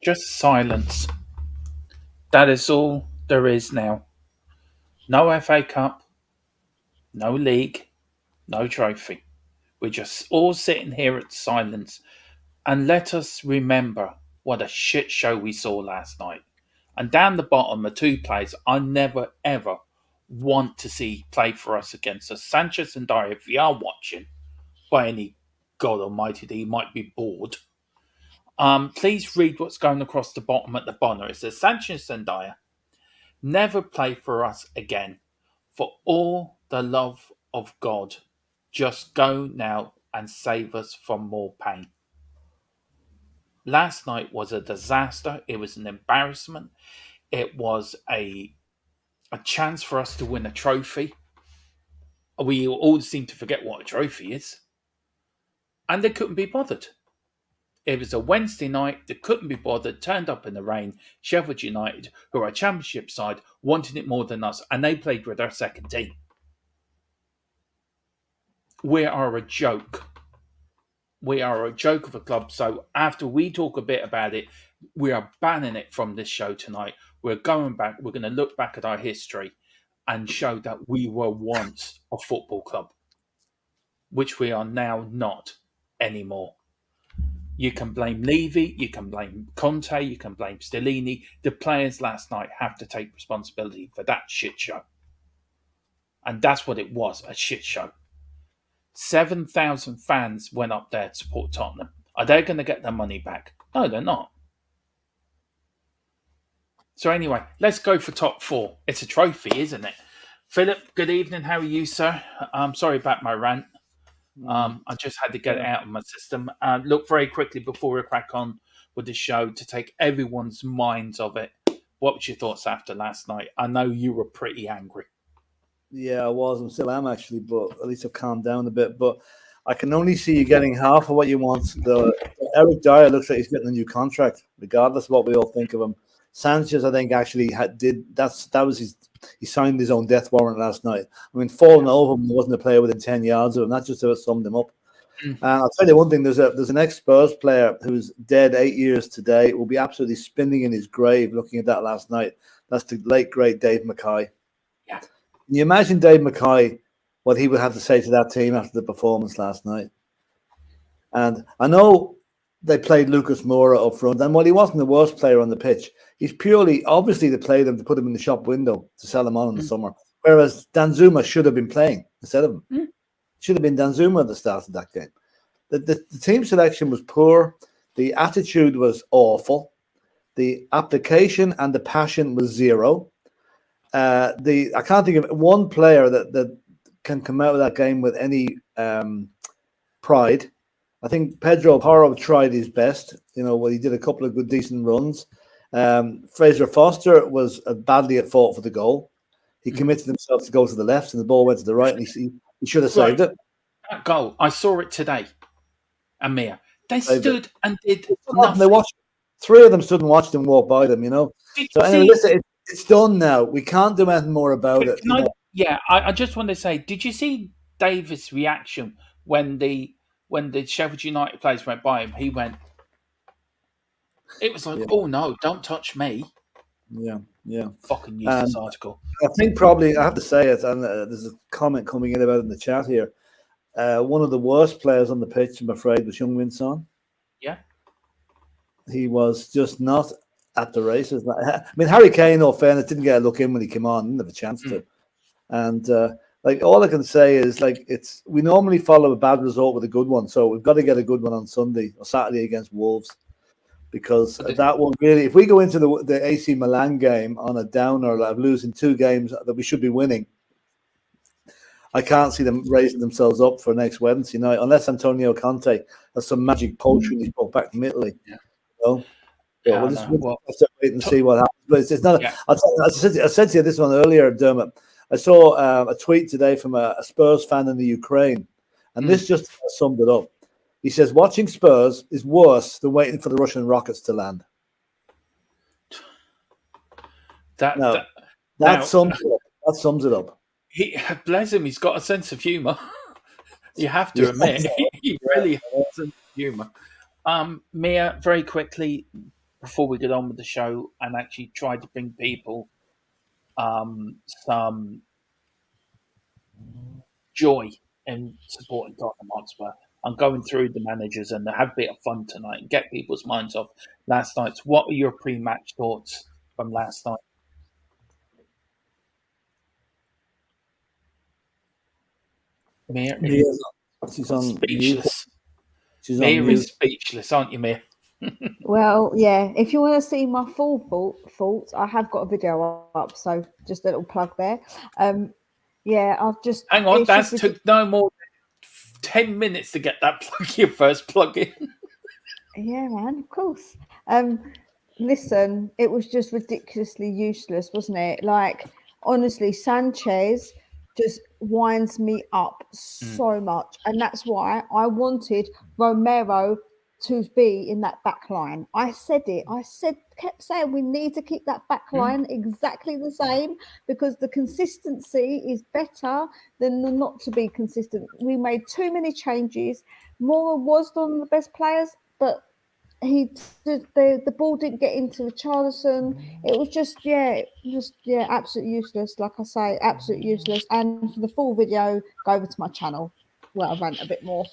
Just silence. That is all there is now. No FA Cup, no league, no trophy. We're just all sitting here at silence, And let us remember what a shit show we saw last night. And down the bottom are two players I never ever want to see play for us against us. Sanchez and Dyer, if you are watching, by any God Almighty, that you might be bored. Please read what's going across the bottom at the bottom. It says Sanchez and Dyer never play for us again. For all the love of God, just go now and save us from more pain. Last night was a disaster. It was an embarrassment. It was a chance for us to win a trophy. We all seem to forget what a trophy is. And they couldn't be bothered. It was a Wednesday night, they couldn't be bothered, turned up in the rain. Sheffield United, who are a championship side, wanted it more than us, and they played with our second team. We are a joke. We are a joke of a club. So after we talk a bit about it, we are banning it from this show tonight. We're going back, we're going to look back at our history and show that we were once a football club, which we are now not anymore. You can blame Levy, you can blame Conte, you can blame Stellini. The players last night have to take responsibility for that shit show. And that's what it was, a shit show. 7,000 fans went up there to support Tottenham. Are they going to get their money back? No, they're not. So anyway, let's go for top four. It's a trophy, isn't it? Philip, good evening. How are you, sir? I'm sorry about my rant. I just had to get it out of my system. Look, very quickly before we crack on with the show, to take everyone's minds of it. What were your thoughts after last night? I know you were pretty angry. Yeah, I was. I still am actually, but at least I've calmed down a bit. But I can only see you getting half of what you want. The Eric Dyer looks like he's getting a new contract, regardless of what we all think of him. Sanchez, I think, actually that was his. He signed his own death warrant last night. I mean, falling over him, there wasn't a player within 10 yards of him. That just summed him up. And I'll tell you one thing: there's an ex-Spurs player who's dead 8 years today. Will be absolutely spinning in his grave looking at that last night. That's the late great Dave Mackay. Yeah. Can you imagine Dave Mackay, what he would have to say to that team after the performance last night? And I know they played Lucas Moura up front, and while he wasn't the worst player on the pitch, he's purely, obviously, they played him to put him in the shop window to sell him on in the summer. Whereas Danzuma should have been playing instead of him. Should have been Danzuma at the start of that game. The team selection was poor. The attitude was awful. The application and the passion was zero. I can't think of one player that can come out of that game with any pride. I think Pedro Porro tried his best. He did a couple of good, decent runs. Fraser Foster was badly at fault for the goal. He committed himself to go to the left, and the ball went to the right, and he should have saved it. That goal, I saw it today. Amir, they Saved stood it. and did They nothing. watched. Three of them stood and watched him walk by them. So anyway, listen, it's done now. We can't do anything more about it. I just want to say, did you see Davis' reaction when the Sheffield United players went by him? He went. It was like, oh no, don't touch me. Yeah. Fucking useless article. I think probably I have to say it, and there's a comment coming in about it in the chat here. One of the worst players on the pitch, I'm afraid, was Heung-min Son. Yeah. He was just not at the races. I mean, Harry Kane, all fairness, didn't get a look in when he came on, didn't have a chance to. And all I can say is we normally follow a bad result with a good one, so we've got to get a good one on Sunday or Saturday against Wolves, because that one really, if we go into the AC Milan game on a downer of losing two games that we should be winning, I can't see them raising themselves up for next Wednesday night unless Antonio Conte has some magic potion he's brought back from Italy. Yeah. We'll just have to wait and see what happens. But it's not. Yeah. I said to you this one earlier, Dermot. I saw a tweet today from a Spurs fan in the Ukraine, and this just summed it up. He says, watching Spurs is worse than waiting for the Russian rockets to land. That sums it up. Bless him, he's got a sense of humour. You have to admit, he really has a sense of humour. Mia, very quickly, before we get on with the show and actually try to bring people some joy in supporting Tottenham Hotspur, I'm going through the managers and have a bit of fun tonight and get people's minds off last night's. What are your pre-match thoughts from last night? Mia Mia, is she's on mute. speechless. She's on Mia mute. is speechless, aren't you, Mia? Well, yeah, if you want to see my full thoughts, I have got a video up, so just a little plug there. Yeah, I've just Hang on, it's that just took no more than 10 minutes to get that plug, your first plug in. yeah, man, of course. Listen, it was just ridiculously useless, wasn't it? Like, honestly, Sanchez just winds me up so much, and that's why I wanted Romero to be in that back line. I said it. Kept saying we need to keep that back line exactly the same because the consistency is better than the not to be consistent. We made too many changes. Mora was one of the best players, but the ball didn't get into the Charlison. It was just absolutely useless. Like I say, absolutely useless. And for the full video, go over to my channel where I rant a bit more.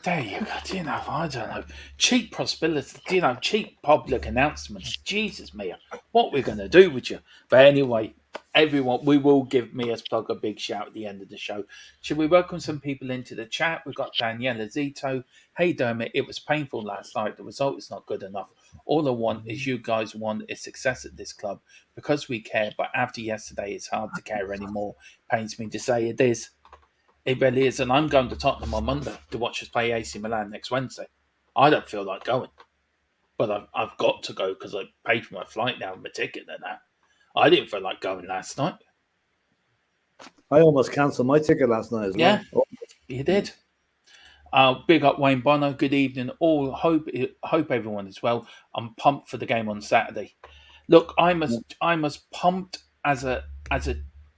There you go. Do you know, I don't know. Cheap prosperity, do you know, cheap public announcements. Jesus, Mia, what we're going to do with you. But anyway, everyone, we will give Mia's plug a big shout at the end of the show. Should we welcome some people into the chat? We've got Daniela Zito. Hey, Dermot, it was painful last night. The result is not good enough. All I want is you guys want is success at this club because we care. But after yesterday, it's hard to care anymore. Pains me to say it is. It really is, and I'm going to Tottenham on Monday to watch us play AC Milan next Wednesday. I don't feel like going, but I've got to go because I paid for my flight now and my ticket and that. I didn't feel like going last night. I almost cancelled my ticket last night as Yeah, well. you did. Big up Wayne Bono. Good evening, all. Hope everyone is well. I'm pumped for the game on Saturday. Look, I'm as pumped as a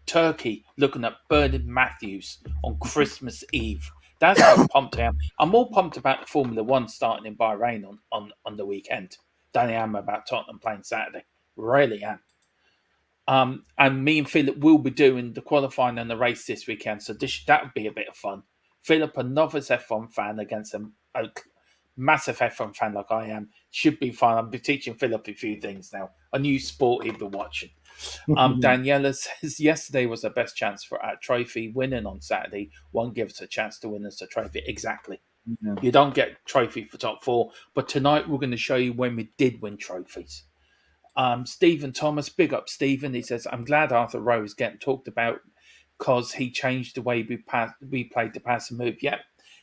turkey looking at Bernard Matthews on Christmas Eve. That's how pumped I am. I'm more pumped about the Formula One starting in Bahrain on the weekend than I am about Tottenham playing Saturday. Really am. And me and Philip will be doing the qualifying and the race this weekend, so that would be a bit of fun. Philip, a novice F1 fan against a massive F1 fan like I am, should be fun. I'll be teaching Philip a few things now. A new sport he'll be watching. Daniela says yesterday was the best chance for our trophy. Winning on Saturday won't give us a chance to win us a trophy. Exactly. Yeah. You don't get trophy for top four, but tonight we're going to show you when we did win trophies. Stephen Thomas, big up Stephen. He says, I'm glad Arthur Rowe is getting talked about because he changed the way we played the pass and move. Yep.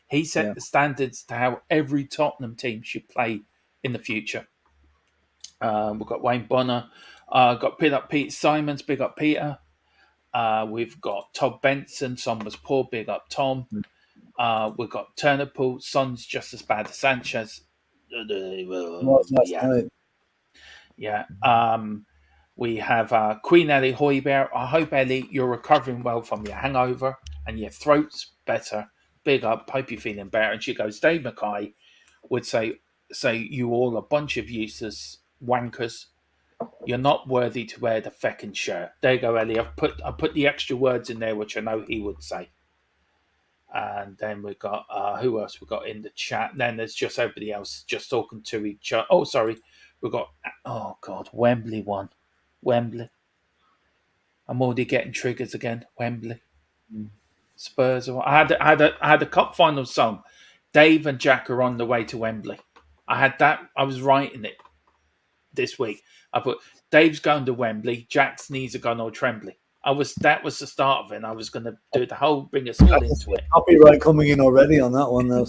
He set the standards to how every Tottenham team should play in the future. We've got Wayne Bonner. Got big up Pete Simons, big up Peter. We've got Todd Benson, Son was poor, big up Tom. We've got Turnerpool, Son's just as bad as Sanchez. Yeah. We have Queen Ellie Hoiberg. I hope, Ellie, you're recovering well from your hangover and your throat's better. Big up. Hope you're feeling better. And she goes, Dave Mackay would say you all a bunch of useless wankers. You're not worthy to wear the feckin' shirt. There you go, Ellie. I've put the extra words in there, which I know he would say. And then we've got, who else we got in the chat? Then there's just everybody else just talking to each other. Oh, sorry. We've got, oh, God, Wembley won. Wembley. I'm already getting triggers again. Wembley. Spurs. I had a cup final song. Dave and Jack are on the way to Wembley. I had that. I was writing it this week. I put, Dave's going to Wembley. Jack's knees are going all trembly. That was the start of it. And I was going to do the whole, bring us all into it. Copyright coming in already on that one, though.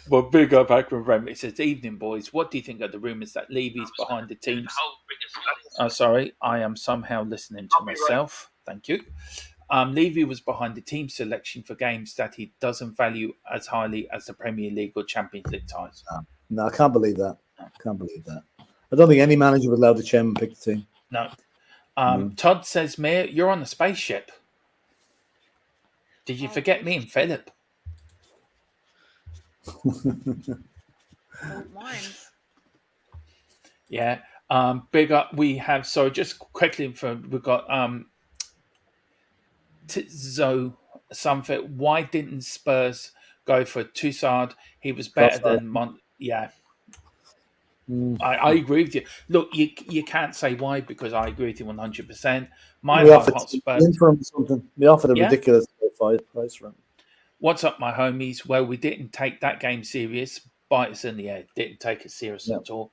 Well, big up Akron Wembley. It says, evening, boys. What do you think of the rumours that Levy's behind the teams? Oh, sorry. I am somehow listening to myself. Thank you. Levy was behind the team selection for games that he doesn't value as highly as the Premier League or Champions League ties. No, I can't believe that. I don't think any manager would allow the chairman pick the team. No. Todd says, Mayor, you're on a spaceship. Did you forget me and Philip? Mine's. Yeah. Big up. We have, so just quickly, we've got Tizzo Sunfit. Why didn't Spurs go for Toussaint. He was better than yeah. I agree with you. Look, you can't say why, because I agree with you 100%. My We heart offered Hotspur. in for him something. We offered a Yeah. ridiculous price for him. What's up, my homies? Well, we didn't take that game serious. Bite us in the head. Didn't take it serious at all.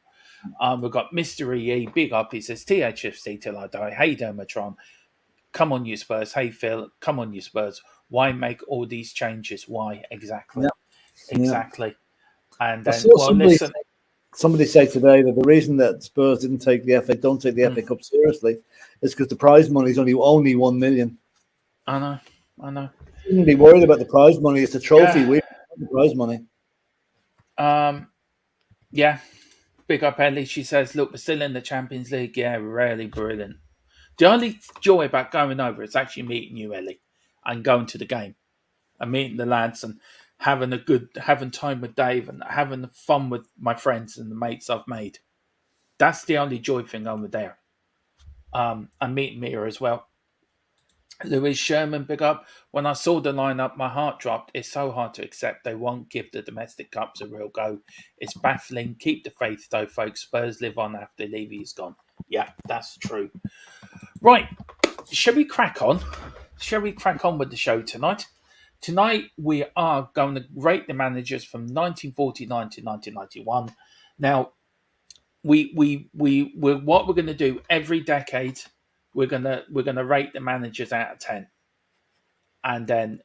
We've got Mr. EE, big up. He says, THFC till I die. Hey, Dermatron. Come on, you Spurs. Hey, Phil. Come on, you Spurs. Why make all these changes? Why? Exactly. Exactly. And I then, saw well, listen. somebody say today that the reason that Spurs don't take the FA Cup seriously is because the prize money is only 1 million. I know. Shouldn't be worried about the prize money. It's the trophy. We the prize money. Yeah. Big up Ellie. She says, look, we're still in the Champions League. Yeah, we're really brilliant. The only joy about going over is actually meeting you, Ellie, and going to the game and meeting the lads and having time with Dave and having fun with my friends and the mates I've made. That's the only joy thing over there. And meeting Mia as well. Louis Sherman, big up. When I saw the lineup, my heart dropped. It's so hard to accept they won't give the domestic cups a real go. It's baffling. Keep the faith, though, folks. Spurs live on after Levy's gone. Yeah, that's true. Right, shall we crack on? Shall we crack on with the show tonight? Tonight we are going to rate the managers from 1949 to 1991. Now, we're what we're going to do every decade. We're gonna rate the managers out of 10, and then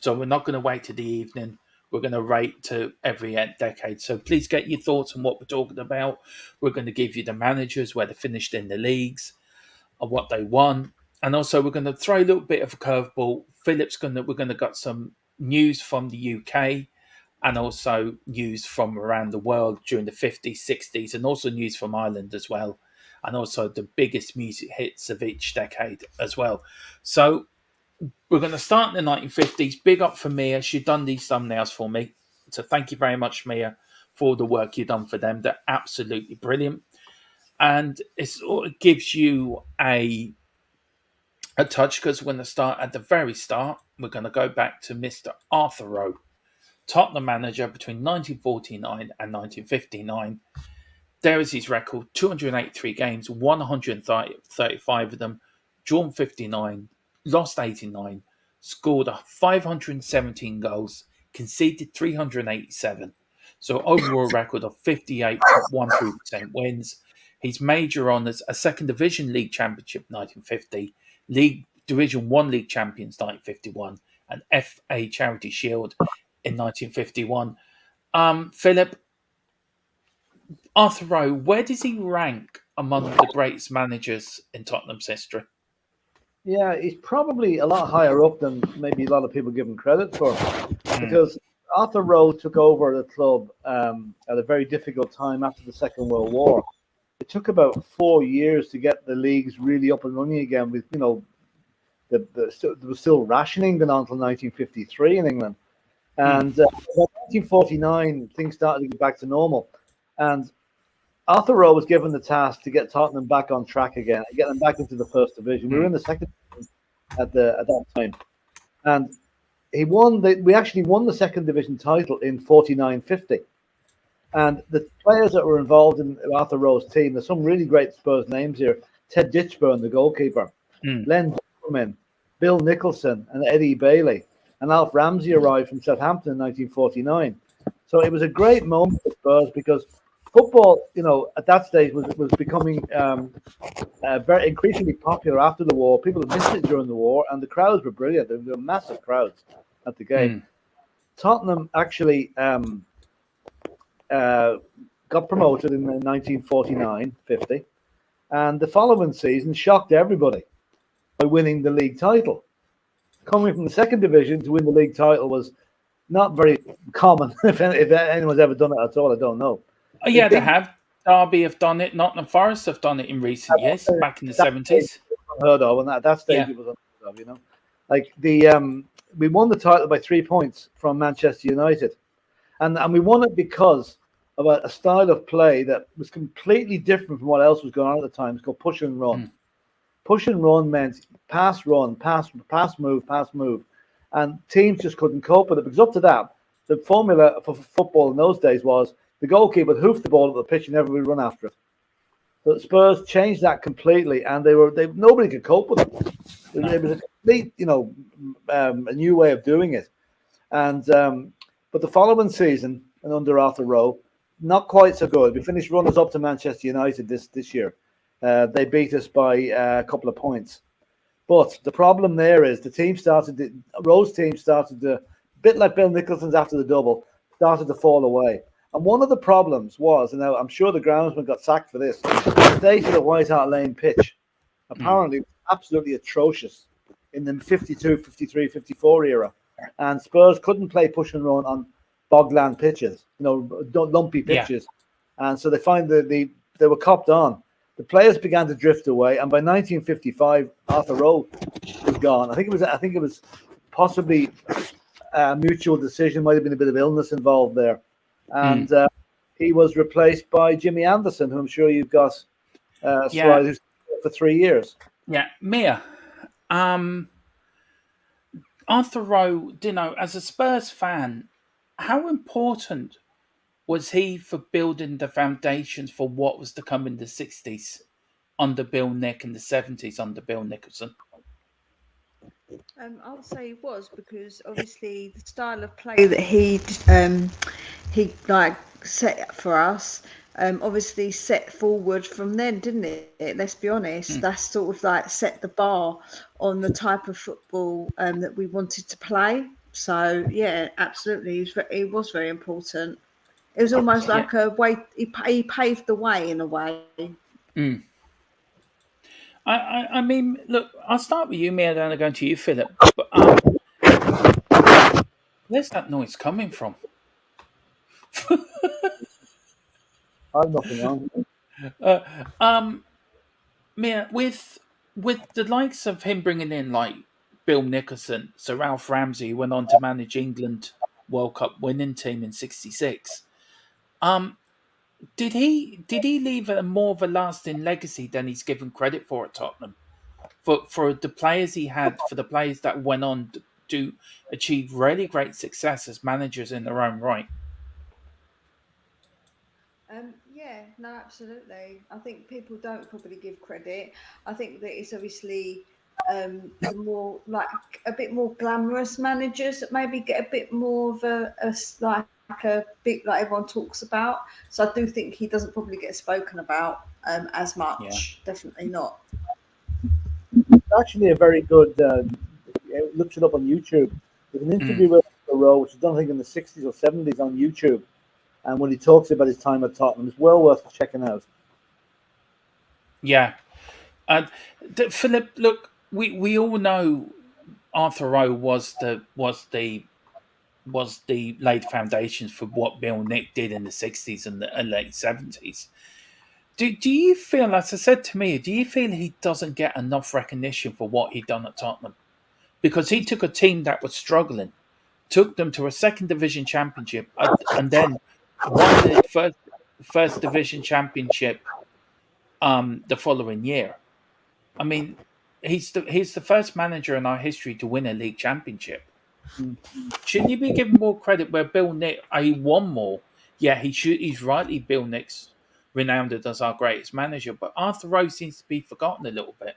so we're not going to wait to the evening. We're going to rate to every decade. So please get your thoughts on what we're talking about. We're going to give you the managers, where they finished in the leagues, and what they won. And also we're going to throw a little bit of a curveball. We're going to got some news from the UK, and also news from around the world during the 50s, 60s, and also news from Ireland as well. And also the biggest music hits of each decade as well. So we're going to start in the 1950s. Big up for Mia. She's done these thumbnails for me. So thank you very much, Mia, for all the work you've done for them. They're absolutely brilliant. And it gives you a touch, because we're going to start at the very start. We're going to go back to Mr. Arthur Rowe, Tottenham manager between 1949 and 1959. There is his record: 283 games, 135 of them, drawn 59, lost 89, scored 517 goals, conceded 387. So overall record of 58.13% wins. His major honours: a Second Division League Championship 1950, League Division 1 League Champions 1951, and FA Charity Shield in 1951. Philip, Arthur Rowe, where does he rank among the greatest managers in Tottenham's history? Yeah, he's probably a lot higher up than maybe a lot of people give him credit for, because Arthur Rowe took over the club at a very difficult time after the Second World War. It took about 4 years to get the leagues really up and running again. With there was still rationing going on until 1953 in England, and 1949 things started to get back to normal, and Arthur Rowe was given the task to get Tottenham back on track again, get them back into the first division. We were in the second division at that time, and we actually won the second division title in 49-50. And the players that were involved in Arthur Rowe's team, there's some really great Spurs names here: Ted Ditchburn, the goalkeeper, Len Dorman, Bill Nicholson, and Eddie Bailey. And Alf Ramsey arrived from Southampton in 1949. So it was a great moment for Spurs, because football, at that stage was becoming very increasingly popular after the war. People had missed it during the war, and the crowds were brilliant. There were massive crowds at the game. Tottenham actually got promoted in 1949-50, and the following season shocked everybody by winning the league title. Coming from the second division to win the league title was not very common. If anyone's ever done it at all, I don't know. Oh, yeah, they have. Derby have done it. Nottingham Forest have done it in recent years, back in the 70s. Unheard of, and at that stage it was unheard of. Like we won the title by 3 points from Manchester United, and we won it because of a style of play that was completely different from what else was going on at the time. It's called push and run. Push and run meant pass, run, pass, move, and teams just couldn't cope with it, because up to that, the formula for football in those days was the goalkeeper would hoof the ball at the pitch and everybody would run after it. So Spurs changed that completely, and nobody could cope with it. No. It was a complete, a new way of doing it. And but the following season, and under Arthur Rowe, not quite so good. We finished runners up to Manchester United this year. They beat us by a couple of points. But the problem there is Rowe's team started to, a bit like Bill Nicholson's after the double, started to fall away. And one of the problems was, and now I'm sure the groundsman got sacked for this, the state of the White Hart Lane pitch apparently was absolutely atrocious in the 52, 53, 54 era. And Spurs couldn't play push and run on bogland pitches, lumpy pitches. Yeah. And so they find that they were copped on. The players began to drift away, and by 1955, Arthur Rowe was gone. I think it was possibly a mutual decision. Might have been a bit of illness involved there, and he was replaced by Jimmy Anderson, who I'm sure you've got who's for 3 years. Yeah, Mia. Arthur Rowe, as a Spurs fan, how important was he for building the foundations for what was to come in the 60s under Bill Nick and the 70s under Bill Nicholson? I would say he was, because obviously the style of play that he set for us, obviously set forward from then, didn't it? Let's be honest. That's sort of set the bar on the type of football that we wanted to play. So yeah, absolutely, it was very important. It was almost like a way. He paved the way in a way. I mean, look, I'll start with you, Mia, then I'll go to you, Philip. But, where's that noise coming from? I've nothing on. Mia, with the likes of him bringing in like Bill Nicholson, Sir Ralph Ramsey, who went on to manage England World Cup winning team in '66. Did he leave more of a lasting legacy than he's given credit for at Tottenham? For the players he had, for the players that went on to achieve really great success as managers in their own right. Yeah, no, absolutely. I think people don't probably give credit. I think that it's obviously the more a bit more glamorous managers that maybe get a bit more of a bit like everyone talks about. So I do think he doesn't probably get spoken about as much. Yeah. Definitely not. It's actually a very good. Looked it up on YouTube. There's an interview with Rowe, which was done I think in the 60s or 70s on YouTube, and when he talks about his time at Tottenham, it's well worth checking out. Yeah, Philip. Look, we all know Arthur Rowe was the laid foundations for what Bill Nick did in the 60s and the late 70s. Do you feel, as I said to me, do you feel he doesn't get enough recognition for what he done at Tottenham? Because he took a team that was struggling, took them to a second division championship, and then won the first division championship the following year. I mean, he's the first manager in our history to win a league championship. Shouldn't you be given more credit where Bill Nick, he won more? Yeah, he's rightly Bill Nick's renowned as our greatest manager, but Arthur Rowe seems to be forgotten a little bit.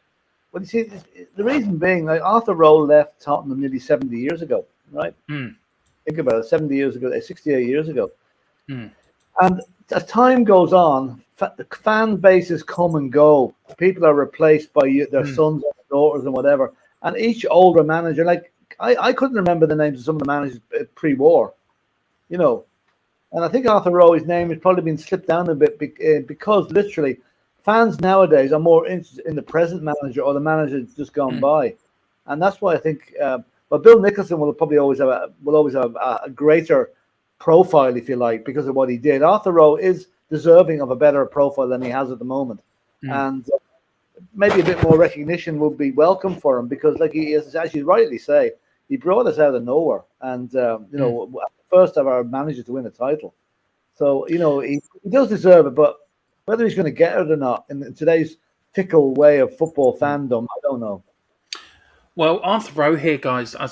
Well, you see, the reason being, Arthur Rowe left Tottenham nearly 70 years ago, right? Think about it, 70 years ago, 68 years ago. And as time goes on, the fan bases come and go. People are replaced by their sons and daughters and whatever. And each older manager, I couldn't remember the names of some of the managers pre-war, And I think Arthur Rowe's name has probably been slipped down a bit because literally fans nowadays are more interested in the present manager or the manager that's just gone by. And that's why I think Bill Nicholson will probably always have a greater profile, if you like, because of what he did. Arthur Rowe is deserving of a better profile than he has at the moment. And maybe a bit more recognition would be welcome for him because, like he is, as you rightly say, he brought us out of nowhere, and first of our manager to win a title. So he does deserve it, but whether he's going to get it or not in today's fickle way of football fandom, I don't know. Well, Arthur Rowe here, guys. I'll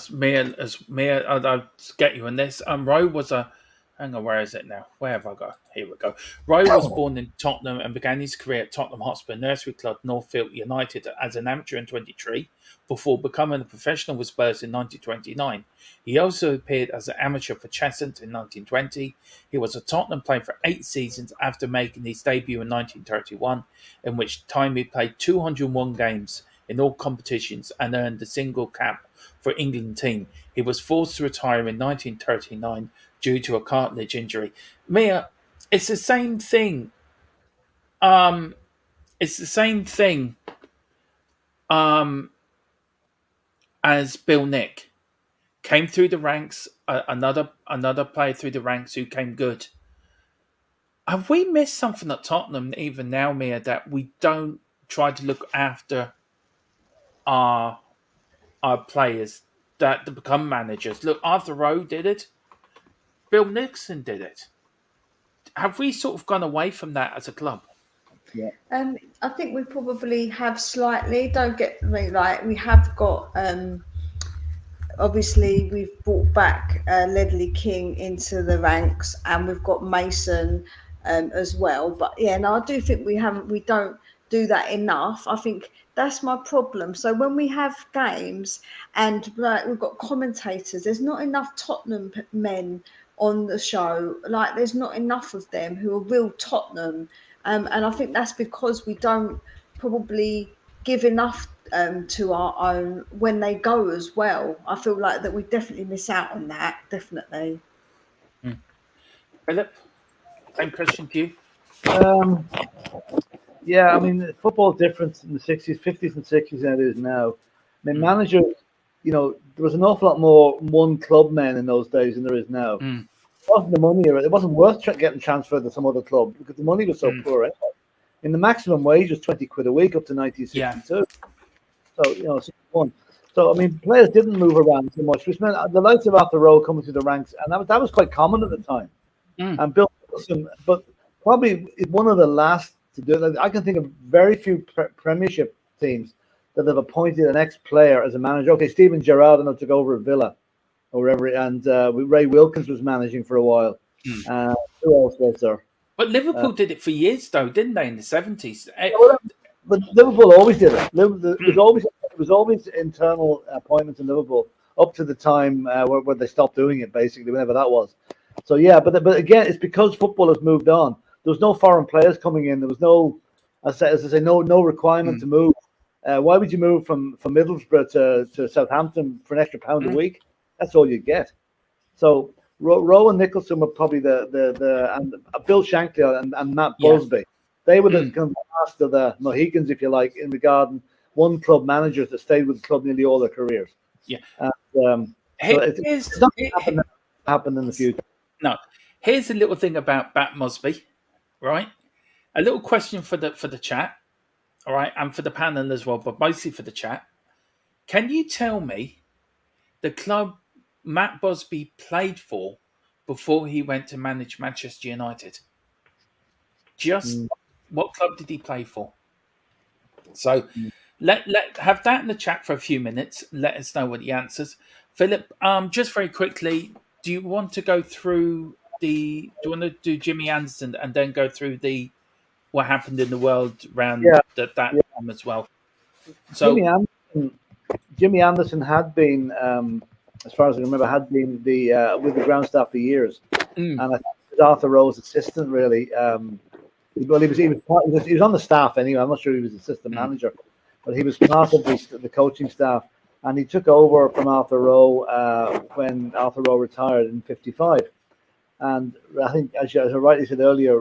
get you on this. Rowe was a. Hang on, where is it now? Where have I got? Here we go. Rowe was born in Tottenham and began his career at Tottenham Hotspur Nursery Club, Northfield United, as an amateur in 23, before becoming a professional with Spurs in 1929. He also appeared as an amateur for Cheshunt in 1920. He was a Tottenham player for 8 seasons after making his debut in 1931, in which time he played 201 games in all competitions and earned a single cap for England team. He was forced to retire in 1939 due to a cartilage injury. Mia, it's the same thing. Um, it's the same thing as Bill Nick. Came through the ranks, another player through the ranks who came good. Have we missed something at Tottenham even now, Mia, that we don't try to look after our players that become managers? Look, Arthur Rowe did it. Bill Nixon did it. Have we sort of gone away from that as a club? Yeah. I think we probably have slightly. Don't get me like we have got. Obviously, we've brought back Ledley King into the ranks, and we've got Mason as well. But yeah, no, I do think we don't do that enough. I think that's my problem. So when we have games and like we've got commentators, there's not enough Tottenham men on the show. Like there's not enough of them who are real Tottenham, and I think that's because we don't probably give enough to our own when they go as well. I feel like that we definitely miss out on that. Definitely. Philip, same question to you. Yeah, I mean, football's different in the 60s, 50s and 60s than it is now. I mean, managers, there was an awful lot more one club men in those days than there is now. It wasn't the money, it wasn't worth getting transferred to some other club because the money was so poor. Anyway. And the maximum wage was 20 quid a week up to 1962. Yeah. So, 61. So, I mean, players didn't move around so much, which meant the likes of Arthur Rowe coming through the ranks, and that was quite common at the time. And Bill Wilson, but probably one of the last to do it. I can think of very few Premiership teams that have appointed an ex-player as a manager. Okay, Steven Gerrard took over at Villa or wherever, and Ray Wilkins was managing for a while. Who else was there? But Liverpool did it for years, though, didn't they? In the 70s. But Liverpool always did it. It was always internal appointments in Liverpool up to the time where they stopped doing it, basically, whenever that was. So yeah, but again, it's because football has moved on. There was no foreign players coming in. There was no, as I say, no requirement to move. Why would you move from Middlesbrough to Southampton for an extra £1 a week? That's all you get. So Rowe and Nicholson were probably and Bill Shankly and Matt Busby. They were the kind of last of the Mohicans, if you like, in regarding one club managers that stayed with the club nearly all their careers. Yeah. And, it's not going to happen in the future. No. Here's a little thing about Bat Mosby, right? A little question for the chat, all right, and for the panel as well, but mostly for the chat. Can you tell me the club Matt Busby played for before he went to manage Manchester United? Just what club did he play for? So let have that in the chat for a few minutes. Let us know what the answers. Philip, just very quickly, do you want to go through do you want to do Jimmy Anderson and then go through what happened in the world around that time as well? So Jimmy Anderson had been, as far as I remember, with the ground staff for years, and I think he was Arthur Rowe's assistant really. He was on the staff anyway. I'm not sure he was assistant manager, but he was part of the coaching staff, and he took over from Arthur Rowe when Arthur Rowe retired in '55. And I think, as I rightly said earlier,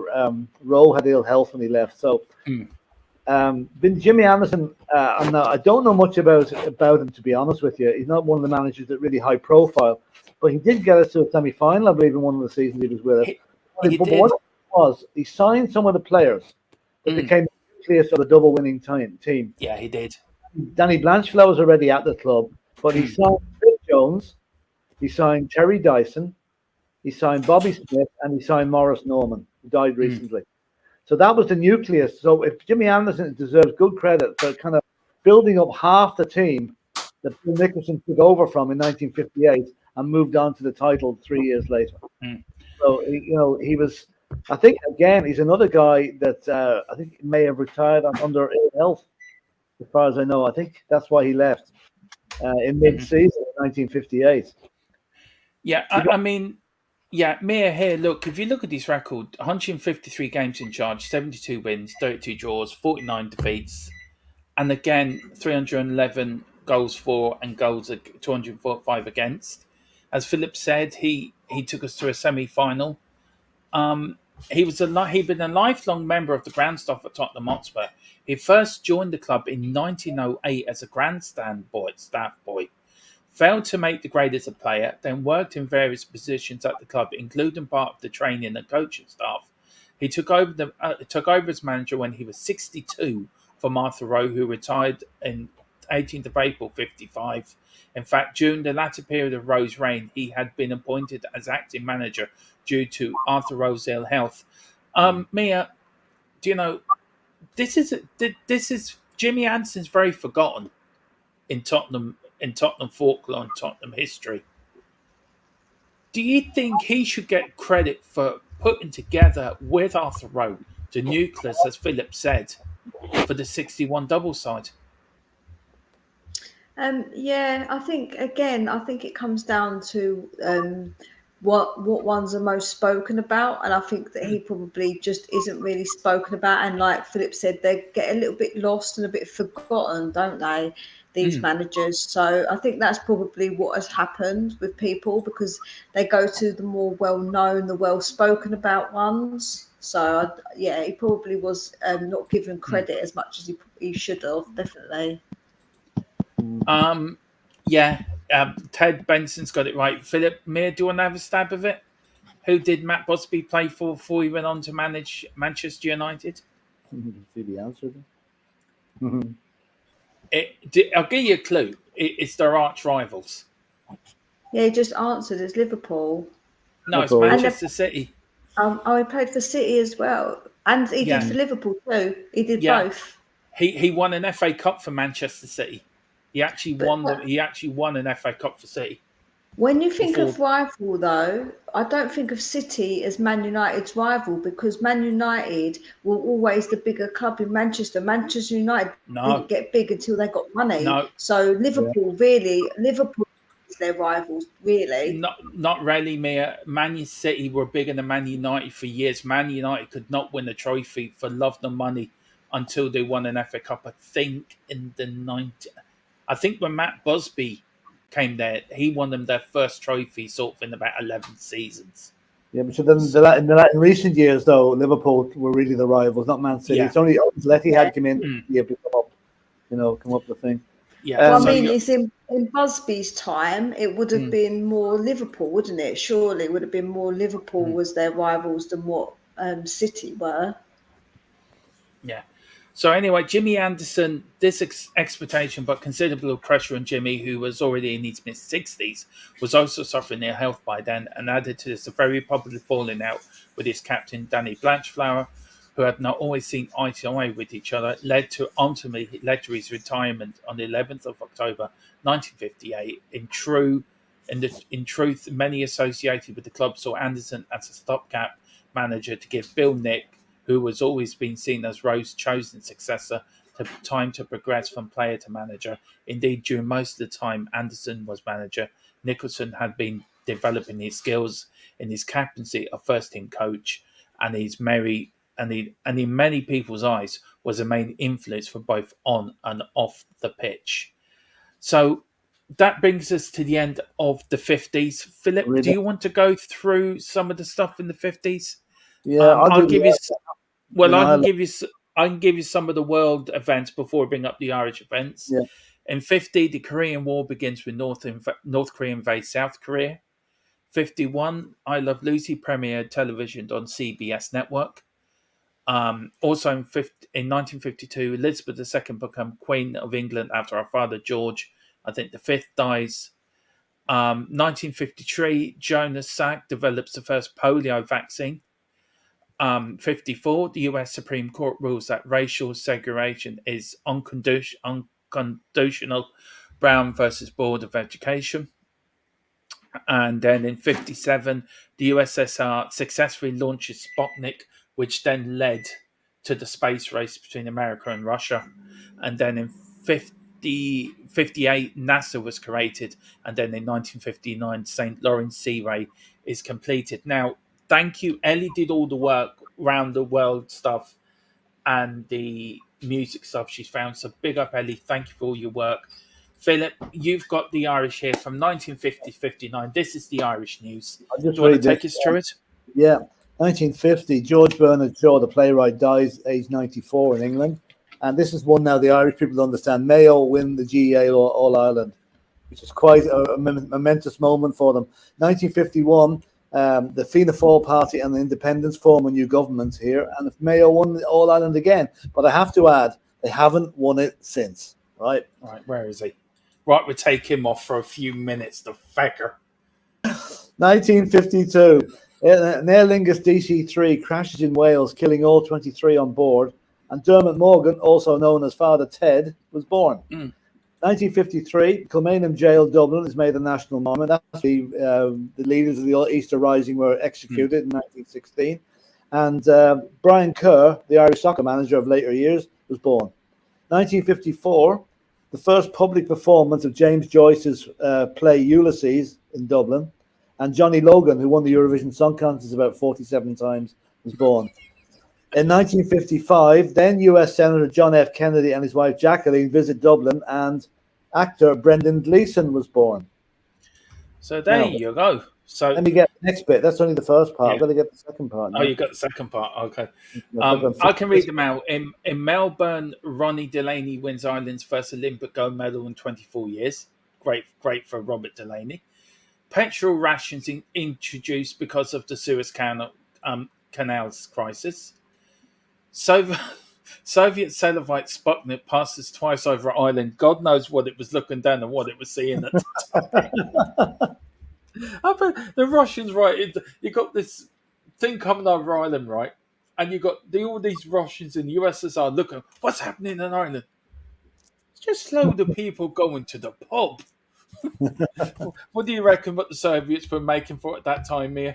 Rowe had ill health when he left. So, Jimmy Anderson, I don't know much about him, to be honest with you. He's not one of the managers that really high profile, but he did get us to a semi-final, I believe, in one of the seasons he was with us. He signed some of the players that became the nucleus of the double-winning team. Yeah, he did. Danny Blanchflower was already at the club, but he signed Chris Jones, he signed Terry Dyson, he signed Bobby Smith, and he signed Morris Norman, who died recently. So that was the nucleus. So if Jimmy Anderson deserves good credit for kind of building up half the team that Bill Nicholson took over from in 1958 and moved on to the title 3 years later. Mm. So he was. I think again he's another guy that I think may have retired under ill health, as far as I know. I think that's why he left in mid-season in 1958. Yeah, I mean, yeah, Mir here, look, if you look at his record, 153 games in charge, 72 wins, 32 draws, 49 defeats, and again, 311 goals for and 205 against. As Philip said, he took us to a semi-final. Um, he'd been a lifelong member of the ground staff at Tottenham Hotspur. He first joined the club in 1908 as a staff boy. Failed to make the grade as a player, then worked in various positions at the club, including part of the training and coaching staff. He took over as manager when he was 62 from Arthur Rowe, who retired in 18th of April 55. In fact, during the latter period of Rowe's reign, he had been appointed as acting manager due to Arthur Rowe's ill health. Mia, do you know this is Jimmy Anderson's very forgotten in Tottenham folklore and Tottenham history. Do you think he should get credit for putting together with Arthur Rowe the nucleus, as Philip said, for the 61 double side? Yeah, I think it comes down to what ones are most spoken about, and I think that he probably just isn't really spoken about. And like Philip said, they get a little bit lost and a bit forgotten, don't they? These managers. So I think that's probably what has happened with people because they go to the more well known, the well spoken about ones. So yeah, he probably was not given credit as much as he should have, definitely. Yeah, Ted Benson's got it right. Philip, Mir, do you want to have a stab of it? Who did Matt Busby play for before he went on to manage Manchester United? See the answer. I'll give you a clue. It's their arch rivals. Yeah, he just answered. It's Liverpool. No, it's Manchester City. He played for City as well, and he did for Liverpool too. He did both. He won an FA Cup for Manchester City. He actually won an FA Cup for City. When you think of rival, though, I don't think of City as Man United's rival because Man United were always the bigger club in Manchester. Manchester United didn't get big until they got money. No. So Liverpool is their rivals, really. Not really, Mia. Man City were bigger than Man United for years. Man United could not win a trophy for love nor money until they won an FA Cup. I think in the 90s. I think when Matt Busby came there, he won them their first trophy sort of in about 11 seasons. Yeah, but so then in recent years, though, Liverpool were really the rivals, not Man City. Yeah. It's only Letty had come in to be able to come up the thing. Yeah. Well, I mean, it's in Busby's time, it would have been more Liverpool, wouldn't it? Surely it would have been more Liverpool was their rivals than what City were. Yeah. So anyway, Jimmy Anderson, this expectation but considerable pressure on Jimmy, who was already in his mid-60s, was also suffering ill health by then, and added to this a very popular falling out with his captain, Danny Blanchflower, who had not always seen eye to eye with each other, led to his retirement on the 11th of October 1958. In truth, many associated with the club saw Anderson as a stopgap manager to give Bill Nick, who was always been seen as Rowe's chosen successor, time to progress from player to manager. Indeed, during most of the time Anderson was manager, Nicholson had been developing his skills in his captaincy of first-team coach, and in many people's eyes was a main influence for both on and off the pitch. So that brings us to the end of the 50s. Philip, do you want to go through some of the stuff in the 50s? Yeah, I can give you some of the world events before we bring up the Irish events. Yeah. In 50, the Korean War begins with North Korea invades South Korea. 51, I Love Lucy premiered television on CBS network. Also in 1952, Elizabeth II became Queen of England after her father George, I think the fifth, dies. 1953, Jonas Salk develops the first polio vaccine. 54, the US Supreme Court rules that racial segregation is unconditional Brown versus Board of Education. And then in 1957, the USSR successfully launches Sputnik, which then led to the space race between America and Russia. And then in 1958, NASA was created. And then in 1959, St. Lawrence Seaway is completed. Now, thank you. Ellie did all the work around the world stuff and the music stuff she's found. So big up, Ellie. Thank you for all your work. Philip, you've got the Irish here from 1950 to 59. This is the Irish news. Do you want to take us through it? Yeah. 1950, George Bernard Shaw, the playwright, dies aged 94 in England. And this is one now the Irish people understand. Mayo win the GAA All-Ireland, which is quite a momentous moment for them. 1951, the Fianna Fáil party and the independents form a new government here. And if Mayo won the All-Ireland again. But I have to add, they haven't won it since. Right, where is he? Right, we'll take him off for a few minutes, the fecker. 1952, an Aer Lingus DC-3 crashes in Wales, killing all 23 on board, and Dermot Morgan, also known as Father Ted, was born. 1953, Kilmainham Jail, Dublin, is made a national monument. The leaders of the Easter Rising were executed in 1916, and Brian Kerr, the Irish soccer manager of later years, was born. 1954, the first public performance of James Joyce's play Ulysses in Dublin, and Johnny Logan, who won the Eurovision Song Contest about 47 times, was born. In 1955, then US Senator John F. Kennedy and his wife Jacqueline visit Dublin, and actor Brendan Gleeson was born. So there you go. So let me get the next bit. That's only the first part. I've got to get the second part now. Oh, you got the second part. Okay. I can read them out. In Melbourne, Ronnie Delaney wins Ireland's first Olympic gold medal in 24 years. Great for Robert Delaney. Petrol rations introduced because of the Suez Canal's crisis. Soviet satellite Sputnik passes twice over Ireland. God knows what it was looking down and what it was seeing at the time. The Russians, right? You got this thing coming over Ireland, right? And you got all these Russians in the USSR looking, what's happening in Ireland? Just slow the people going to the pub. What do you reckon what the Soviets were making for at that time, Mia?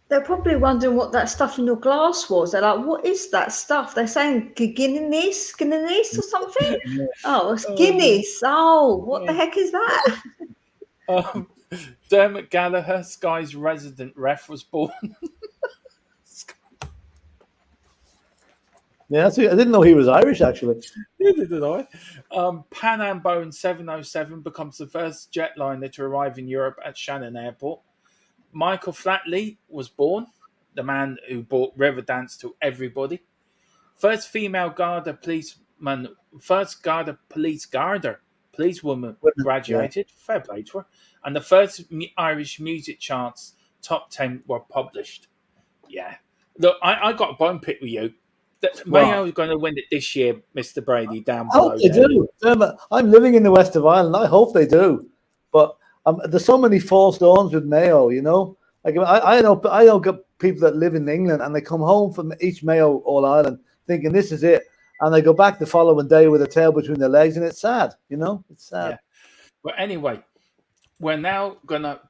They're probably wondering what that stuff in your glass was. They're like, what is that stuff? They're saying Guinness or something? Oh, it's Guinness. Oh, what the heck is that? Dermot Gallagher, Sky's resident ref, was born. Yeah, I didn't know he was Irish, actually. Neither did I. Pan Am Boeing 707 becomes the first jetliner to arrive in Europe at Shannon Airport. Michael Flatley was born, the man who brought Riverdance to everybody. First female Garda policewoman graduated. Yeah. Fair play to her. And the first Irish music charts top 10 were published. Yeah. Look, I got a bone pick with you. Mayo is going to win it this year, Mr. Brady, down below. I hope they do. I'm living in the west of Ireland. I hope they do. But there's so many false dawns with Mayo, you know. Like I know people that live in England and they come home from each Mayo All-Ireland thinking this is it. And they go back the following day with a tail between their legs, and it's sad, you know? It's sad. Yeah. But anyway, we're now going to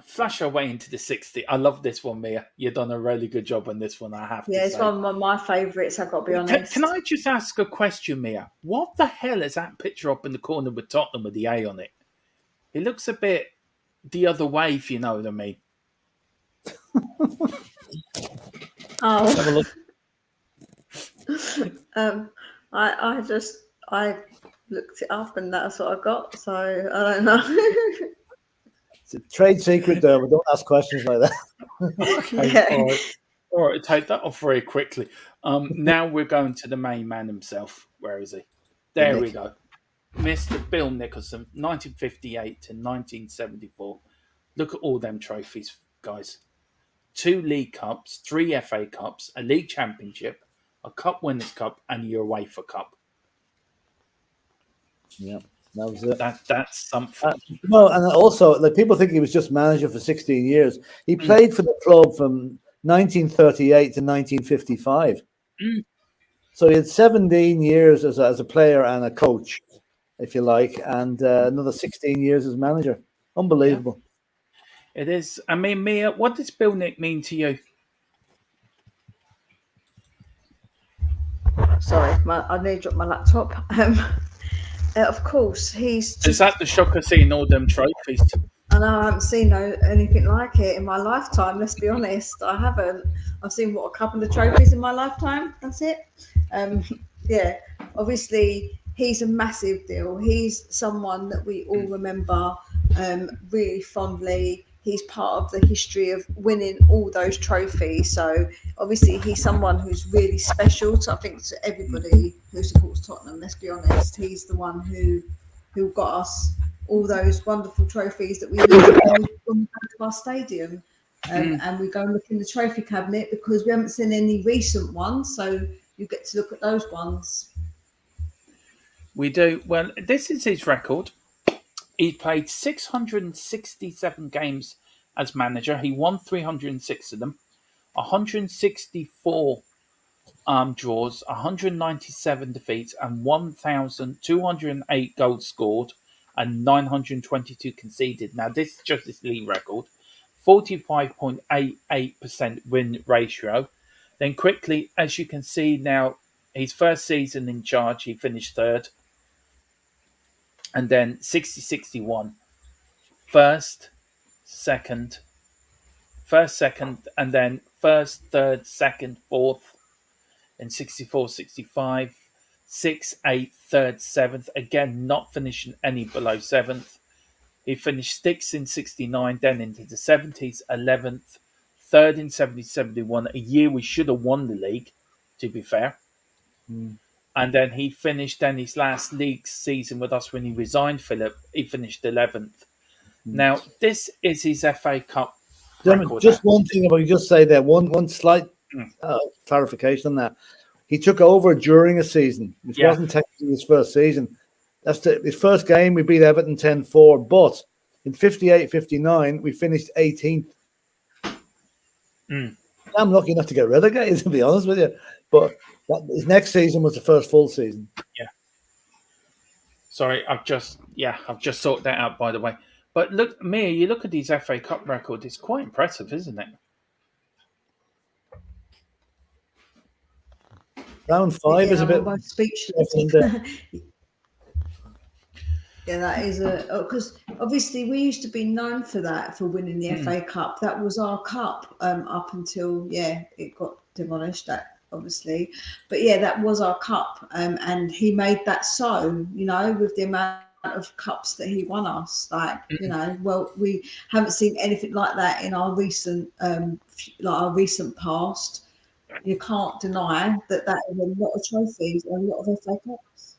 flash our way into the 60s. I love this one, Mia. You've done a really good job on this one, I have to say. Yeah, it's one of my favourites, I've got to be honest. Can I just ask a question, Mia? What the hell is that picture up in the corner with Tottenham with the A on it? It looks a bit the other way, if you know what I mean. Oh. Have a look. I looked it up and that's what I got, so I don't know. It's a trade secret, though. Don't ask questions like that. Okay, Yeah. All right, take that off very quickly. Now we're going to the main man himself. Where is he? There we go. Mr. Bill Nicholson, 1958 to 1974. Look at all them trophies, guys. 2 League Cups, 3 FA Cups, a League Championship, a Cup Winners' Cup, and a UEFA Cup. Yeah, that was it. That's something. No, and also, like, people think he was just manager for 16 years. He played for the club from 1938 to 1955. So he had 17 years as a player and a coach. if you like, and another 16 years as manager. Unbelievable. It is. I mean, Mia, what does Bill Nick mean to you? Sorry, I nearly dropped my laptop. Of course, he's Is just. that the shock of seeing all them trophies? I know I haven't seen anything like it in my lifetime. Let's be honest, I haven't. I've seen a couple of trophies in my lifetime. That's it. Yeah, obviously he's a massive deal. He's someone that we all remember really fondly. He's part of the history of winning all those trophies. So obviously he's someone who's really special. So I think to everybody who supports Tottenham, let's be honest, he's the one who got us all those wonderful trophies that we look at when we go to our stadium. And we go and look in the trophy cabinet because we haven't seen any recent ones. So you get to look at those ones. We do. Well, this is his record. He played 667 games as manager. He won 306 of them, 164 draws, 197 defeats, and 1,208 goals scored, and 922 conceded. Now, this is just his league record. 45.88% win ratio. Then quickly, as you can see now, his first season in charge, he finished third. And then 60-61. First, second, and then first, third, second, fourth, and 64-65. 6, 8, third, seventh. Again, not finishing any below seventh. He finished sixth in 69, then into the 70s, 11th, third in 70-71, a year we should have won the league, to be fair. And then he finished then his last league season with us when he resigned, Philip. He finished 11th. Now, this is his FA Cup record. Just one thing, if I could just say there, one slight clarification on that. He took over during a season. It wasn't technically his first season. That's his first game. We beat Everton 10-4, but in 58-59, we finished 18th. I'm lucky enough to get relegated, to be honest with you. But his next season was the first full season. Yeah. Sorry, I've just sorted that out, by the way. But look, Mia, you look at his FA Cup record, it's quite impressive, isn't it? Round 5 is a bit speechless. Yeah, that is because obviously we used to be known for that, for winning the FA Cup. That was our cup up until it got demolished. That obviously, but that was our cup, and he made that so with the amount of cups that he won us. Like well, we haven't seen anything like that in our recent past. You can't deny that is a lot of trophies and a lot of FA Cups.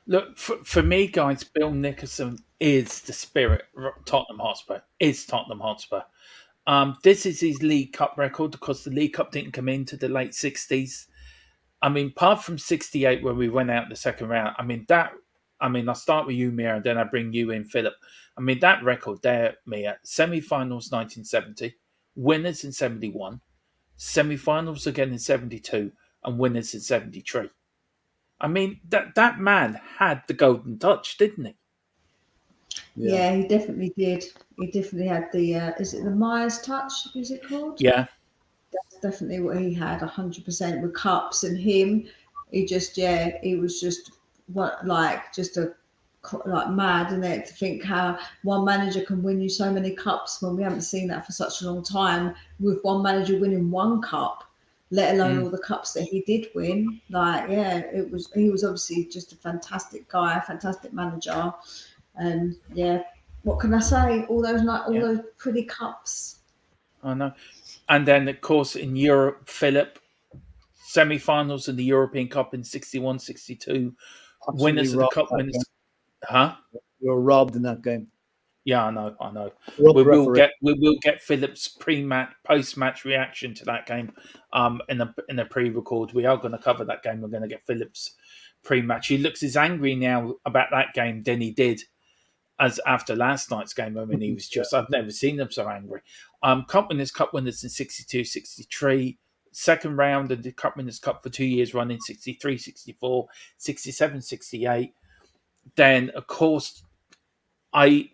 Look, for me, guys, Bill Nicholson is the spirit. Tottenham Hotspur is Tottenham Hotspur. This is his League Cup record because the League Cup didn't come into the late 60s. I mean, apart from 68 when we went out the second round, I'll start with you, Mia, and then I bring you in, Philip. I mean, that record there, Mia, semi-finals 1970, winners in 71, semi-finals again in 72, and winners in 73. I mean, that man had the golden touch, didn't he? Yeah, he definitely did. He definitely had the, is it the Myers touch, is it called? Yeah. That's definitely what he had, 100% with cups. And him, he just, he was just mad, isn't it? To think how one manager can win you so many cups when we haven't seen that for such a long time, with one manager winning one cup, let alone all the cups that he did win. He was obviously just a fantastic guy, a fantastic manager. And what can I say? All those pretty cups. I know. And then, of course, in Europe, Philip, semi-finals in the European Cup in 61, 62, winners of the Cup winners. Huh? You were robbed in that game. Yeah, I know. We will get Philip's post-match reaction to that game in a pre-record. We are going to cover that game. We're going to get Philip's pre-match. He looks as angry now about that game than he did as after last night's game. I mean, he was just, I've never seen him so angry. Cup winners in 62, 63. Second round of the Cup Winners' Cup for 2 years running, 63, 64, 67, 68. then of course I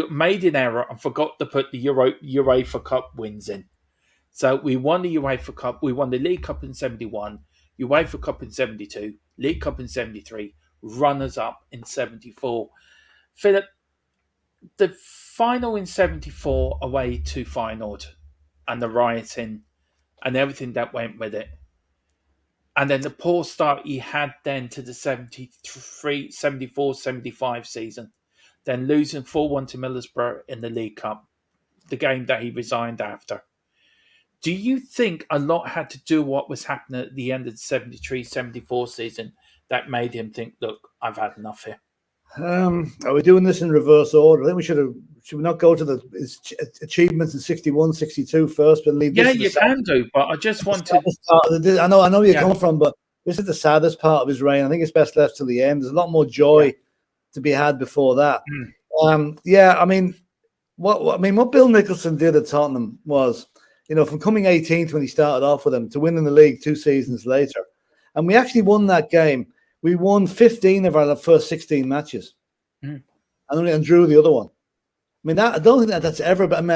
made an error and forgot to put the UEFA Cup wins in. So we won the UEFA Cup, we won the League Cup in 71, UEFA Cup in 72, League Cup in 73, runners up in 74. Philip, the final in 74 away to Feyenoord and the rioting and everything that went with it. And then the poor start he had then to the 73, 74, 75 season. Then losing 4-1 to Middlesbrough in the League Cup, the game that he resigned after. Do you think a lot had to do what was happening at the end of the 73, 74 season that made him think, look, I've had enough here? Are we doing this in reverse order? I think we should we not go to his achievements in 61, 62 first, but leave Yeah, this to you can do, but I just wanted. I know where you're coming from, but this is the saddest part of his reign. I think it's best left to the end. There's a lot more joy to be had before that. I mean, what Bill Nicholson did at Tottenham was, from coming 18th when he started off with them to winning the league 2 seasons later, and we actually won that game. We won 15 of our first 16 matches, and drew the other one. I mean, I don't think that's ever. But I'm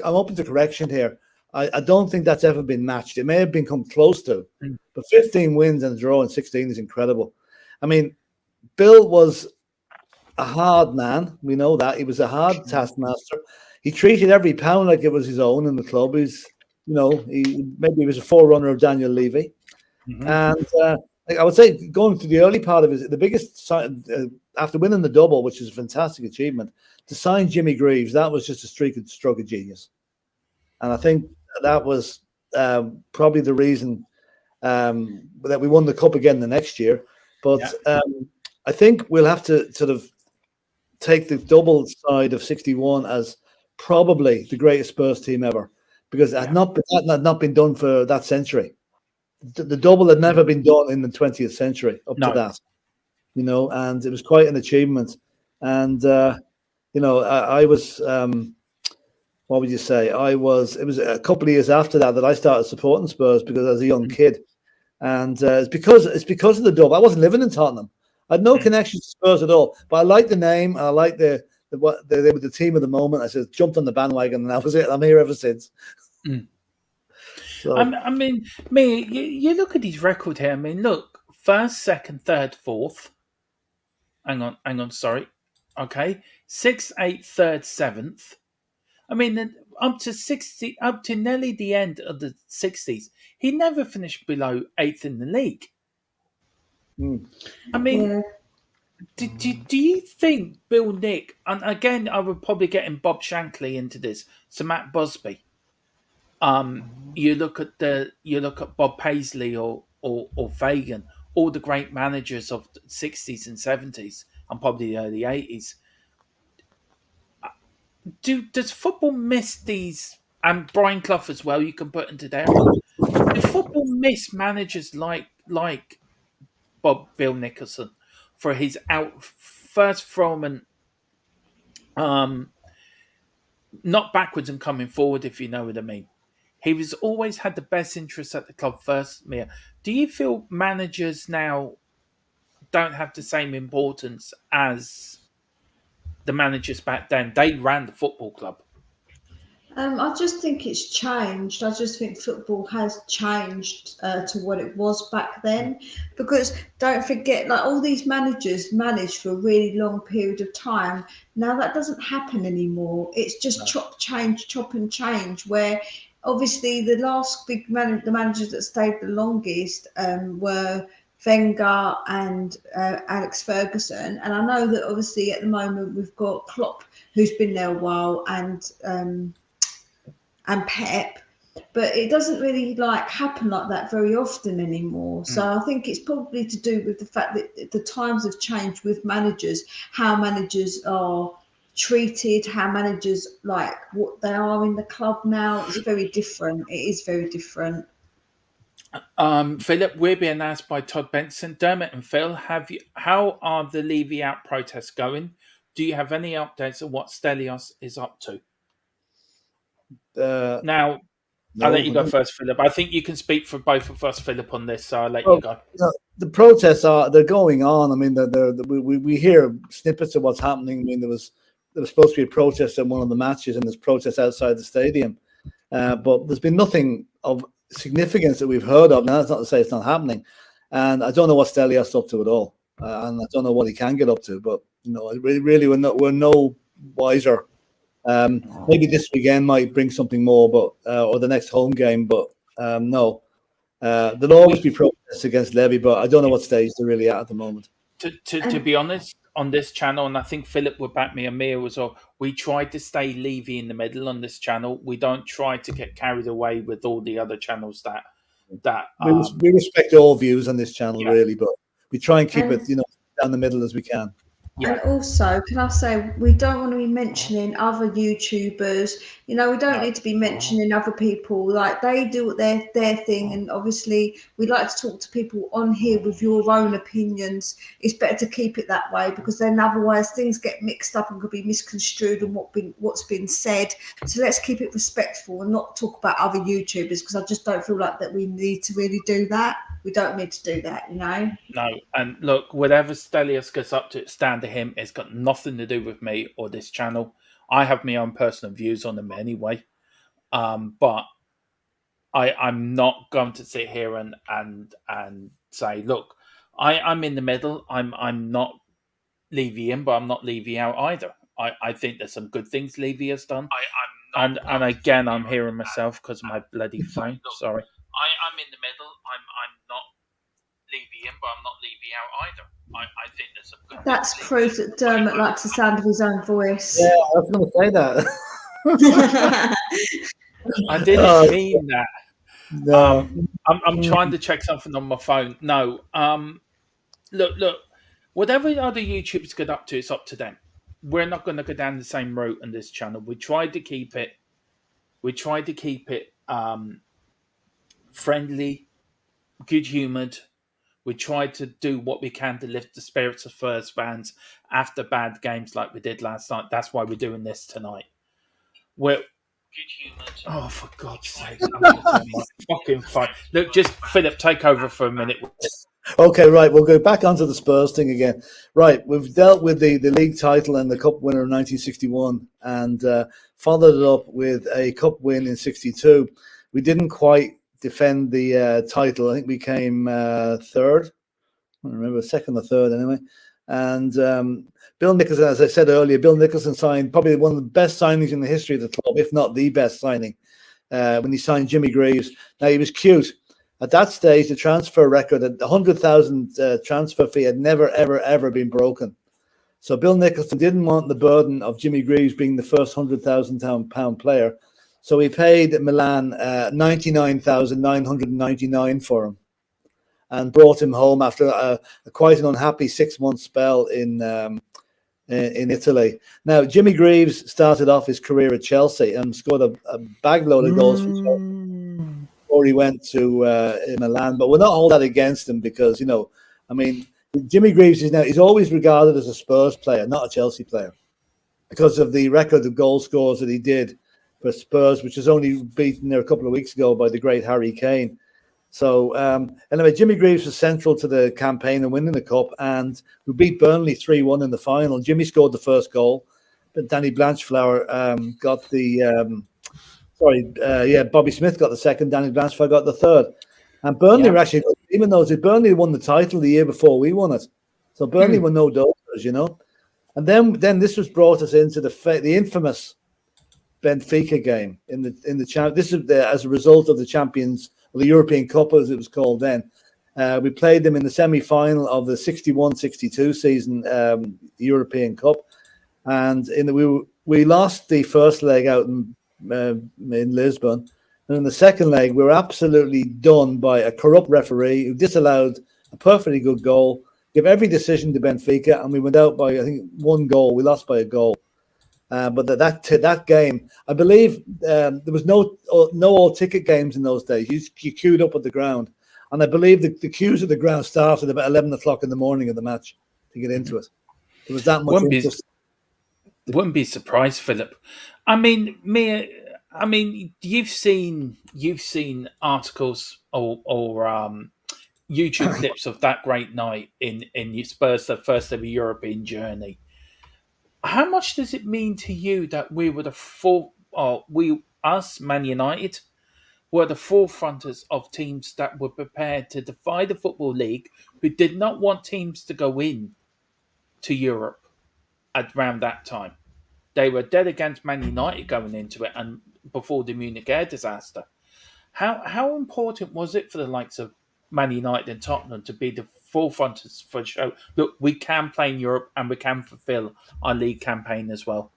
open to correction here. I don't think that's ever been matched. It may have been come close to, but 15 wins and a draw in 16 is incredible. I mean, Bill was a hard man. We know that he was a hard taskmaster. He treated every pound like it was his own in the club. He was a forerunner of Daniel Levy, and. I would say going to the early part of the biggest after winning the double, which is a fantastic achievement, to sign Jimmy Greaves, that was just a stroke of genius. And I think that was probably the reason that we won the cup again the next year. But I think we'll have to sort of take the double side of 61 as probably the greatest Spurs team ever, because that had not been done for that century. The double had never been done in the 20th century to that, and it was quite an achievement. And, I was, what would you say? It was a couple of years after that I started supporting Spurs because I was a young kid. And it's because of the double. I wasn't living in Tottenham. I had no connection to Spurs at all, but I liked the name. And I liked they were the team of the moment. I said, jumped on the bandwagon, and that was it. I'm here ever since. So. I mean, you look at his record here. I mean, look, first, second, third, fourth. Hang on, sorry. Okay. 6th, 8th, 3rd, 7th. I mean, up to nearly the end of the 60s, he never finished below 8th in the league. I mean, do you think Bill Nick, and again, I would probably get in Bob Shankly into this, so Matt Busby. You look at Bob Paisley or Fagan, all the great managers of the 60s and 70s and probably the early 80s. Does football miss these, and Brian Clough as well, you can put into there? Do football miss managers like Bill Nicholson for his first from not backwards and coming forward, if you know what I mean? He was always had the best interests at the club first, Mia. Do you feel managers now don't have the same importance as the managers back then? They ran the football club. I just think it's changed. I just think football has changed to what it was back then. Because don't forget, like all these managers managed for a really long period of time. Now that doesn't happen anymore. It's just chop and change. Where obviously the last the managers that stayed the longest were Wenger and Alex Ferguson. And I know that obviously at the moment we've got Klopp, who's been there a while, and Pep, but it doesn't really happen like that very often anymore. So I think it's probably to do with the fact that the times have changed with managers, how managers are treated, how managers what they are in the club now. It's very different. It is very different. Philip, we're being asked by Todd Benson, Dermot and Phil, how are the Levy out protests going? Do you have any updates on what Stelios is up to? Now, I'll No, let you go first, Philip. I think you can speak for both of us, Philip, on this, so I'll let well, you go. the protests they're going on. I mean, we hear snippets of what's happening. I mean, there was supposed to be a protest in one of the matches, and there's protests outside the stadium. But there's been nothing of significance that we've heard of. Now, that's not to say it's not happening. And I don't know what Stelios up to at all. And I don't know what he can get up to. But, really we're no wiser. Maybe this weekend might bring something more, but or the next home game. But no. There'll always be protests against Levy, but I don't know what stage they're really at the moment. To be honest, on this channel, and I think Philip would back me and Mia as well, we try to stay Levy in the middle on this channel. We don't try to get carried away with all the other channels that we respect all views on this channel, yeah. really, but we try and keep it, down the middle as we can. Yeah. And also, can I say, we don't want to be mentioning other YouTubers. We don't need to be mentioning other people. Like, they do their thing, and obviously we like to talk to people on here with your own opinions. It's better to keep it that way, because then otherwise things get mixed up and could be misconstrued and what's been said. So let's keep it respectful and not talk about other YouTubers, because I just don't feel like that we need to really do that. We don't need to do that, No, and look, whatever Stelios gets up to, stand to him. It's got nothing to do with me or this channel. I have my own personal views on them anyway. But I'm not going to sit here and say, look, I'm in the middle. I'm not Levy in, but I'm not Levy out either. I think there's some good things Levy has done. And again, I'm hearing myself because of my bloody phone. Sorry. I'm in the middle. I'm not Levy in, but I'm not Levy out either. I think there's some good. That's proof that Dermot likes the sound of his own voice. Yeah, I was going to say that. I didn't mean that. No. I'm trying to check something on my phone. No. Look. Whatever other YouTubers get up to, it's up to them. We're not going to go down the same route on this channel. We tried to keep it. Friendly, good-humoured. We tried to do what we can to lift the spirits of Spurs fans after bad games like we did last night. That's why we're doing this tonight. We're good-humoured. Oh, for God's sake! I'm going to turn my fucking phone. Look, just Philip, take over for a minute. Okay, right. We'll go back onto the Spurs thing again. Right, we've dealt with the league title and the cup winner in 1961, and followed it up with a cup win in '62. We didn't quite defend the title. I think we came third. I don't remember, second or third anyway. And Bill Nicholson, as I said earlier, Bill Nicholson signed probably one of the best signings in the history of the club, if not the best signing, when he signed Jimmy Greaves. Now, he was cute. At that stage, the transfer record, the 100,000 transfer fee had never, ever, ever been broken. So Bill Nicholson didn't want the burden of Jimmy Greaves being the first £100,000 player. So he paid Milan 99,999 for him, and brought him home after quite an unhappy 6-month spell in Italy. Now, Jimmy Greaves started off his career at Chelsea and scored a bagload of goals for Chelsea before he went to Milan. But we're not all that against him because, Jimmy Greaves he's always regarded as a Spurs player, not a Chelsea player, because of the record of goal scores that he did for Spurs, which was only beaten there a couple of weeks ago by the great Harry Kane. So anyway, Jimmy Greaves was central to the campaign and winning the cup, and we beat Burnley 3-1 in the final. Jimmy scored the first goal, but Danny Blanchflower got the Bobby Smith got the second, Danny Blanchflower got the third. And Burnley were actually, even though Burnley won the title the year before we won it, so Burnley were no dopers, And then this was brought us into the infamous Benfica game in the champ. This is as a result of the Champions, or the European Cup as it was called then. We played them in the semi-final of the 61-62 season European Cup, and we lost the first leg out in Lisbon, and in the second leg we were absolutely done by a corrupt referee who disallowed a perfectly good goal, gave every decision to Benfica, and we went out by, I think, 1 goal. We lost by a goal. But that game, I believe there was no all-ticket games in those days. You queued up at the ground. And I believe the queues at the ground started about 11 o'clock in the morning of the match to get into it. There was that much interest. Wouldn't be surprised, Philip. I mean, I mean, you've seen articles or YouTube clips of that great night in Spurs, the first ever European journey. How much does it mean to you that we were the us, Man United, were the forefronters of teams that were prepared to defy the Football League, who did not want teams to go in to Europe at around that time? They were dead against Man United going into it, and before the Munich air disaster. How important was it for the likes of Man United and Tottenham to be the forefronters for a show? Look, we can play in Europe and we can fulfil our league campaign as well.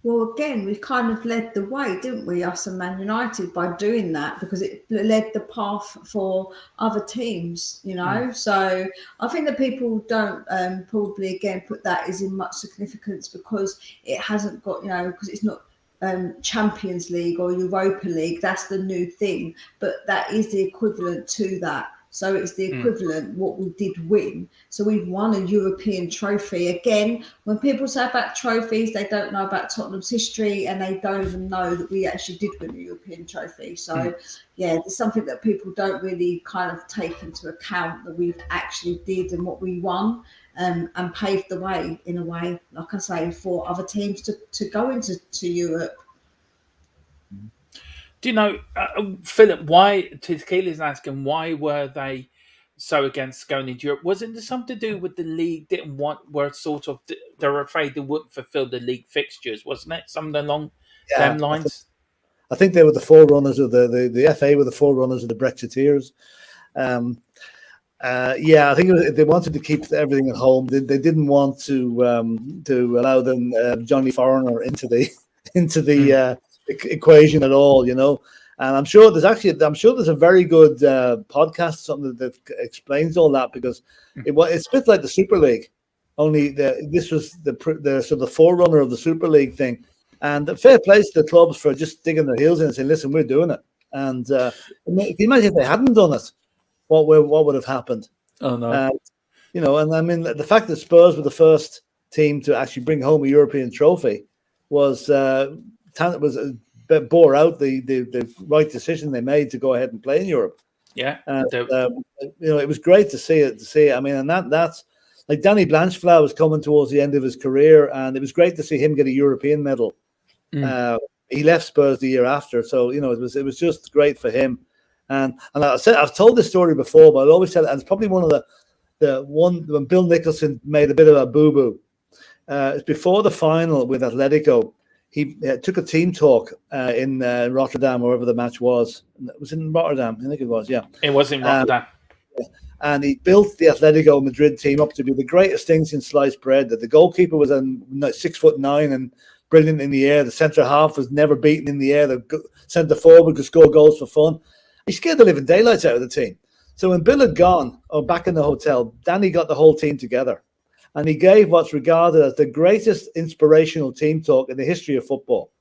Well, again, we kind of led the way, didn't we, us and Man United, by doing that, because it led the path for other teams, you know. So I think that people don't probably, again, put that as in much significance because it hasn't got, you know, because it's not Champions League or Europa League. That's the new thing, but that is the equivalent to that. So it's the equivalent what we did win. So we've won a European trophy. Again, when people say about trophies, they don't know about Tottenham's history and they don't even know that we actually did win a European trophy. So yeah, it's something that people don't really kind of take into account, that we actually did and what we won, and paved the way, in a way, like I say, for other teams to go into Europe. Do you know, Philip, why, Tequila's asking, why were they so against going into Europe? Wasn't there something to do with the league they were afraid they wouldn't fulfill the league fixtures, wasn't it? Something along them lines? I think they were the forerunners of the FA were the forerunners of the Brexiteers. I think they wanted to keep everything at home. They didn't want to allow them Johnny Foreigner into the equation at all, you know. And I'm sure there's a very good podcast, something that explains all that, because it's a bit like the Super League, only this was the sort of the forerunner of the Super League thing. And fair play to the clubs for just digging their heels in and saying, "Listen, we're doing it." And can you imagine if they hadn't done it, what would have happened? Oh no, you know. And I mean, the fact that Spurs were the first team to actually bring home a European trophy was bore out the right decision they made to go ahead and play in Europe. Yeah, you know, it was great to see it. I mean, and that's like Danny Blanchflower was coming towards the end of his career, and it was great to see him get a European medal. He left Spurs the year after, so you know it was just great for him. And I've told this story before, but I'll always tell it. And it's probably one of the one when Bill Nicholson made a bit of a boo boo. It's before the final with Atletico. He took a team talk in Rotterdam, or wherever the match was. It was in Rotterdam, I think it was. Yeah, it was in Rotterdam. And he built the Atletico Madrid team up to be the greatest thing since sliced bread. That the goalkeeper was 6'9" and brilliant in the air. The centre half was never beaten in the air. The centre forward could score goals for fun. He scared the living daylights out of the team. So when Bill had gone, back in the hotel, Danny got the whole team together. And he gave what's regarded as the greatest inspirational team talk in the history of football.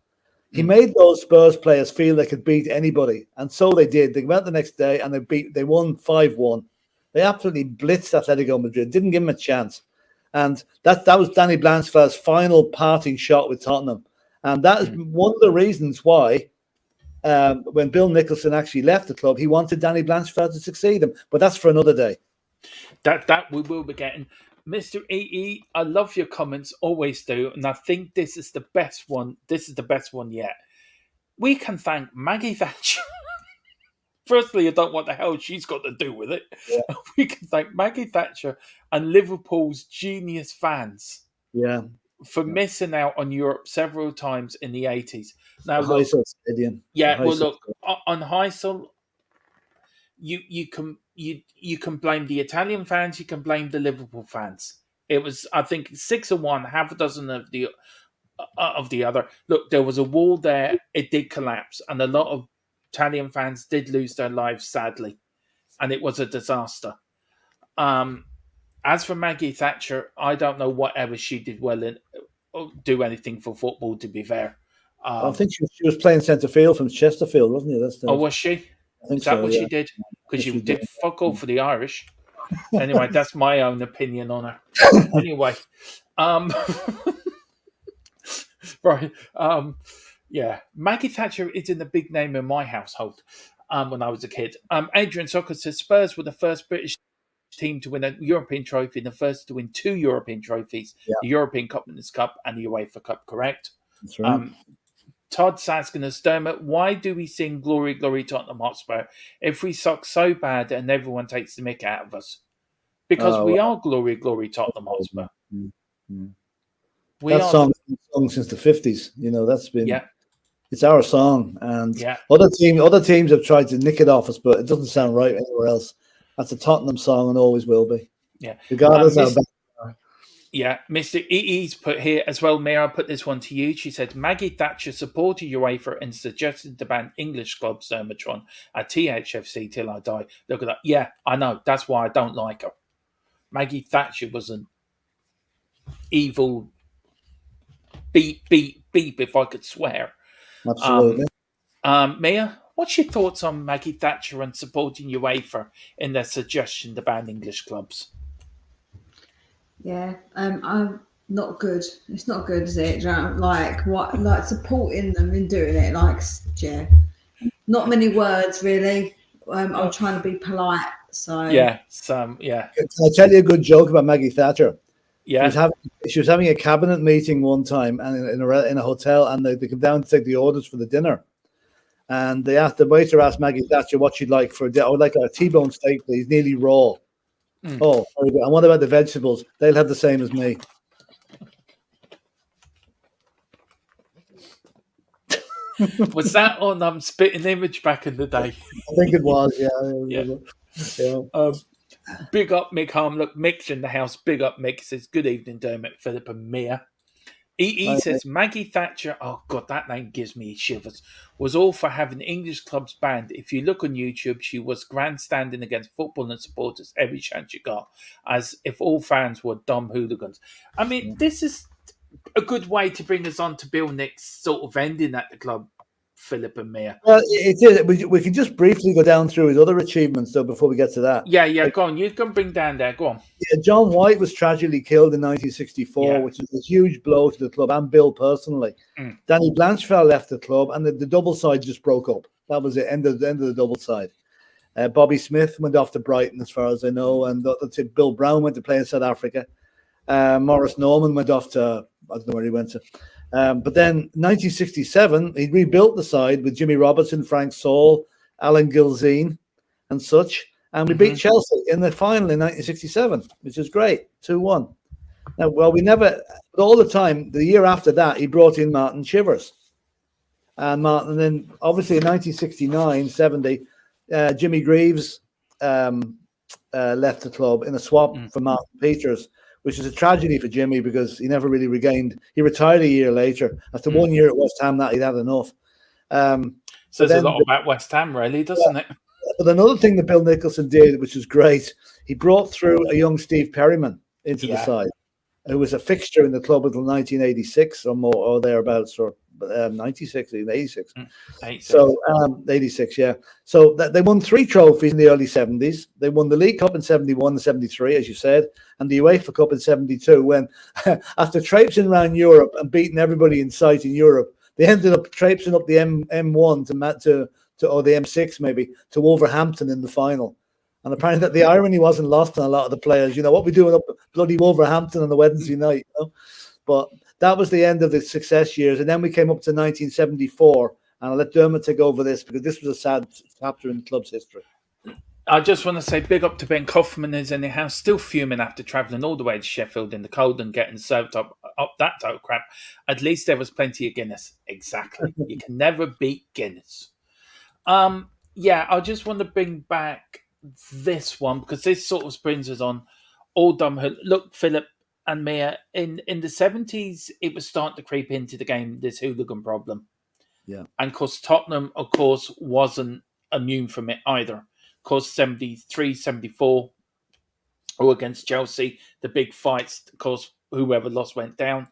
He made those Spurs players feel they could beat anybody. And so they did. They went the next day and they won 5-1. They absolutely blitzed Atletico Madrid, didn't give him a chance. And that was Danny Blanchflower's final parting shot with Tottenham. And that is one of the reasons why when Bill Nicholson actually left the club, he wanted Danny Blanchflower to succeed him. But that's for another day. That we will be getting. Mr. EE, I love your comments, always do, and I think this is the best one. This is the best one yet. We can thank Maggie Thatcher. Firstly, I don't know what the hell she's got to do with it. Yeah. We can thank Maggie Thatcher and Liverpool's genius fans for missing out on Europe several times in the 80s. Now, look, look, on Heysel, you can blame the Italian fans, you can blame the Liverpool fans. It was, I think, 6 of one, half a dozen of the other. Look, there was a wall there, it did collapse, and a lot of Italian fans did lose their lives, sadly, and it was a disaster. As for Maggie Thatcher, I don't know whatever she did well in, do anything for football, to be fair. I think she was playing centre field from Chesterfield, wasn't it? Was she? Is that what she did? Because she did fuck all for the Irish. Anyway, that's my own opinion on her. Anyway, right. Yeah, Maggie Thatcher isn't a big name in my household. When I was a kid, Adrian Soccer says Spurs were the first British team to win a European trophy and the first to win two European trophies: Yeah, the European Conference Cup and the UEFA Cup. Correct. that's right. Um, Todd Saskin Dermot, why do we sing "Glory, Glory, Tottenham Hotspur" if we suck so bad and everyone takes the mick out of us? Because Oh, we are "Glory, Glory, Tottenham Hotspur." mm, mm. We That are the song since the 50s. That's been yeah, it's our song, and yeah. other teams have tried to nick it off us, but it doesn't sound right anywhere else. That's a Tottenham song and always will be, Yeah. regardless how Miss, bad. yeah, Mr. EE's put here as well, Mira, I put this one to you. She said, Maggie Thatcher supported UEFA and suggested to ban English club Dermatron at THFC till I die. Look at that. Yeah, I know. That's why I don't like her. Maggie Thatcher was an evil beep, beep, beep, if I could swear. Absolutely. Mia, what's your thoughts on Maggie Thatcher and supporting UEFA in their suggestion to ban English clubs? Yeah, I'm not good. It's not good, is it? Like supporting them in doing it. Yeah, not many words really. I'm trying to be polite, so Yeah, Can I tell you a good joke about Maggie Thatcher? She was yeah. having she was having a cabinet meeting one time, and in a hotel, and they come down to take the orders for the dinner. And the waiter asked Maggie Thatcher what she'd like for a dinner. I would like a T-bone steak, please, nearly raw. Mm. Oh, very good. And what about the vegetables? They'll have the same as me. Was that on Spitting Image back in the day? I think it was, yeah. Yeah. Yeah. Big up Mick Harm. Look, Mick's in the house. Big up Mick. Says, good evening, Dermot, Philip and Mia. EE says, Maggie Thatcher, oh God, that name gives me shivers, was all for having English clubs banned. If you look on YouTube, she was grandstanding against football and supporters every chance she got, as if all fans were dumb hooligans. I mean, this is a good way to bring us on to Bill Nick's sort of ending at the club, Philip and Mia. Well, it is. We can just briefly go down through his other achievements, though, before we get to that. Yeah, go on. You can bring down there. Go on. Yeah, John White was tragically killed in 1964, Yeah. which is a huge blow to the club and Bill personally. Mm. Danny Blanchfeld left the club, and the double side just broke up. That was the end of the double side. Bobby Smith went off to Brighton, as far as I know, and Bill Brown went to play in South Africa. Morris Norman went off to, I don't know where he went to. But then 1967, he rebuilt the side with Jimmy Robertson, Frank Saul, Alan Gilzine, and such. And we beat Chelsea in the final in 1967, which is great, 2-1. Now, well, we never, but all the time, the year after that, he brought in Martin Chivers. And then obviously in 1969, 70, Jimmy Greaves left the club in a swap for Martin Peters, which is a tragedy for Jimmy because he never really regained. He retired a year later. After 1 year at West Ham, that he'd had enough. Says a lot about West Ham, really, doesn't it? But another thing that Bill Nicholson did, which was great, he brought through a young Steve Perryman into the side, who was a fixture in the club until 1986 or more, or thereabouts, or 96, 86. 86. So 86, yeah. So they won 3 trophies in the early 70s. They won the League Cup in 71 and 73, as you said, and the UEFA Cup in 72, when after traipsing around Europe and beating everybody in sight in Europe, they ended up traipsing up the M1 to or the M6 maybe, to Wolverhampton in the final. And apparently that the irony wasn't lost on a lot of the players. You know, what we doing up bloody Wolverhampton on the Wednesday night, you know? But that was the end of the success years. And then we came up to 1974, and I'll let Dermot take over this because this was a sad chapter in the club's history. I just want to say big up to Ben Kaufman, who's in the house, still fuming after travelling all the way to Sheffield in the cold and getting served up that total crap. At least there was plenty of Guinness. Exactly. You can never beat Guinness. I just want to bring back this one because this sort of brings us on all dumb. Look, Philip and Mia, in the 70s, it was starting to creep into the game, this hooligan problem. Yeah. And of course, Tottenham, of course, wasn't immune from it either. Of course, 73, 74, or against Chelsea, the big fights, of course, whoever lost went down.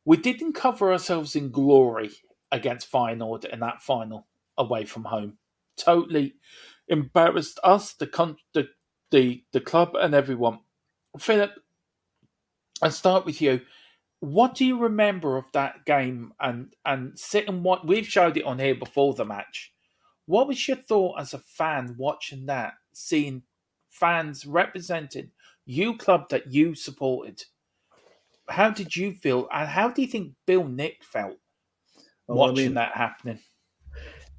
We didn't cover ourselves in glory against Feyenoord in that final away from home. Totally embarrassed us, the club, and everyone. Philip, I'll start with you. What do you remember of that game? And sitting what we've showed it on here before the match. What was your thought as a fan watching that, seeing fans representing you club that you supported? How did you feel, and how do you think Bill Nick felt Well, I watching mean, that happening?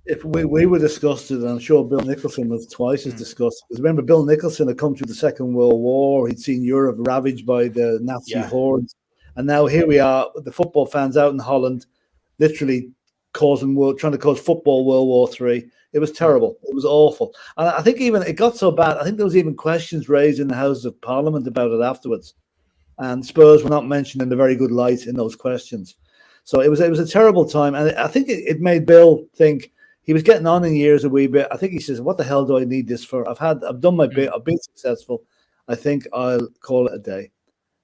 if we were disgusted, and I'm sure Bill Nicholson was twice as Mm, disgusted. Because remember, Bill Nicholson had come through the Second World War. He'd seen Europe ravaged by the Nazi yeah. hordes. And now here we are, the football fans out in Holland, literally trying to cause football World War III. It was Mm, terrible. It was awful. And I think even it got so bad, I think there was even questions raised in the Houses of Parliament about it afterwards. And Spurs were not mentioned in a very good light in those questions. So it was a terrible time. And I think it made Bill think, he was getting on in years a wee bit. I think he says, "What the hell do I need this for? I've done my bit. mm. I've been successful. I think I'll call it a day."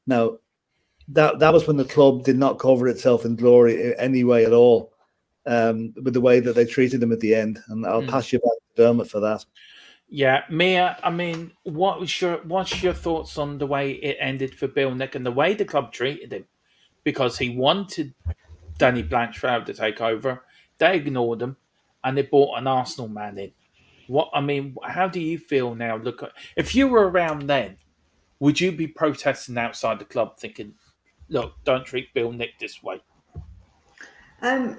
Now that was when the club did not cover itself in glory any way at all, with the way that they treated him at the end. And I'll Mm. pass you back to Dermot for that. Yeah, Mia. I mean, what's your thoughts on the way it ended for Bill Nick and the way the club treated him? Because he wanted Danny Blanchard to take over, they ignored him, and they brought an Arsenal man in. What I mean, how do you feel now? Look, if you were around then, would you be protesting outside the club, thinking, "Look, don't treat Bill Nick this way"?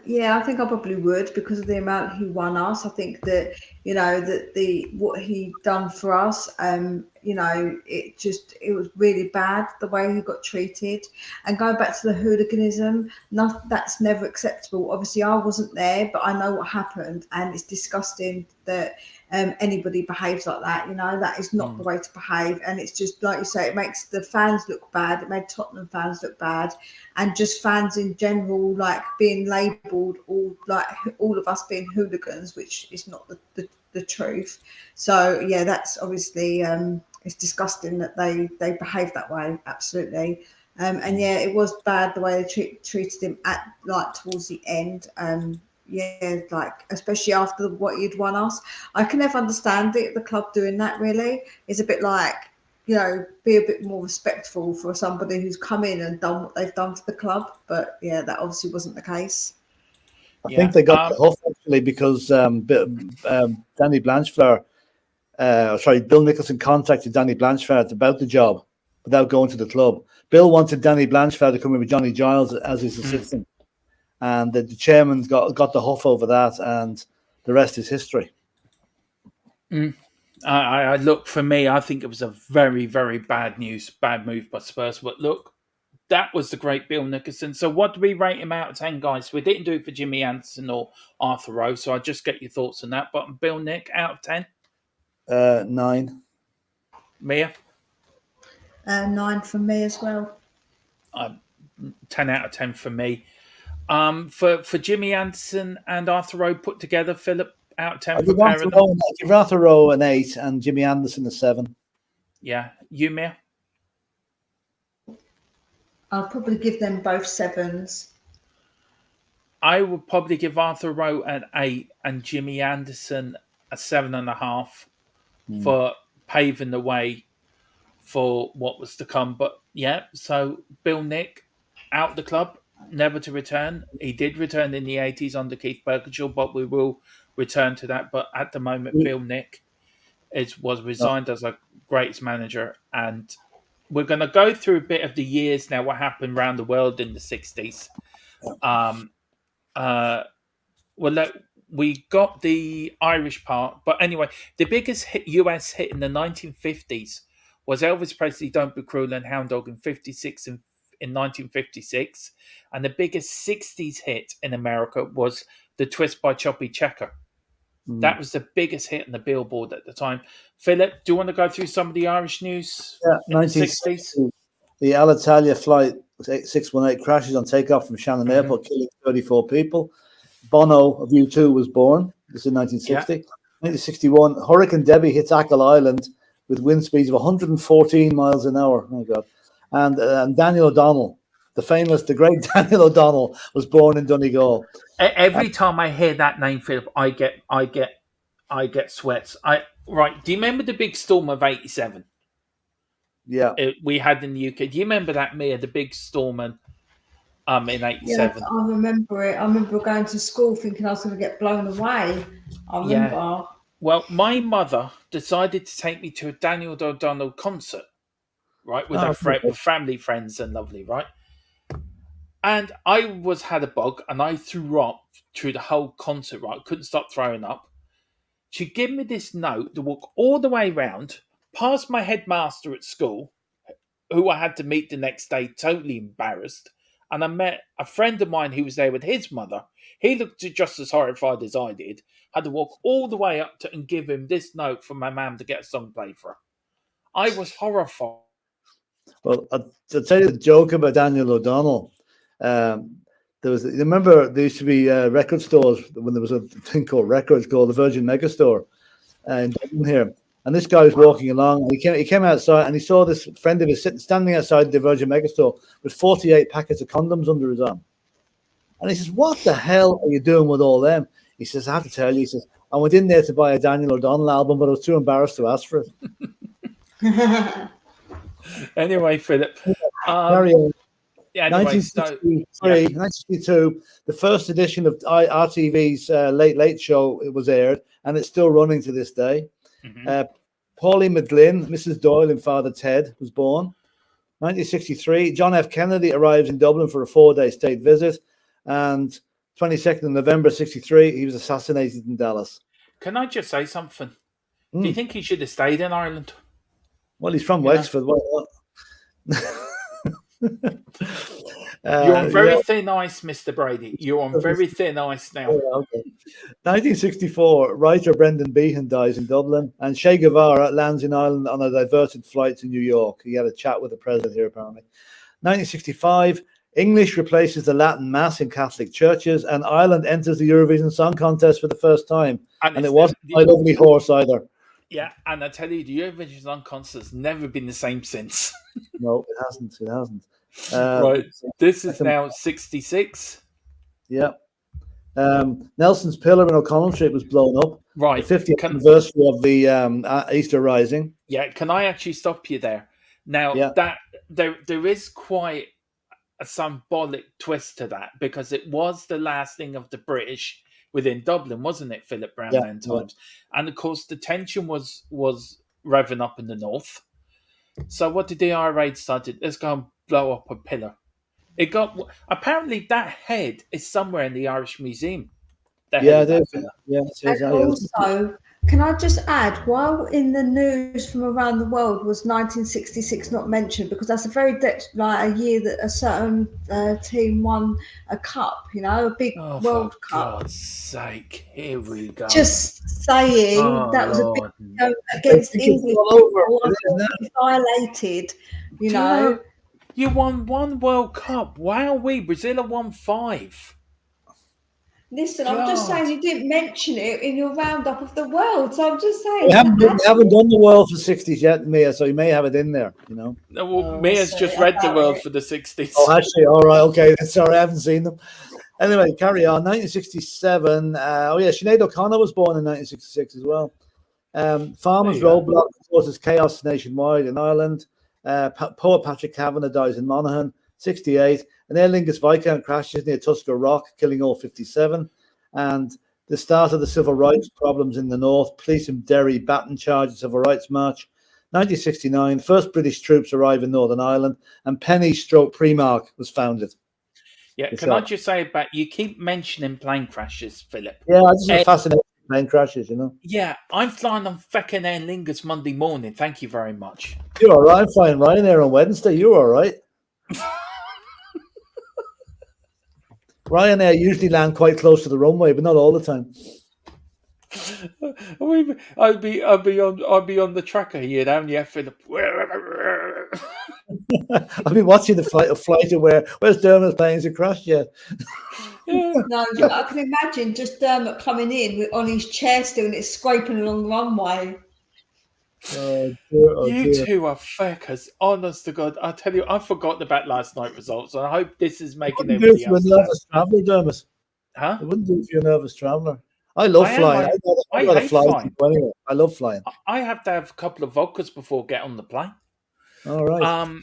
Yeah, I think I probably would because of the amount he won us. I think that that the what he done for us. It was really bad the way he got treated. And going back to the hooliganism, that's never acceptable. Obviously, I wasn't there, but I know what happened, and it's disgusting that anybody behaves like that. That is not the Mm, way to behave, and it's just like you say, it makes the fans look bad. It made Tottenham fans look bad, and just fans in general, like being labelled all of us being hooligans, which is not the truth. So yeah, that's obviously it's disgusting that they behave that way. Absolutely. And yeah, it was bad the way they treated him at like towards the end. Yeah, like especially after what you'd won us, I can never understand it. The club doing that really is a bit like, be a bit more respectful for somebody who's come in and done what they've done for the club. But yeah, that obviously wasn't the case. I think yeah. they got the huff actually because Danny Blanchflower, Bill Nicholson contacted Danny Blanchflower about the job without going to the club. Bill wanted Danny Blanchflower to come in with Johnny Giles as his Mm, assistant, and the chairman got the huff over that, and the rest is history. mm. I look, for me, I think it was a very, very bad move by Spurs. But look, that was the great Bill Nicholson. So what do we rate him out of 10, guys? We didn't do it for Jimmy Anderson or Arthur Rowe, so I just get your thoughts on that. But Bill Nick, out of 10? 9. Mia? 9 from me as well. 10 out of 10 for me. For Jimmy Anderson and Arthur Rowe put together, Philip, out of 10 for pairing them? I give Arthur Rowe an 8 and Jimmy Anderson a 7. Yeah. You, Mia? I'll probably give them both 7s. I would probably give Arthur Rowe an 8 and Jimmy Anderson a 7.5 for paving the way for what was to come. But yeah, so Bill Nick out the club, never to return. He did return in the 80s under Keith Burkenshaw, but we will return to that. But at the moment, Bill Nick was resigned as a greatest manager. And we're going to go through a bit of the years now, what happened around the world in the 60s. Um, well, we got the Irish part, but anyway, the biggest US hit in the 1950s was Elvis Presley, "Don't Be Cruel" and "Hound Dog" in 56 and in 1956, and the biggest 60s hit in America was "The Twist" by Choppy Checker. That was the biggest hit on the Billboard at the time. Philip, do you want to go through some of the Irish news Yeah, in the 60s? 1960, the Alitalia flight 618 crashes on takeoff from Shannon Mm-hmm. Airport, killing 34 people. Bono of U2 was born. This is in 1960. Yeah. 1961, Hurricane Debbie hits Achill Island with wind speeds of 114 miles an hour. Oh my God. And Daniel O'Donnell, the great Daniel O'Donnell, was born in Donegal. Every time I hear that name, Philip, I get sweats. Right. Do you remember the big storm of '87? Yeah. We had in the UK? Do you remember that, Mia? The big storm, and in Yeah, '87. I remember it. I remember going to school thinking I was going to get blown away. I Yeah. remember. Well, my mother decided to take me to a Daniel O'Donnell concert, right, with her with family, friends, and lovely, right. And I had a bug, and I threw up through the whole concert. Right, couldn't stop throwing up. She gave me this note to walk all the way round, past my headmaster at school, who I had to meet the next day, totally embarrassed. And I met a friend of mine who was there with his mother. He looked just as horrified as I did. Had to walk all the way up to and give him this note from my mum to get a song played for her. I was horrified. Well, I'll tell you the joke about Daniel O'Donnell. Remember there used to be record stores when there was a thing called Records called the Virgin Megastore in Dublin here. And this guy was walking along, and he came outside, and he saw this friend of his standing outside the Virgin Megastore with 48 packets of condoms under his arm. And he says, "What the hell are you doing with all them?" He says, "I have to tell you," he says, "I went in there to buy a Daniel O'Donnell album, but I was too embarrassed to ask for it." Anyway, Philip. Carry on. Yeah, anyway, 1962, the first edition of RTV's Late Late Show, it was aired, and it's still running to this day. Pauline McGlynn, Mrs. Doyle in Father Ted, was born. 1963, John F. Kennedy arrives in Dublin for a 4-day state visit, and 22nd of November 63, he was assassinated in Dallas. Can I just say something? Do you think he should have stayed in Ireland? Well, he's from Wexford. Why not? You're on very thin ice, Mr. Brady. You're on very thin ice now. Okay. 1964, writer Brendan Behan dies in Dublin, and Che Guevara lands in Ireland on a diverted flight to New York. He had a chat with the president here, apparently. 1965, English replaces the Latin Mass in Catholic churches, and Ireland enters the Eurovision Song Contest for the first time. And it wasn't My Lovely Horse either. Yeah, and I tell you, the Eurovision Song Contest has never been the same since. No, it hasn't. It hasn't. Right, this is now 66. Yeah. Nelson's Pillar in O'Connell Street was blown up. Right. The 50th anniversary of the Easter Rising. Yeah, can I actually stop you there? Now, that there is quite a symbolic twist to that, because it was the last thing of the British within Dublin, wasn't it, Philip Brown times? Yeah. And of course, the tension was revving up in the north. So what did the IRA decide? Let's go and blow up a pillar. Apparently that head is somewhere in the Irish Museum. Yeah, it is. Yeah, and also, can I just add, while in the news from around the world was 1966 not mentioned, because that's a very a year that a certain team won a cup, a big World Cup. For God's sake, here we go. Just saying, that was Lord. a big against England. Violated, you know. You won 1 World Cup. Wow, Brazil have won 5. Listen, I'm just saying you didn't mention it in your roundup of the world. So I'm just saying. We haven't done the world for 60s yet, Mia, so you may have it in there, No, well, Mia's just read the world for the 60s. Oh, actually, all right, okay. Sorry, I haven't seen them. Anyway, carry on. 1967. Sinead O'Connor was born in 1966 as well. Farmers' Roadblock causes chaos nationwide in Ireland. Poet Patrick Kavanagh dies in Monaghan. 68. An Aer Lingus Viscount crashes near Tusker Rock, killing all 57. And the start of the civil rights problems in the north. Police in Derry baton charge civil rights march. 1969. First British troops arrive in Northern Ireland, and Penny Stroke Primark was founded. Yeah, can I just say about you keep mentioning plane crashes, Philip? Yeah, I just fascinated with plane crashes, Yeah, I'm flying on fucking Aer Lingus Monday morning. Thank you very much. You're all right. I'm flying Ryanair on Wednesday. You're all right. Ryanair usually land quite close to the runway, but not all the time. I'll be on the tracker here now, yeah, Philip. I've been watching the flight of where's Dermot's planes have crashed yet. No, I can imagine just Dermot coming in on his chair still and it's scraping along the runway. You two are feckers. Honest to God, I tell you, I've forgotten about last night's results, and I hope this is making everybody else. You're a nervous traveller, Dermot. Huh? It wouldn't do if you're a nervous traveller. I love flying. I hate flying. Anyway, I love flying. I have to have a couple of vodkas before I get on the plane. All right.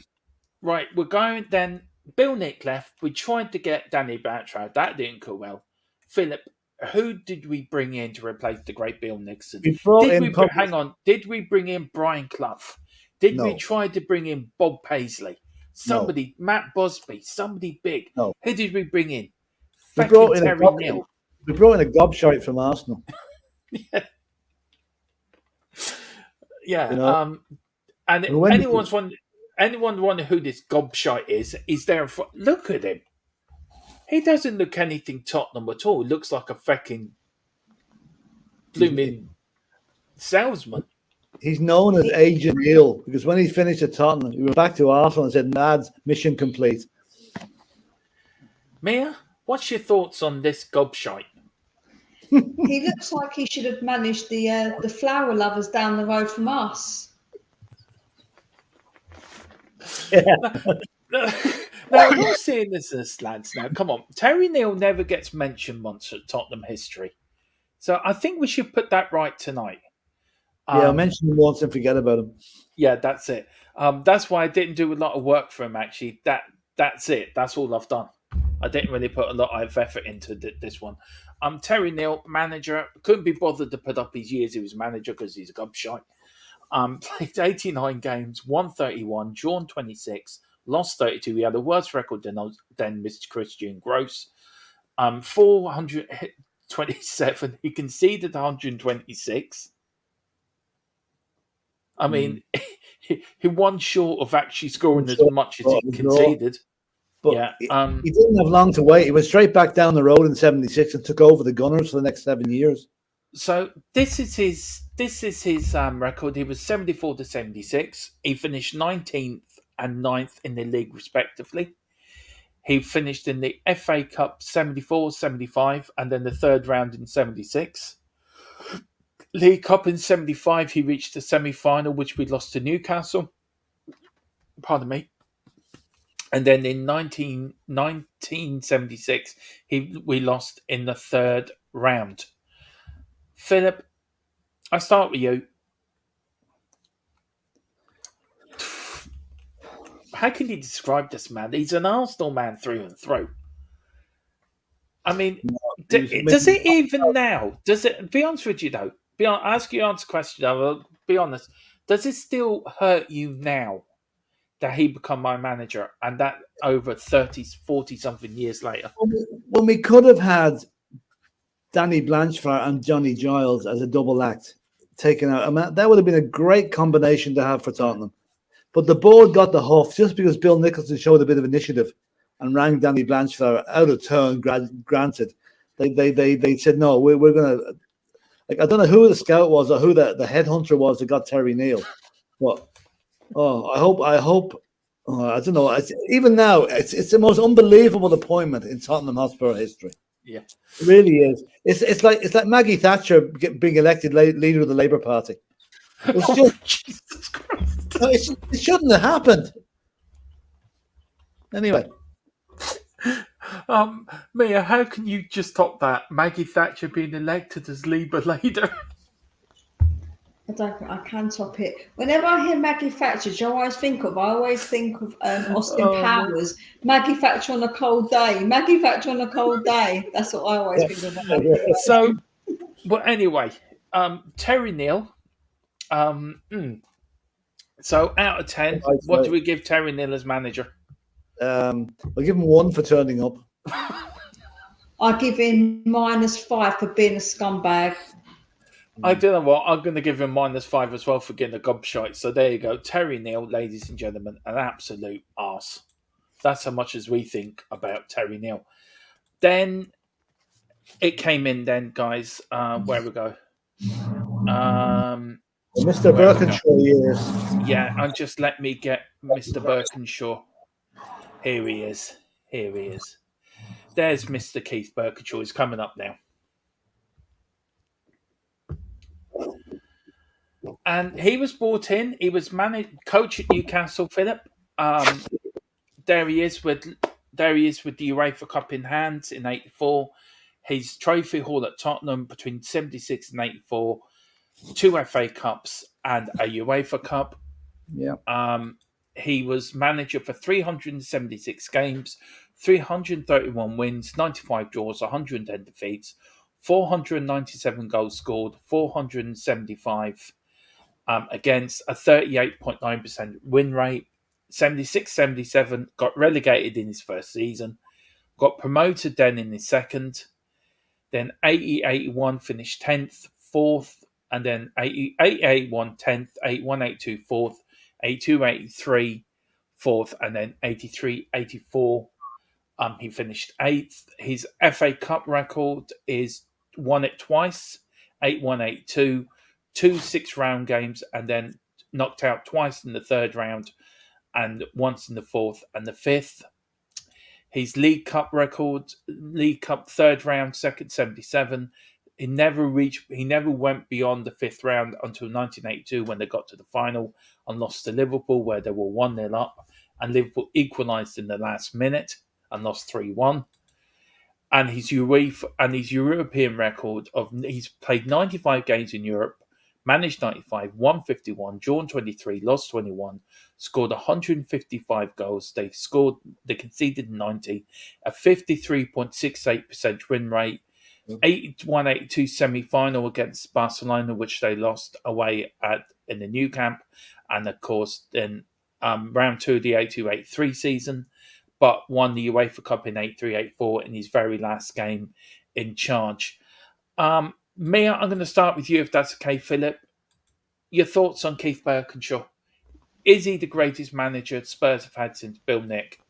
Right, we're going then. Bill Nick left. We tried to get Danny Blanchard. That didn't go well. Philip, who did we bring in to replace the great Bill Nixon? We brought Did in we hang on? Did we bring in Brian Clough? Did we No. try to bring in Bob Paisley? Somebody, Matt Busby, somebody big. No. Who did we bring in? We brought Fucking in Terry Neal. We brought in a gobshite from Arsenal. Yeah. You know? And When- anyone wonder who this gobshite is? He's there in front. Look at him. He doesn't look anything Tottenham at all. He looks like a fucking blooming salesman. He's known as Agent Neil because when he finished at Tottenham, he went back to Arsenal and said, "Lads, mission complete." Mia, what's your thoughts on this gobshite? He looks like he should have managed the flower lovers down the road from us. Now, I'm not seeing this as lads now. Come on. Terry Neal never gets mentioned once at Tottenham history. So I think we should put that right tonight. I'll mention him once and forget about him. Yeah, that's it. That's why I didn't do a lot of work for him, actually. That's it. That's all I've done. I didn't really put a lot of effort into this one. Terry Neal, manager. Couldn't be bothered to put up his years he was manager because he's a gobshite. Played 89 games, won 31, drawn 26, lost 32. He had a worse record than Mr. Christian Gross. 427. He conceded 126. I mean, he won short of actually scoring as much as he conceded. But yeah, he didn't have long to wait. He went straight back down the road in '76 and took over the Gunners for the next 7 years. So this is his record. He was 74 to 76. He finished 19th and 9th in the league respectively. He finished in the FA Cup 74, 75, and then the third round in 76. League Cup in 75, he reached the semi-final, which we lost to Newcastle. Pardon me. And then in 1976, we lost in the third round. Philip, I start with you. How can you describe this man? He's an Arsenal man through and through. I mean, does it even now? Does it? Be honest with you though. Ask you answer question. I will be honest. Does it still hurt you now that he become my manager and that over 30, 40 something years later? When we could have had Danny Blanchard and Johnny Giles as a double act taken out, I mean, that would have been a great combination to have for Tottenham. But the board got the huff just because Bill Nicholson showed a bit of initiative and rang Danny Blanchard out of turn. Granted, they said no, we're going to. Like, I don't know who the scout was or who the headhunter was that got Terry Neal. But I hope. I don't know. Even now, it's the most unbelievable appointment in Tottenham Hotspur history. Yeah, it really is. It's like Maggie Thatcher being elected leader of the Labour Party. It's just, Jesus Christ. It shouldn't have happened. Anyway. Mia, how can you just top that? Maggie Thatcher being elected as Labour leader. I can top it. Whenever I hear Maggie Thatcher, I always think of Austin Powers. Maggie Thatcher on a cold day. Maggie Thatcher on a cold day. That's what I always think of. So, well, anyway, Terry Neal. So out of 10, what do we give Terry Neal as manager? I'll give him 1 for turning up. I give him -5 for being a scumbag. I don't know what. I'm going to give him -5 as well for getting a gobshite. So there you go. Terry Neal, ladies and gentlemen, an absolute arse. That's how much as we think about Terry Neal. Then it came in then, guys. Where we go? Mr. Birkinshaw years. Yeah, and just let me get Mr. Birkinshaw. Here he is. There's Mr. Keith Birkinshaw. He's coming up now. And he was brought in. He was coach at Newcastle, Philip. There he is with the UEFA Cup in hand in '84. His trophy haul at Tottenham between '76 and '84. 2 FA Cups and a UEFA Cup. Yeah. he was manager for 376 games, 331 wins, 95 draws, 110 defeats, 497 goals scored, 475 against, a 38.9% win rate, 76-77, got relegated in his first season, got promoted then in his second, then 80-81 finished 10th, 4th, and then 80-81 10th, 81-82 4th, 82-83 4th, and then 83-84 he finished 8th. His FA Cup record is won it twice, 8-1, 8-2, 2 6-round games, and then knocked out twice in the third round and once in the fourth and the fifth. His League Cup record, League Cup third round, second 77. He never went beyond the fifth round until 1982 when they got to the final and lost to Liverpool, where they were 1-0 up, and Liverpool equalised in the last minute and lost 3-1. And his European record of he's played 95 games in Europe, managed 95, won 51, drawn 23, lost 21, scored 155 goals. They conceded 90, a 53.68% win rate, 81-82 semi-final against Barcelona, which they lost away in the new camp, and of course then round 2 of the 82-83 season, but won the UEFA Cup in 83-84 in his very last game in charge. Mia, I'm going to start with you, if that's okay, Philip. Your thoughts on Keith Birkinshaw? Is he the greatest manager Spurs have had since Bill Nick?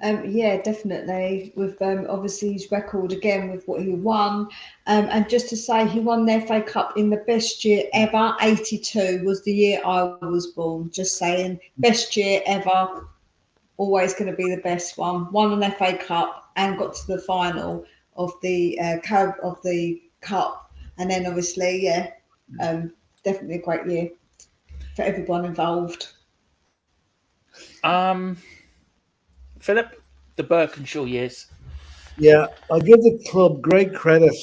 Yeah, definitely. With obviously his record again with what he won, and just to say, he won the FA Cup in the best year ever. 82 was the year I was born. Just saying, best year ever. Always going to be the best one. Won an FA Cup and got to the final of the cup, and then obviously, definitely a great year for everyone involved. Philip, the Birkinshaw years. Yeah, I give the club great credit.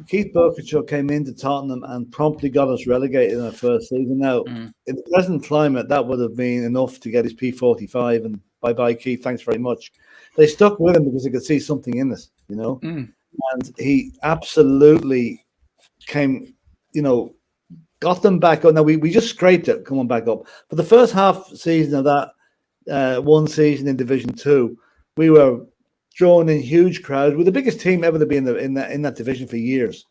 Keith Birkinshaw came into Tottenham and promptly got us relegated in our first season. Now, in the present climate, that would have been enough to get his P45 and bye-bye, Keith, thanks very much. They stuck with him because they could see something in us, you know. And he absolutely came, got them back up. Now, we just scraped it coming back up. For the first half season of that one season in Division 2, we were drawing in huge crowds. We're the biggest team ever to be in that division for years.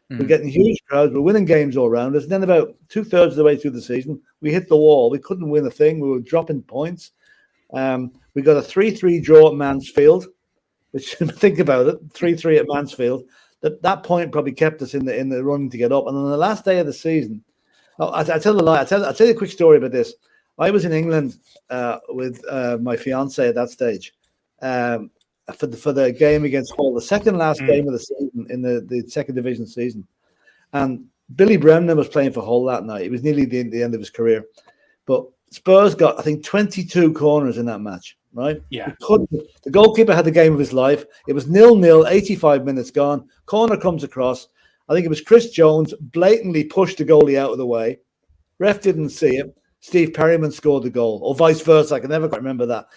We're getting huge crowds. We're winning games all around us. And then about 2/3 of the way through the season, we hit the wall. We couldn't win a thing. We were dropping points. We got a 3-3 draw at Mansfield, which, think about it, 3-3 at Mansfield. That point probably kept us in the running to get up. And on the last day of the season, I tell a lie. I'll tell you a quick story about this. I was in England with my fiance at that stage. For the game against Hull, the second last game of the season in the second division season. And Billy Bremner was playing for Hull that night. It was nearly the end of his career. But Spurs got, I think, 22 corners in that match, right? Yeah. The goalkeeper had the game of his life. It was 0-0, 85 minutes gone. Corner comes across. I think it was Chris Jones blatantly pushed the goalie out of the way. Ref didn't see it. Steve Perryman scored the goal, or vice versa. I can never quite remember that.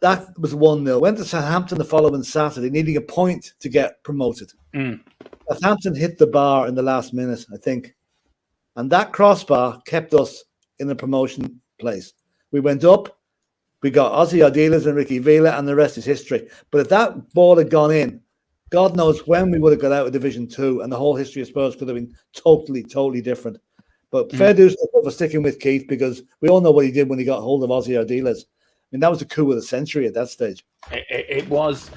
That was 1-0. Went to Southampton the following Saturday, needing a point to get promoted. Southampton hit the bar in the last minute, I think. And that crossbar kept us in the promotion place. We went up. We got Ozzy Ardiles and Ricky Villa, and the rest is history. But if that ball had gone in, God knows when we would have got out of Division 2, and the whole history of Spurs could have been totally, totally different. But fair dues for sticking with Keith, because we all know what he did when he got hold of Ozzy Ardiles. I mean, that was the coup of the century at that stage. It was.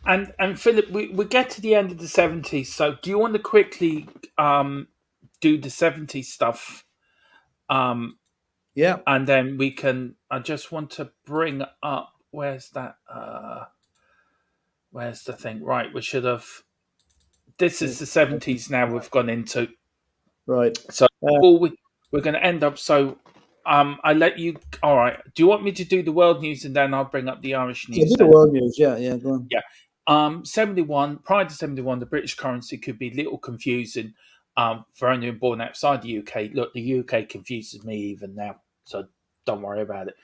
And Philip, we get to the end of the 70s. So do you want to quickly do the 70s stuff? Yeah. And then I just want to bring up, where's the thing? Right, we should have, this is the 70s now we've gone into. Right. So we're going to end up, so I let you. All right. Do you want me to do the world news and then I'll bring up the Irish news? Yeah, do the world news. Yeah, go on. Yeah. 71. Prior to 71, the British currency could be a little confusing for anyone born outside the UK. Look, the UK confuses me even now, so don't worry about it.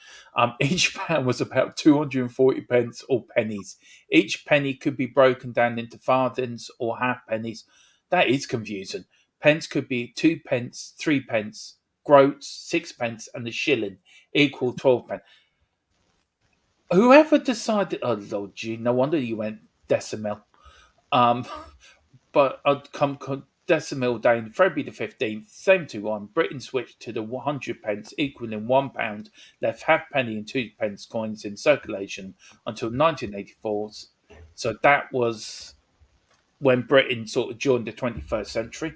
Each pound was about 240 pence or pennies. Each penny could be broken down into farthings or halfpennies. That is confusing. Pence could be 2 pence, 3 pence, groats, 6 pence, and a shilling equal 12 pence. Whoever decided, oh Lord, gee, no wonder you went decimal. But I'd come decimal day in February the 15th, 71, Britain switched to the 100 pence, equaling £1, left halfpenny and 2 pence coins in circulation until 1984. So that was when Britain sort of joined the 21st century.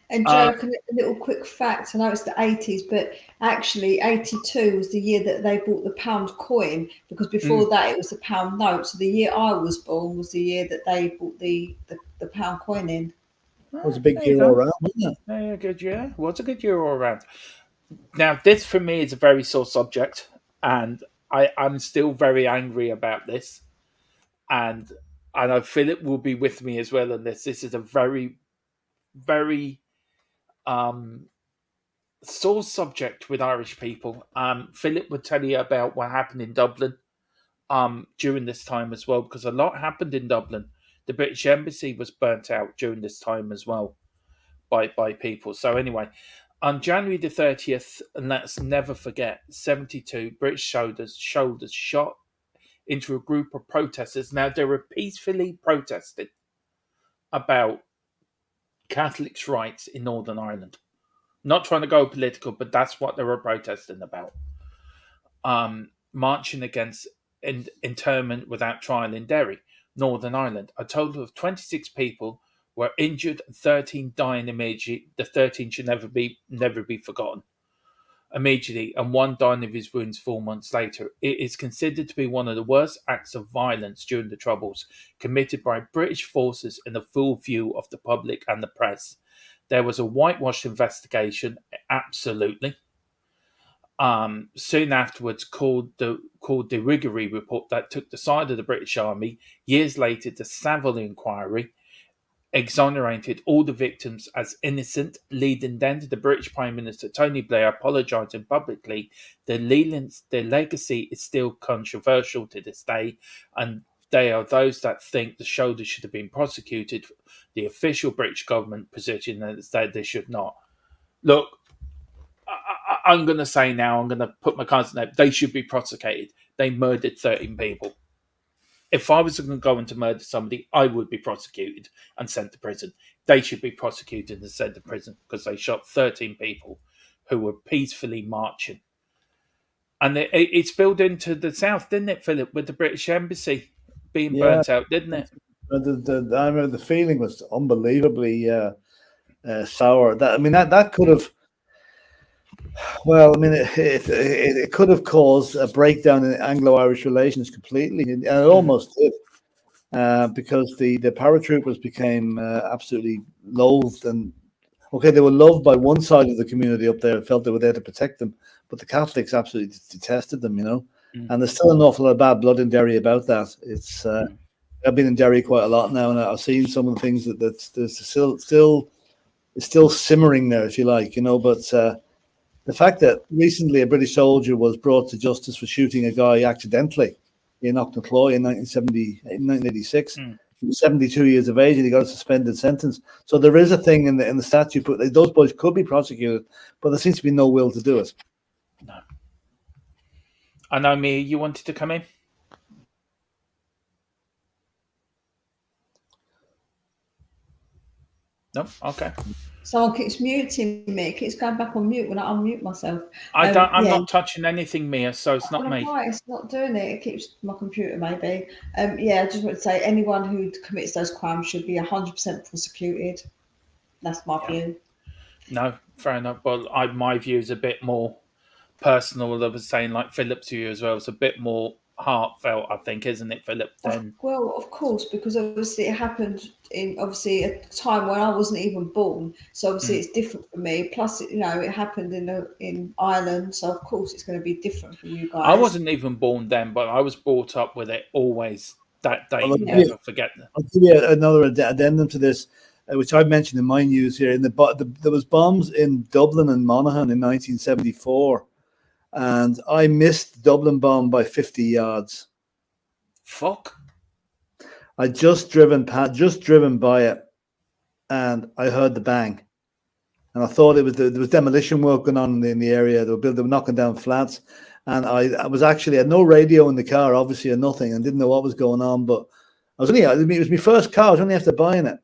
And Joe, a little quick fact. I know it's the 80s, but actually 82 was the year that they bought the pound coin, because before that it was the pound note. So the year I was born was the year that they bought the pound coin in. It was a big year all around, wasn't it? Yeah, good year. It was a good year all around. Now, this for me is a very sore subject, and I'm still very angry about this. And I know Philip will be with me as well on this. This is a very, very sore subject with Irish people. Philip would tell you about what happened in Dublin during this time as well, because a lot happened in Dublin. The British Embassy was burnt out during this time as well by people. So anyway, on January the 30th, and let's never forget, 72 British soldiers shot into a group of protesters. Now, they were peacefully protesting about Catholics' rights in Northern Ireland. Not trying to go political, but that's what they were protesting about. Marching against internment without trial in Derry, Northern Ireland. A total of 26 people were injured and 13 dying immediately. The 13 should never be forgotten. Immediately, and one died of his wounds 4 months later. It is considered to be one of the worst acts of violence during the Troubles committed by British forces in the full view of the public and the press. There was a whitewashed investigation, absolutely. Soon afterwards, called the Riggery Report, that took the side of the British Army. Years later, the Savile Inquiry exonerated all the victims as innocent, leading then to the British Prime Minister Tony Blair apologising publicly. Their legacy is still controversial to this day, and they are those that think the shoulders should have been prosecuted. The official British government position is that they should not. Look, I'm going to say now, I'm going to put my cards in there, they should be prosecuted. They murdered 13 people. If I was going to go in to murder somebody, I would be prosecuted and sent to prison. They should be prosecuted and sent to prison because they shot 13 people who were peacefully marching. And it spilled into the south, didn't it, Philip, with the British Embassy being burnt out, didn't it? I remember the feeling was unbelievably sour. That could have. Well, I mean, it could have caused a breakdown in Anglo-Irish relations completely, and it almost did, because the paratroopers became absolutely loathed. And okay, they were loved by one side of the community up there, felt they were there to protect them, but the Catholics absolutely detested them, And there's still an awful lot of bad blood in Derry about that. It's I've been in Derry quite a lot now, and I've seen some of the things that's still simmering there, if you like, But the fact that recently a British soldier was brought to justice for shooting a guy accidentally in Auchnancloy in 1986. He was 72 years of age and he got a suspended sentence. So there is a thing in the statute, but those boys could be prosecuted, but there seems to be no will to do it. No. I know, Mia, you wanted to come in? No? Okay. Someone keeps muting me. It keeps going back on mute when I unmute myself. I'm not touching anything, Mia, so it's not me. Right, it's not doing it. It keeps my computer, maybe. I just want to say anyone who commits those crimes should be 100% prosecuted. That's my view. No, fair enough. But my view is a bit more personal. I was saying, like Philip's view as well. It's a bit more heartfelt, I think, isn't it, Philip? Then, well, of course, because obviously it happened in a time when I wasn't even born, so obviously it's different for me. Plus, it happened in Ireland, so of course it's going to be different for you guys. I wasn't even born then, but I was brought up with it always. That day, never forget that. I'll give you another addendum to this, which I mentioned in my news here. There was bombs in Dublin and Monaghan in 1974. and I missed the Dublin bomb by 50 yards. Fuck. I just driven by it, and I heard the bang, and I thought there was demolition work going on in the area. They were knocking down flats, and I was actually had no radio in the car, obviously, or nothing, and didn't know what was going on. But it was my first car. I was only after buying it,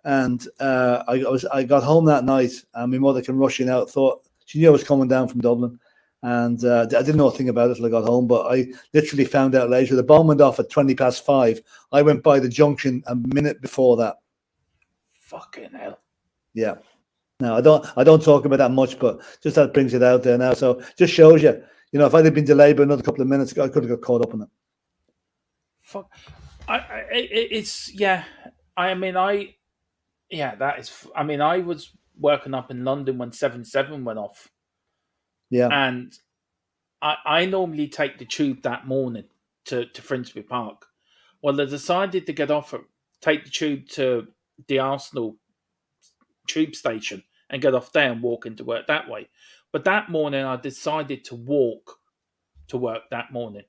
and I got home that night, and my mother came rushing out. Thought she knew I was coming down from Dublin. And I didn't know a thing about it till I got home, but I literally found out later. The bomb went off at 5:20. I went by the junction a minute before that. Fucking hell. Yeah. No, I don't talk about that much, but just that brings it out there now. So just shows you, if I'd have been delayed by another couple of minutes, I could have got caught up in it. Fuck. It's yeah. That is. I mean, I was working up in London when 7/7 went off. Yeah. And I normally take the tube that morning to Finsbury Park. Well, I decided to take the tube to the Arsenal tube station and get off there and walk into work that way. But that morning, I decided to walk to work that morning.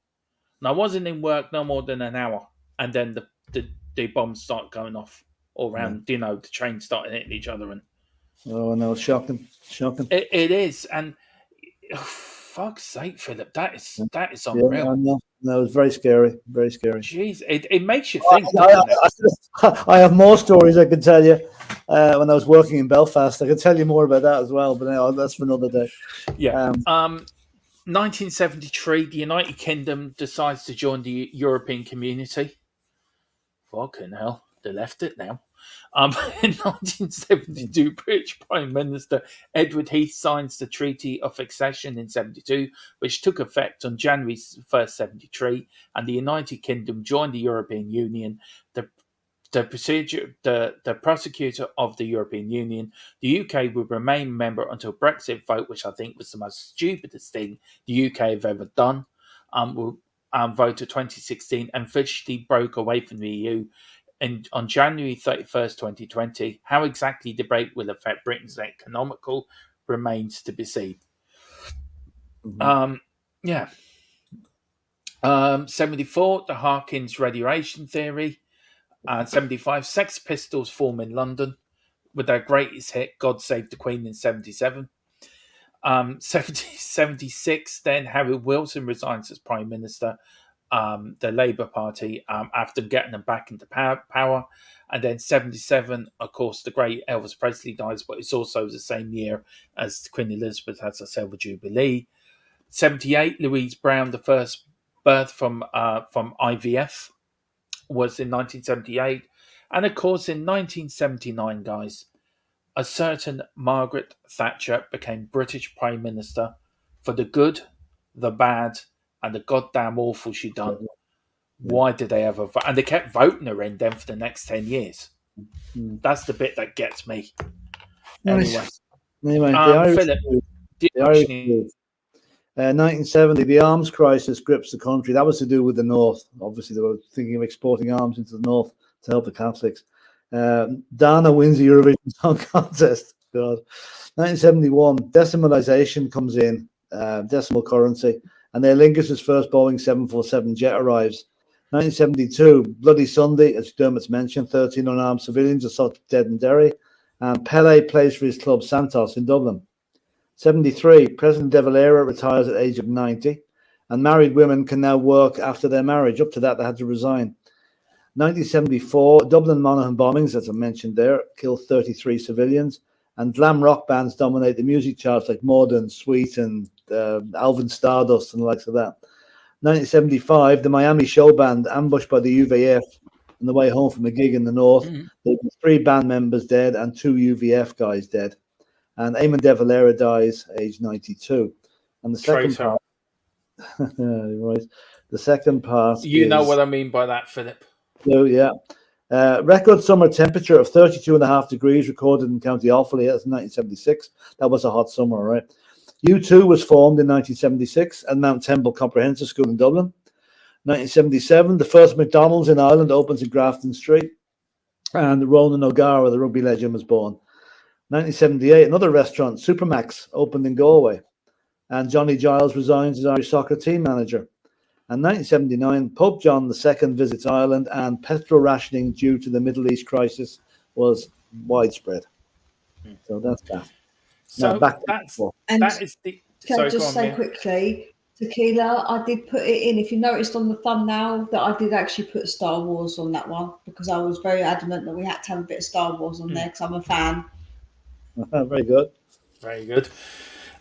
And I wasn't in work no more than an hour. And then the bombs start going off all around, the trains started hitting each other. And oh, no, shocking. It is. And fuck's sake, Philip, that is unreal. Yeah, no, it was very scary. Jeez, it makes you think. I have more stories I can tell you. When I was working in Belfast, I can tell you more about that as well. But that's for another day. Yeah. 1973, the United Kingdom decides to join the European Community. Fucking hell, they left it now. In 1972, British Prime Minister Edward Heath signs the Treaty of Accession in 72, which took effect on January 1st, 73, and the United Kingdom joined the European Union. The prosecutor of the European Union, the UK would remain member until Brexit vote, which I think was the most stupidest thing the UK have ever done. Voted 2016 and officially broke away from the EU. And on January 31st, 2020, how exactly the break will affect Britain's economical remains to be seen. Mm-hmm. 74, the Harkins radiation theory. 75, Sex Pistols form in London with their greatest hit, God Save the Queen, in 77. 76, then Harry Wilson resigns as Prime Minister. The Labour Party, after getting them back into power. And then 77, of course, the great Elvis Presley dies, but it's also the same year as Queen Elizabeth has her silver jubilee. 78, Louise Brown, the first birth from IVF, was in 1978. And of course, in 1979, guys, a certain Margaret Thatcher became British Prime Minister for the good, the bad, and the goddamn awful she done. Why did they ever vote? And they kept voting her in then for the next 10 years. That's the bit that gets me. Anyway, Philip, the Irish 1970, the arms crisis grips the country. That was to do with the North. Obviously, they were thinking of exporting arms into the North to help the Catholics. Dana wins the Eurovision Song Contest. God. 1971, decimalisation comes in, decimal currency, and Aer Lingus' first Boeing 747 jet arrives. 1972, Bloody Sunday, as Dermot's mentioned, 13 unarmed civilians are shot dead in Derry, and Pele plays for his club Santos in Dublin. 73, President De Valera retires at the age of 90, and married women can now work after their marriage. Up to that, they had to resign. 1974, Dublin Monaghan bombings, as I mentioned there, killed 33 civilians, and glam rock bands dominate the music charts like Morden, Sweet, and Alvin Stardust and the likes of that. 1975, the Miami show band ambushed by the UVF on the way home from a gig in the north. There were 3 band members dead and 2 UVF guys dead. And Eamon De Valera dies aged 92. And the second part, right? The second part, know what I mean by that, Philip. So yeah, record summer temperature of 32.5 degrees recorded in County Offaly. That's 1976. That was a hot summer, right? U2 was formed in 1976 at Mount Temple Comprehensive School in Dublin. 1977, the first McDonald's in Ireland opens in Grafton Street, and Ronan O'Gara, the rugby legend, was born. 1978, another restaurant, Supermax, opened in Galway. and Johnny Giles resigns as Irish soccer team manager. And 1979, Pope John II visits Ireland, and petrol rationing due to the Middle East crisis was widespread. So that's that. Now So back to that's football. And that is the. can I Sorry, go just on, say Mia. quickly, Tequila, I did put it in. If you noticed on the thumbnail that I did actually put Star Wars on that one because I was very adamant that we had to have a bit of Star Wars on there because I'm a fan. Very good. Very good.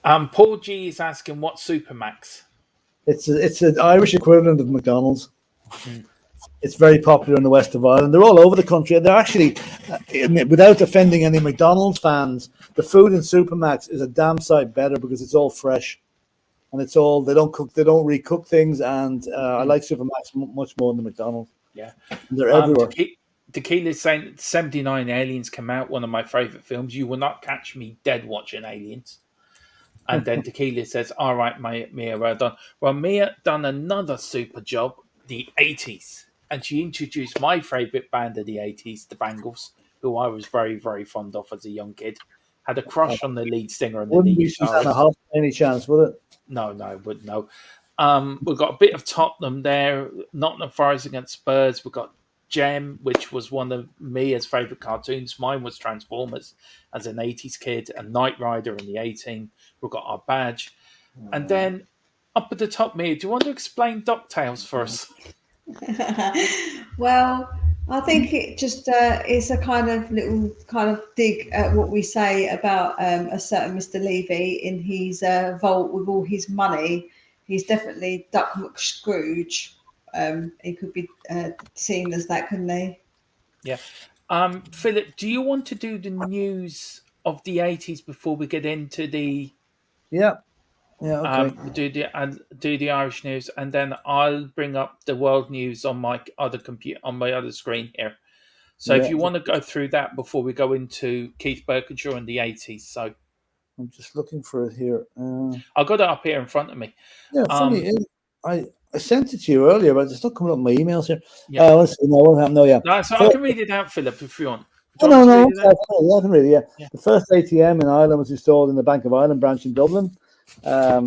Paul G is asking what Supermax. It's an Irish equivalent of McDonald's. Mm. It's very popular in the west of Ireland. They're all over the country. They're actually, without offending any McDonald's fans, the food in Supermax is a damn sight better because it's all fresh, and it's all they don't recook things. And I like Supermax much more than McDonald's. Yeah. They're everywhere. Tequila is saying 79 Aliens come out, one of my favourite films. You will not catch me dead watching Aliens. And then Tequila says, all right, Mia, well done. Well, Mia done another super job, the 80s. And she introduced my favourite band of the 80s, the Bangles, who I was very, very fond of as a young kid. Had a crush on the lead singer and the Wouldn't lead be Susanna guitarist. Hoff any chance, would it? No, wouldn't know. We've got a bit of Tottenham there. Nottingham Forest against Spurs. We've got Gem, which was one of Mia's favourite cartoons. Mine was Transformers as an 80s kid, and Knight Rider in the 18. We've got our badge. And then up at the top, Mia, do you want to explain DuckTales for us? Well, I think it just is a kind of little kind of dig at what we say about a certain Mr. Levy in his vault with all his money. He's definitely Duck McScrooge. He could be seen as that, couldn't he? Yeah. Philip, do you want to do the news of the 80s before we get into the Yeah. Yeah. Okay. do the Irish news, and then I'll bring up the world news on my other computer on my other screen here. So if you want to go through that before we go into Keith Birkinshaw in the 80s, so I'm just looking for it here. I've got it up here in front of me. Yeah, funny. I sent it to you earlier, but it's not coming up in my emails here. Yeah. Let's see. No, what happened? No, yeah. No, so I can read it out, Philip, if you want. No, I can read it. Yeah. The first ATM in Ireland was installed in the Bank of Ireland branch in Dublin. I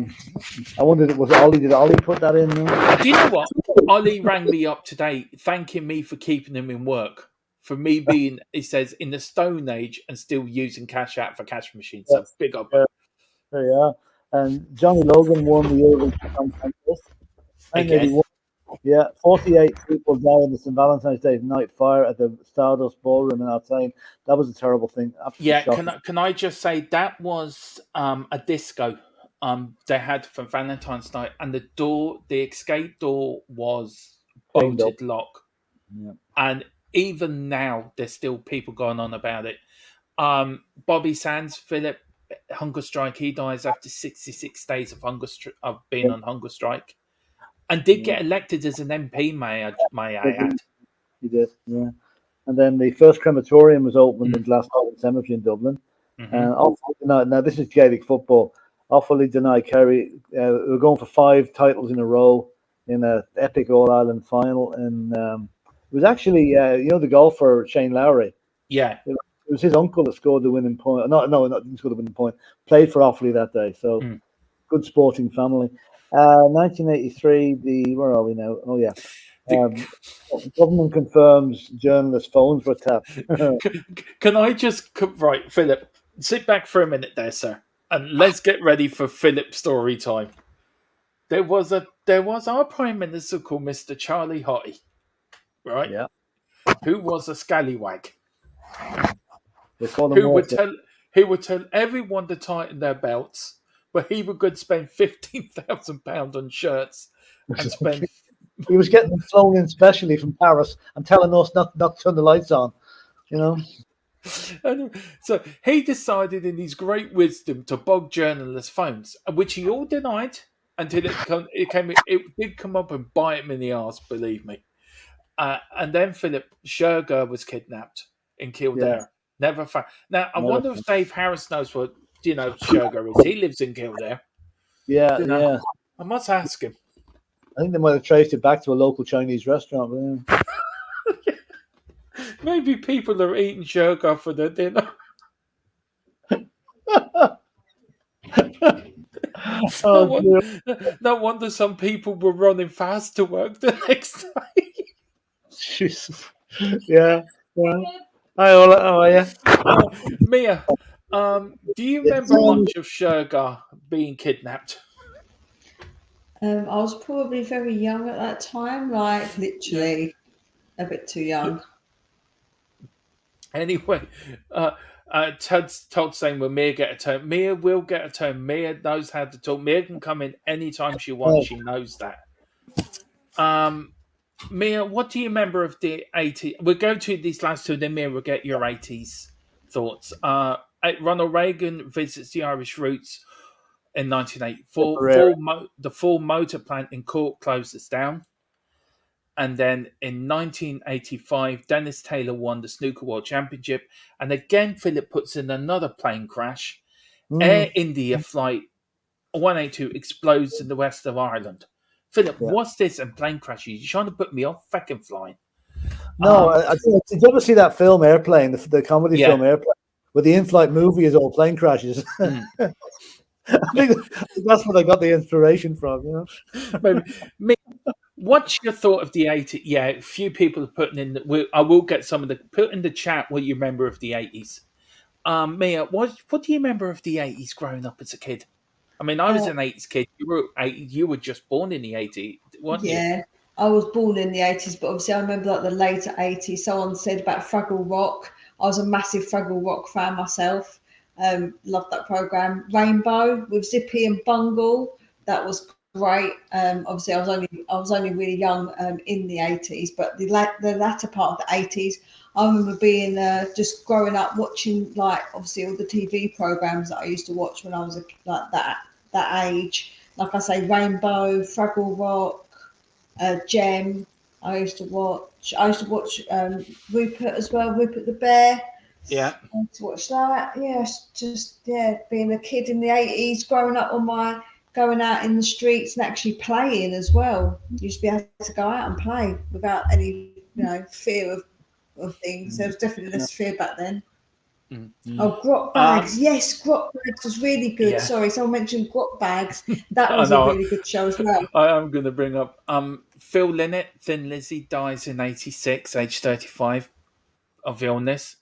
wondered, was Ollie? Did Ollie put that in? Do you know what? Ollie rang me up today, thanking me for keeping him in work. For me being, he says, in the Stone Age and still using cash out for cash machines. So big up. There you are. And Johnny Logan won the Eurovision Song Contest. Again. Yeah, 48 people died in the St. Valentine's Day night fire at the Stardust Ballroom in Athens. That was a terrible thing. Absolutely shocking. Can I just say that was a disco they had for Valentine's night, and the escape door was bolted lock. Yeah. And even now, there's still people going on about it. Bobby Sands, Philip, hunger strike. He dies after 66 days of being on hunger strike, and did get elected as an MP. May I add? He did, yeah. And then the first crematorium was opened in Glasgow Cemetery in Dublin. Now this is Gaelic football. Offaly denied Kerry. We're going for 5 titles in a row in an epic All Ireland final, and it was actually the golfer Shane Lowry. Yeah. It was his uncle that scored the winning point. No, didn't score the winning point. Played for Offaly that day. So good sporting family. 1983. Where are we now? Oh yeah. Government confirms journalist phones were tapped. Can I just right, Philip? Sit back for a minute there, sir, and let's get ready for Philip's story time. There was our Prime Minister called Mr. Charlie Hottie, right? Yeah. Who was a scallywag. Who would tell everyone to tighten their belts, but he would spend £15,000 on shirts and spend. He was getting them flown in specially from Paris and telling us not to turn the lights on, And so he decided in his great wisdom to bog journalists' phones, which he all denied until it did come up and bite him in the arse, believe me. And then Philip Sherger was kidnapped in Kildare. Yeah. Never found. Now, I wonder if Dave Harris knows what Sherger is. He lives in Kildare. Yeah. I must ask him. I think they might have traced it back to a local Chinese restaurant. Maybe people are eating Sherger for their dinner. No, Oh, dear. no wonder some people were running fast to work the next day. Jesus. Yeah. Yeah. Hi, Ola. How are you? Mia, do you remember much of Shergar being kidnapped? I was probably very young at that time, like Yeah. literally a bit too young. Anyway, Todd's saying, "Will Mia get a turn? Mia will get a turn. Mia knows how to talk. Mia can come in anytime she wants. Oh, She knows that." Um, Mia, what do you remember of the 80s? We'll go to these last two, then Mia will get your 80s thoughts. Ronald Reagan visits the Irish roots in 1984. Tipperary. The Ford motor plant in Cork closes down. And then in 1985, Dennis Taylor won the Snooker World Championship. And again, Philip puts in another plane crash. Air Mm, India flight 182 explodes in the west of Ireland. Philip, yeah. what's this and plane crashes? You're trying to put me off fucking flying. No, did you ever see that film Airplane, the comedy Yeah. film Airplane, where the in-flight movie is all plane crashes? Mm. I think that's what I got the inspiration from. You know? Maybe. What's your thought of the 80s? Yeah, a few people are putting in. I will get some of the put in the chat what you remember of the 80s. Mia, what do you remember of the 80s growing up as a kid? I mean, I was Uh, an 80s kid. You were just born in the 80s, weren't you? yeah, I was born in the 80s, but obviously I remember like the later 80s. Someone said about Fraggle Rock. I was a massive Fraggle Rock fan myself. Loved that program. Rainbow with Zippy and Bungle. That was great. Obviously I was only really young in the 80s, but the latter part of the 80s, I remember being just growing up watching like obviously all the TV programs that I used to watch when I was like that age. Like I say, Rainbow, Fraggle Rock, Gem. I used to watch Rupert as well. Rupert the Bear. Yeah. I used to watch that. Yeah, being a kid in the 80s, growing up on my going out in the streets and actually playing as well. Used to be able to go out and play without any fear of things. There was definitely less fear back then. Mm. Oh, Grot Bags. Yes, Grot Bags was really good. Yeah. Sorry, someone mentioned Grot Bags. That I was a know. really good show as well. I am going to bring up Phil Lynott, Thin Lizzy, dies in 86, age 35, of illness.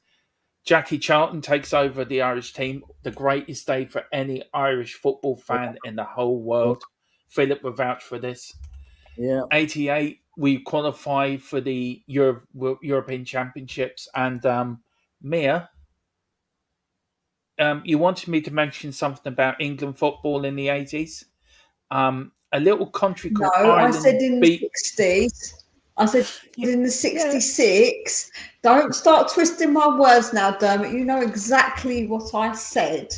Jackie Charlton takes over the Irish team, the greatest day for any Irish football fan in the whole world. Philip will vouch for this. Yeah. 88, we qualify for the European Championships. And Mia, you wanted me to mention something about England football in the 80s. A little country No, called I Ireland said in the beat. 60s. I said Yeah, in the 66. Don't start twisting my words now, Dermot. You know exactly what I said.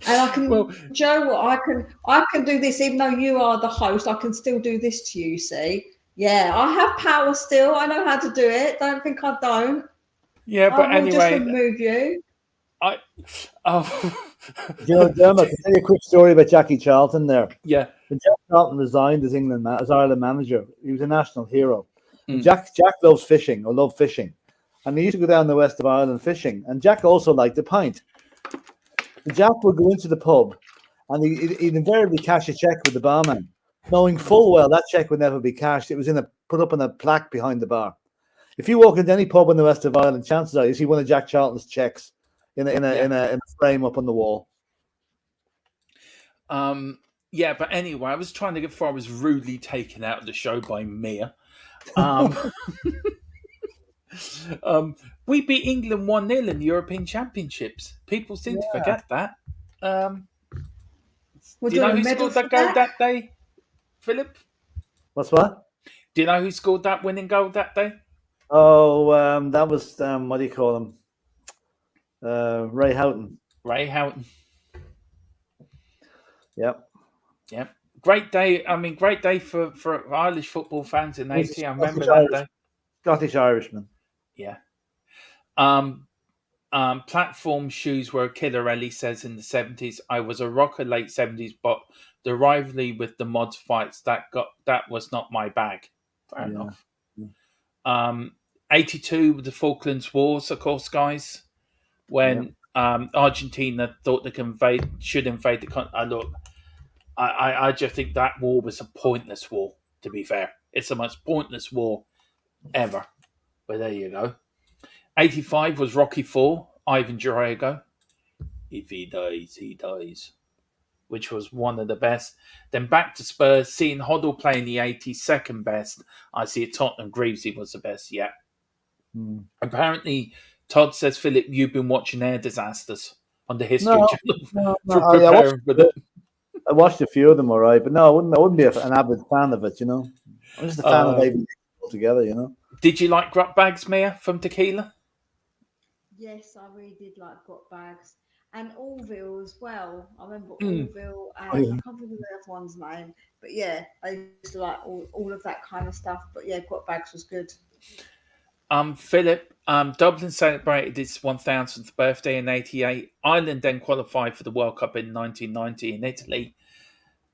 And I can, well, Joe, what I can do this, even though you are the host, I can still do this to you, see? Yeah, I have power still. I know how to do it. Don't think I don't. yeah, I but will just anyway, remove you. oh, You know, Dermot, I can tell you a quick story about Jackie Charlton there. yeah, When Jack Charlton resigned as as Ireland manager, he was a national hero. And Mm. Jack loves fishing or loved fishing. And he used to go down the west of Ireland fishing. And Jack also liked a pint. And Jack would go into the pub and he'd invariably cash a check with the barman, knowing full well that check would never be cashed. It was put up on a plaque behind the bar. If you walk into any pub in the west of Ireland, chances are you see one of Jack Charlton's checks in a frame up on the wall. Yeah, but anyway, I was trying to get before I was rudely taken out of the show by Mia. We beat England 1-0 in the European Championships. People seem to forget that. We're Do you know doing who a medal scored for that goal that day, Philip? What's what? Do you know who scored that winning goal that day? Oh, that was what do you call him? Ray Houghton. Ray Houghton. Yep. Yep. Great day. I mean, great day for Irish football fans in 80. I remember that day. Scottish Irishman. Yeah. Platform shoes were a killer, Ellie says in the 70s. I was a rocker late 70s, but the rivalry with the mods fights that was not my bag. Fair enough. 82 with the Falklands Wars, of course, guys. When Argentina thought they should invade the country. Look, I just think that war was a pointless war, to be fair. It's the most pointless war ever. But there you go. 85 was Rocky 4, Ivan Drago. If he dies, he dies. Which was one of the best. Then back to Spurs, seeing Hoddle playing the 80s, second best. I see it, Tottenham Greavesy was the best yet. Apparently, Todd says, Philip, you've been watching Air Disasters on the History Channel for preparing for the... I watched a few of them, all right, but no, I wouldn't be an avid fan of it, you know. I'm just a fan of everything altogether, you know. Did you like Grut Bags, Mia, from Tequila? Yes, I really did like Grot Bags. And Orville as well. I remember Orville, and I can't remember the other one's name. But yeah, I used to like all of that kind of stuff. But yeah, Grot Bags was good. Philip, Dublin celebrated its 1000th birthday in 88. Ireland then qualified for the World Cup in 1990 in Italy.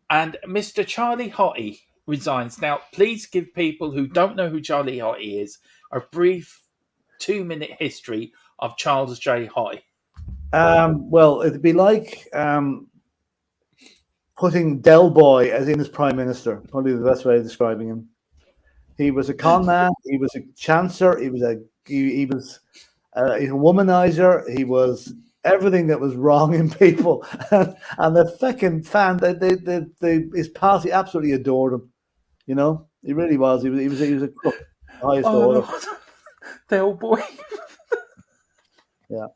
And Mr. Charlie Hottie resigns. Now, please give people who don't know who Charlie Hottie is a brief 2-minute history of Charles J. Hottie. Well, it'd be like putting Del Boy as in as Prime Minister. Probably the best way of describing him. He was a con man. He was a chancer. He was a womanizer. He was everything that was wrong in people. And the fucking fan, his party absolutely adored him. You know, he really was. He was a cook, highest order. Del Boy. Yeah.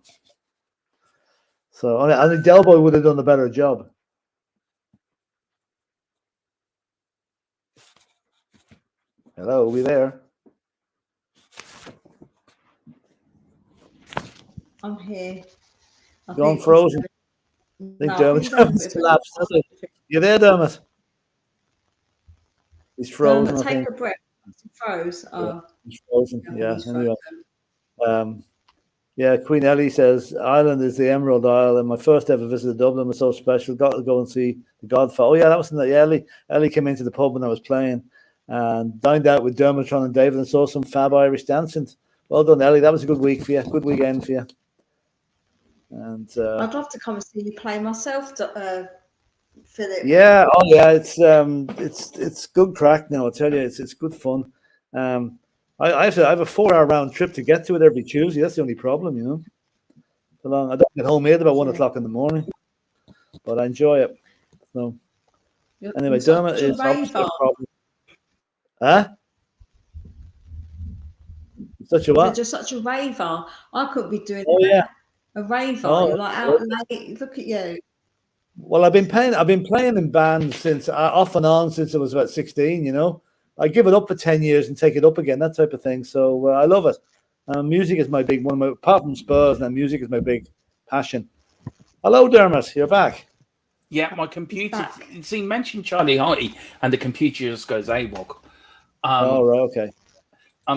So I think Del Boy would have done a better job. Hello, are we there? I'm here. Gone frozen. I think Dermot's collapsed. You there, Dermot? He's frozen. Take a breath. He froze. Yeah, he's frozen. Yeah. Anyway. Yeah, Queen Ellie says, Ireland is the Emerald Isle, and my first ever visit to Dublin was so special. Got to go and see the Godfather. Oh, yeah, that was in the Ellie came into the pub when I was playing and dined out with Dermotron and David and saw some fab Irish dancing. Well done, Ellie. That was a good week for you. Good weekend for you. And I'd love to come and see you play myself, Philip. Yeah, oh yeah, it's good crack now. I tell you, it's good fun. I have a 4-hour round trip to get to it every Tuesday. That's the only problem, you know. I don't get home here about 1 o'clock in the morning, but I enjoy it. So anyway, Dermot is obviously a problem. Huh? Such a what? You're just such a raver. I could be doing a raver. You're like out late. Look at you. Well, I've been playing in bands since off and on since I was about 16. You know, I give it up for 10 years and take it up again, that type of thing. So I love it. Music is my big one. Apart from Spurs, now music is my big passion. Hello, Dermot. You're back. Yeah, my computer. See, mention Charlie Hottie, and the computer just goes AWOL. Oh, right, okay.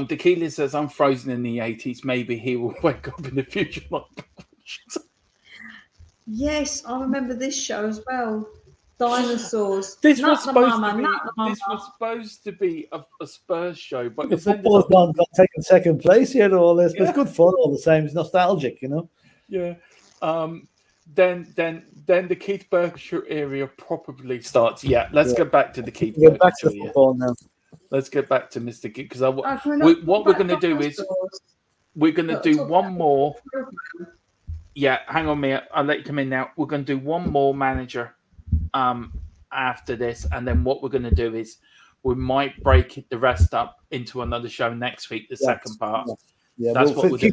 Tequila says, I'm frozen in the 80s. Maybe he will wake up in the future. Yes, I remember this show as well. Dinosaurs. This was supposed to be a Spurs show, but the football's not taking second place here to all this. But it's good fun all the same. It's nostalgic, you know. Yeah. Then the Keith Berkshire area probably starts. Yeah, let's get back to the Keith Berkshire. Get back to football now. Let's get back to Mr. Keith, because what we're going to do is we're going to do one more. Yeah, hang on, Mia. I'll let you come in now. We're going to do one more manager after this, and then what we're going to do is we might break the rest up into another show next week, the second part. Yeah, that's what we'll do.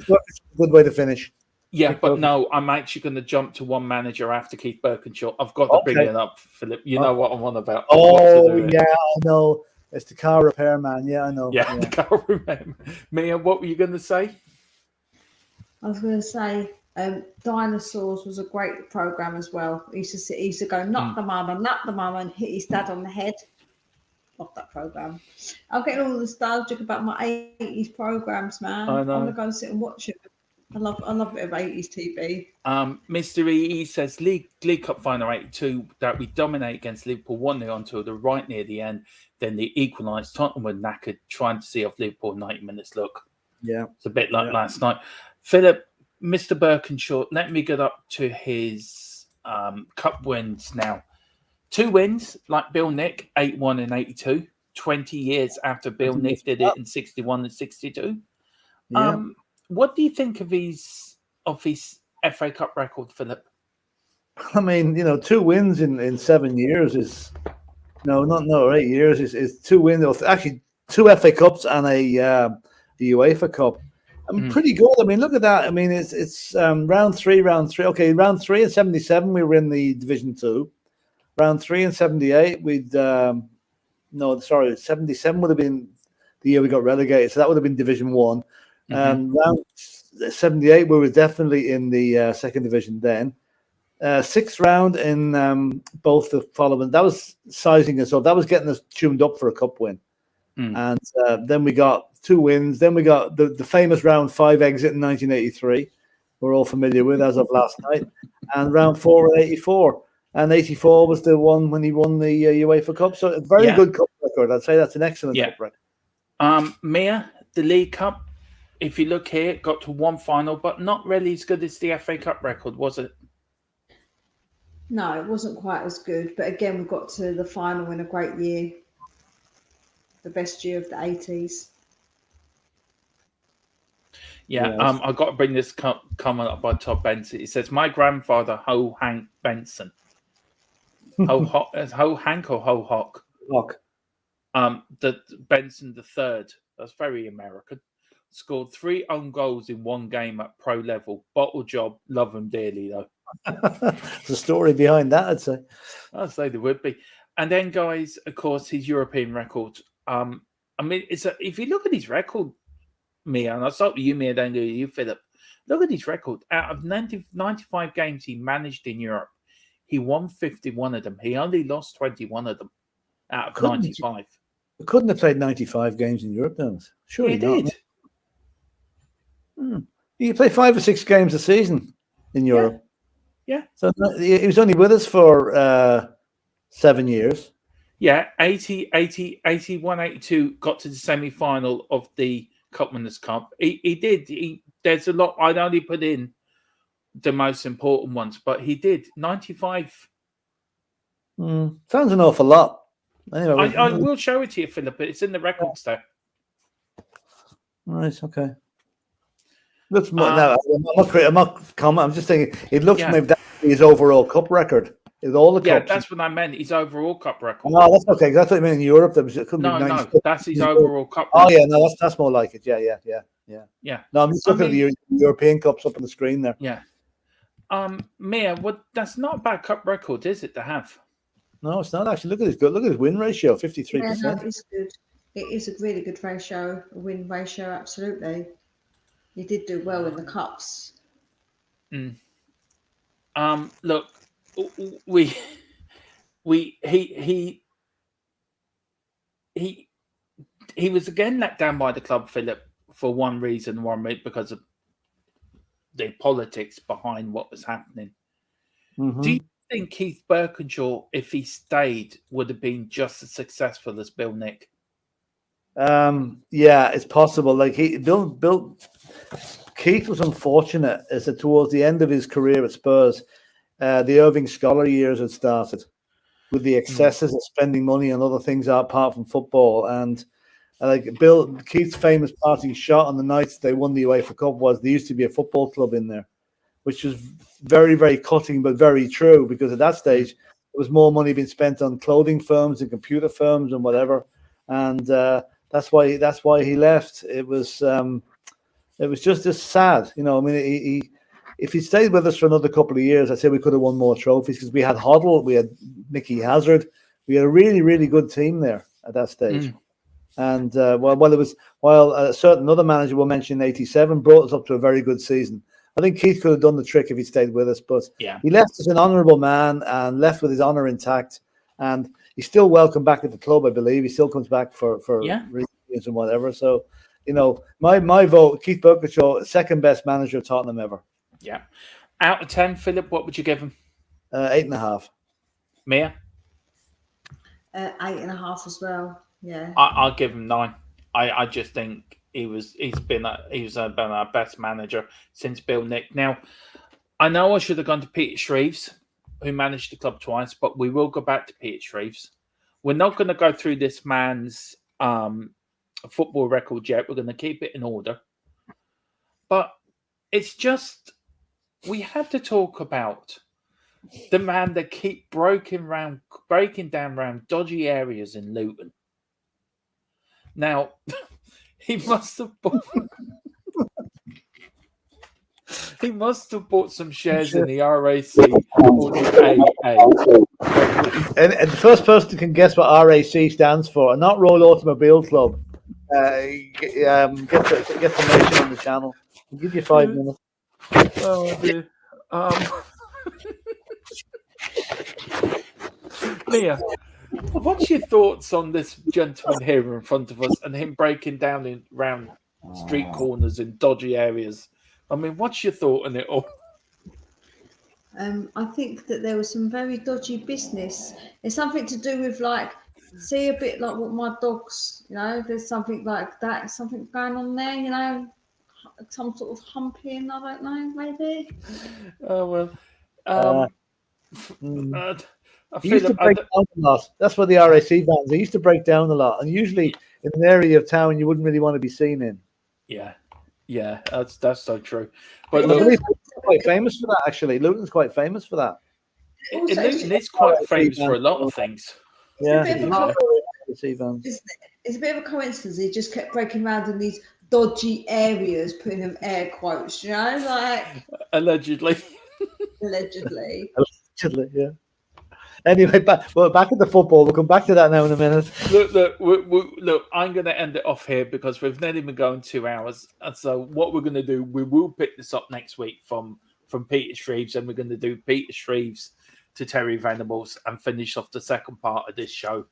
Good way to finish. Yeah, but no, I'm actually going to jump to one manager after Keith Birkinshaw. I've got to bring it up, Philip. You know what I'm on about. Oh, yeah, I know. It's the car repairman. Yeah, I know. Yeah, the car repairman. Mia, what were you going to say? I was going to say Dinosaurs was a great program as well. He used to go, knock the mum, and hit his dad on the head. Love that program. I'm getting all nostalgic about my 80s programs, man. I know. I'm going to go and sit and watch it. I love a bit of 80s TV. Mr. E says League Cup final 82 that we dominate against Liverpool 1-0 until the right near the end. Then they equalised. Tottenham were knackered trying to see off Liverpool 90 minutes. Look, yeah, it's a bit like last night. Philip, Mr. Birkinshaw, let me get up to his cup wins now. 2 wins, like Bill Nick, 81 and 82, 20 years after Bill Nick did it in 61 and 62. Yeah. What do you think of his FA Cup record, Philip? I mean, 2 wins in 7 years is not 8 years is 2 wins. Actually, 2 FA Cups and the UEFA Cup. I mean, pretty good. I mean, look at that. I mean, it's round three. Okay, round 3 in 77, we were in the Division 2. Round 3 in 78, 77 would have been the year we got relegated. So that would have been Division 1. Round 78, we were definitely in the 2nd division then. 6th round in both the following. That was sizing us up. That was getting us tuned up for a cup win. And then we got 2 wins. Then we got the famous round 5 exit in 1983. We're all familiar with as of last night. And round 4 in 84. And 84 was the one when he won the UEFA Cup. So a very good cup record. I'd say that's an excellent cup record. Mia, the League Cup, if you look here, got to 1 final, but not really as good as the FA Cup record, was it? No, it wasn't quite as good. But again, we got to the final in a great year. The best year of the 80s. Yeah, yes. I've got to bring this comment up by Todd Benson. He says, my grandfather, Ho Hank Benson. Ho Hank or Ho Hock? Hock. The Benson the third. That's very American. Scored 3 own goals in 1 game at pro level. Bottle job. Love him dearly, though. There's a story behind that, I'd say. I'd say there would be. And then, guys, of course, his European record. I mean, if you look at his record, Mia, and I'll start with you, Mia, then go to you, Philip. Look at his record. Out of 95 games he managed in Europe, he won 51 of them. He only lost 21 of them out of 95. He couldn't have played 95 games in Europe, then. Sure, he did. He played 5 or 6 games a season in Europe. Yeah. So he was only with us for 7 years. Yeah, 81, 82, got to the semi-final of the Cup Winners' Cup. He did. There's a lot. I'd only put in the most important ones, but he did. 95. Sounds an awful lot. Anyway, I will show it to you, Philip. It's in the records there. Right, okay. Looks more, now, I'm not commenting. I'm just thinking it looks maybe that's his overall cup record. Is all the cups. Yeah, that's what I meant. His overall cup record. No, that's okay. That's what I meant in Europe. No, that's his overall cup record. Oh yeah, no, that's more like it. Yeah. No, I'm just looking at the European cups up on the screen there. Yeah. Mia, that's not a bad cup record, is it, to have? No, it's not actually. Look at his win ratio, 53%. Yeah, no, it's good. It is a really good ratio, a win ratio, absolutely. He did do well in the cups. Look, he was again let down by the club, Philip, for one reason, because of the politics behind what was happening. Do you think Keith Birkinshaw, if he stayed, would have been just as successful as Bill Nick? Yeah, it's possible. Like Keith was unfortunate as that towards the end of his career at Spurs, the Irving Scholar years had started with the excesses of spending money on other things apart from football. And Keith's famous parting shot on the nights they won the UEFA Cup was there used to be a football club in there, which was very, very cutting, but very true, because at that stage there was more money being spent on clothing firms and computer firms and whatever. And that's why he left. It was just as sad, I mean, if he stayed with us for another couple of years, I'd say we could have won more trophies, because we had Hoddle, we had Mickey Hazard, we had a really, really good team there at that stage. And while a certain other manager we'll mention in '87 brought us up to a very good season. I think Keith could have done the trick if he stayed with us, but he left as an honourable man and left with his honour intact. And he's still welcome back at the club, I believe. He still comes back for reasons and whatever. So, my vote, Keith Birkinshaw, second best manager of Tottenham ever. Yeah. Out of 10, Philip, what would you give him? 8.5. Mia? 8.5 as well. Yeah. I'll give him 9. I just think he's been our best manager since Bill Nick. Now, I know I should have gone to Peter Shreves, who managed the club twice, but we will go back to Peter Shreves. We're not going to go through this man's football record yet. We're going to keep it in order. But it's just, we have to talk about the man that keep breaking down around dodgy areas in Luton. Now, he must have bought some shares in the RAC or the AA. And the first person who can guess what RAC stands for, and not Royal Automobile Club, get the nation on the channel. I'll give you 5 minutes. Oh dear. Leah, what's your thoughts on this gentleman here in front of us and him breaking down around street corners in dodgy areas? I mean, what's your thought on it all? I think that there was some very dodgy business. It's something to do with see a bit like what my dogs, there's something like that, something going on there, some sort of humping, I don't know, maybe. Oh, well. He used to break down a lot. That's what the RAC vans, they used to break down a lot. And usually in an area of town you wouldn't really want to be seen in. Yeah, that's so true. But Luton's quite famous for that, actually. Luton's quite famous for that. Luton is quite famous for a lot of things. Yeah, it's a bit of a coincidence. He just kept breaking around in these dodgy areas, putting them air quotes, Allegedly. Allegedly, yeah. Anyway, back at the football. We'll come back to that now in a minute. Look, I'm going to end it off here because we've nearly been going 2 hours. And so what we're going to do, we will pick this up next week from Peter Shreves, and we're going to do Peter Shreves to Terry Venables and finish off the second part of this show.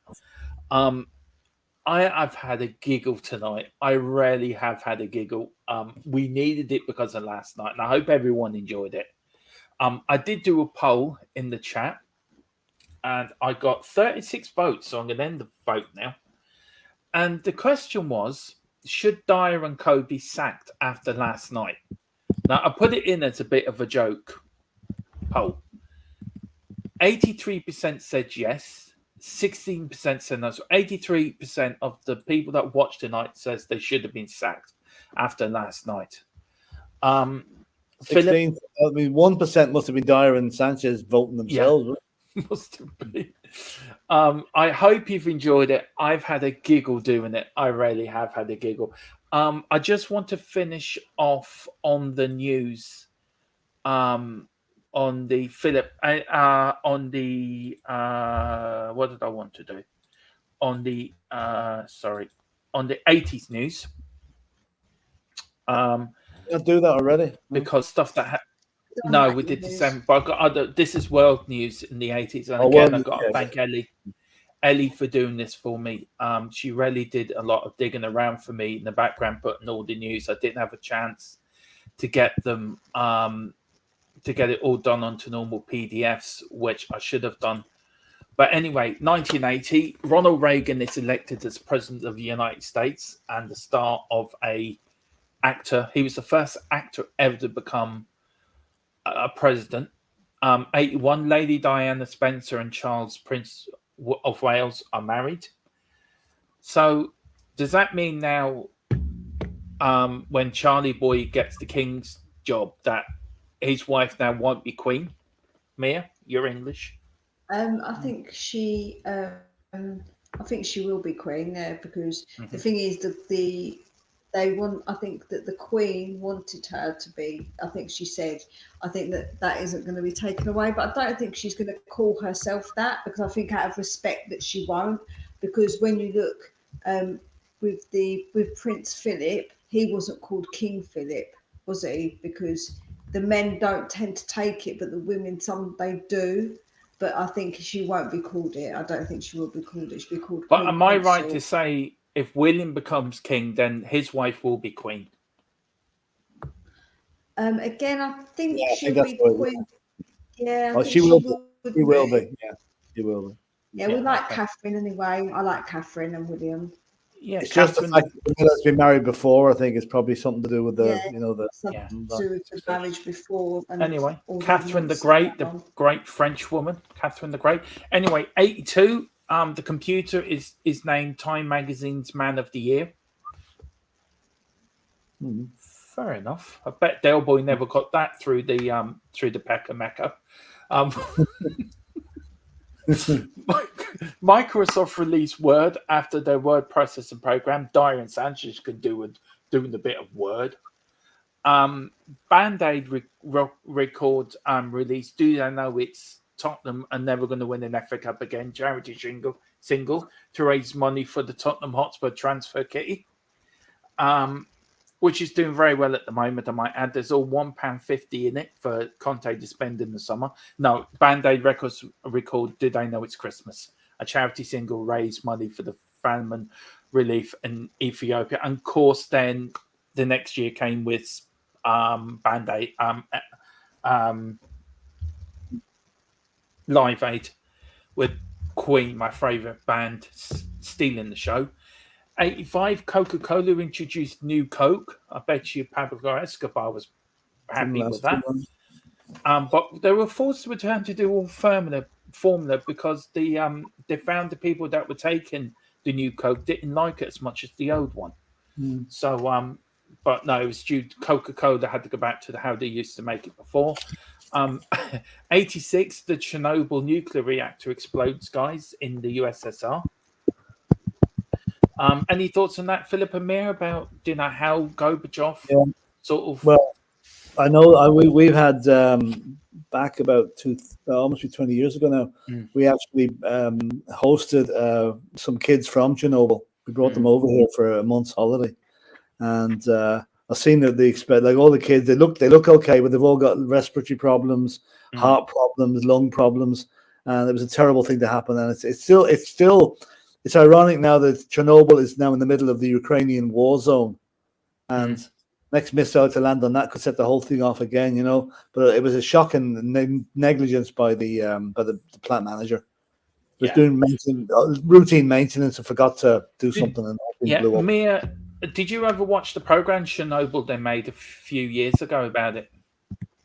I've had a giggle tonight. I rarely have had a giggle. We needed it because of last night, and I hope everyone enjoyed it. I did do a poll in the chat, and I got 36 votes, so I'm going to end the vote now. And the question was, should Dyer and Co be sacked after last night? Now, I put it in as a bit of a joke poll. 83% said yes, 16% said no. So 83% of the people that watched tonight says they should have been sacked after last night. 16, 1% must have been Dyer and Sanchez voting themselves. Yeah, must have been. I hope you've enjoyed it. I've had a giggle doing it. I really have had a giggle. I just want to finish off on the news. On the Philip, on the what did I want to do? On the on the 80s news. I'll do that already because stuff that no, we did December. But I got other. This is world news in the 80s, and again, I've got to thank Ellie for doing this for me. She really did a lot of digging around for me in the background, putting all the news. I didn't have a chance to get them. To get it all done onto normal PDFs, which I should have done. But anyway, 1980, Ronald Reagan is elected as President of the United States and the star of a actor. He was the first actor ever to become a president. 81, Lady Diana Spencer and Charles Prince of Wales are married. So does that mean now when Charlie Boy gets the King's job that his wife now won't be queen? Mia, you're English. I think she will be queen there because the thing is that I think that the Queen wanted her to be. I think she said. I think that isn't going to be taken away, but I don't think she's going to call herself that because I think out of respect that she won't. Because when you look with Prince Philip, he wasn't called King Philip, was he? Because the men don't tend to take it, but the women, they do. But I think she won't be called it. I don't think she will be called it. She'll be called But Queen am I right Consort. to say if William becomes king, then his wife will be queen? Again, I think she'll be queen. Yeah, she will be. She will be. Yeah, she will be. Yeah, we like Catherine anyway. I like Catherine and William. Yeah, It's just the Catherine. fact that Camilla's been married before. I think it's probably something to do with the, Yeah. you know, the. Something Yeah. to do with the marriage before. And Anyway, all Catherine the nonsense Great, going the on. great French woman, Catherine the Great. Anyway, 82. The computer is named Time Magazine's Man of the Year. Mhm. Fair enough. I bet Del Boy never got that through the Pecker Mecca. Microsoft released Word after their word processing program. Dyer and Sanchez could do with doing a bit of Word. Band-Aid records released. Do They Know It's Tottenham are never going to win an FA Cup again? Charity single to raise money for the Tottenham Hotspur transfer kitty. Which is doing very well at the moment, I might add. There's all £1.50 in it for Conte to spend in the summer. No, Band-Aid Records record Do They Know It's Christmas? A charity single raised money for the famine relief in Ethiopia. And of course, then the next year came with Band-Aid, Live Aid with Queen, my favourite band, stealing the show. 85, Coca-Cola introduced new Coke. I bet you Pablo Escobar was happy with that. But they were forced to return to do all formula because they found the people that were taking the new Coke didn't like it as much as the old one. So, but no, it was due to Coca-Cola had to go back to how they used to make it before. 86, the Chernobyl nuclear reactor explodes, guys, in the USSR. Any thoughts on that, Philip Amir, about how Gorbachev sort of? Well, I know we've had back about almost 20 years ago now. We actually hosted some kids from Chernobyl. We brought them over here for a month's holiday, and I've seen that they expect like all the kids. They look okay, but they've all got respiratory problems, heart problems, lung problems, and it was a terrible thing to happen. And it's ironic now that Chernobyl is now in the middle of the Ukrainian war zone, and next missile to land on that could set the whole thing off again, you know. But it was a shocking negligence by the plant manager. Was doing routine maintenance and forgot to do something, and the whole thing blew up. Mia, did you ever watch the program Chernobyl they made a few years ago about it?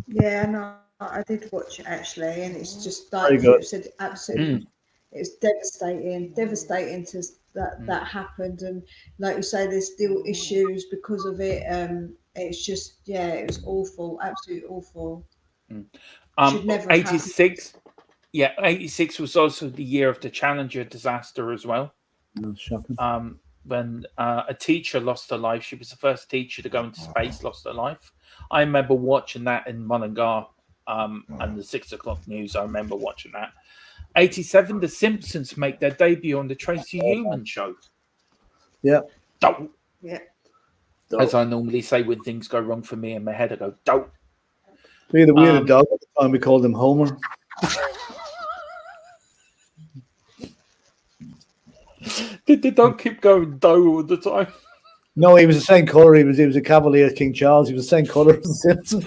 Yeah, no, I did watch it actually, and it's just like Very you good. said, absolutely. It's devastating to that happened, and like you say, there's still issues because of it. It's just it was awful, absolutely awful. Should never have 86. Yeah, 86 was also the year of the Challenger disaster as well. Shocking. When a teacher lost her life. She was the first teacher to go into space, lost her life. I remember watching that in Mullingar and the 6 o'clock news. I remember watching that. 87, The Simpsons make their debut on the Tracy Ullman show. Yeah. Don't. Yeah. As I normally say when things go wrong for me in my head, I go, don't. We had a dog at the time. We called him Homer. Did the dog keep going dough all the time? No, he was the same color. He was a Cavalier King Charles. He was the same color as the Simpsons.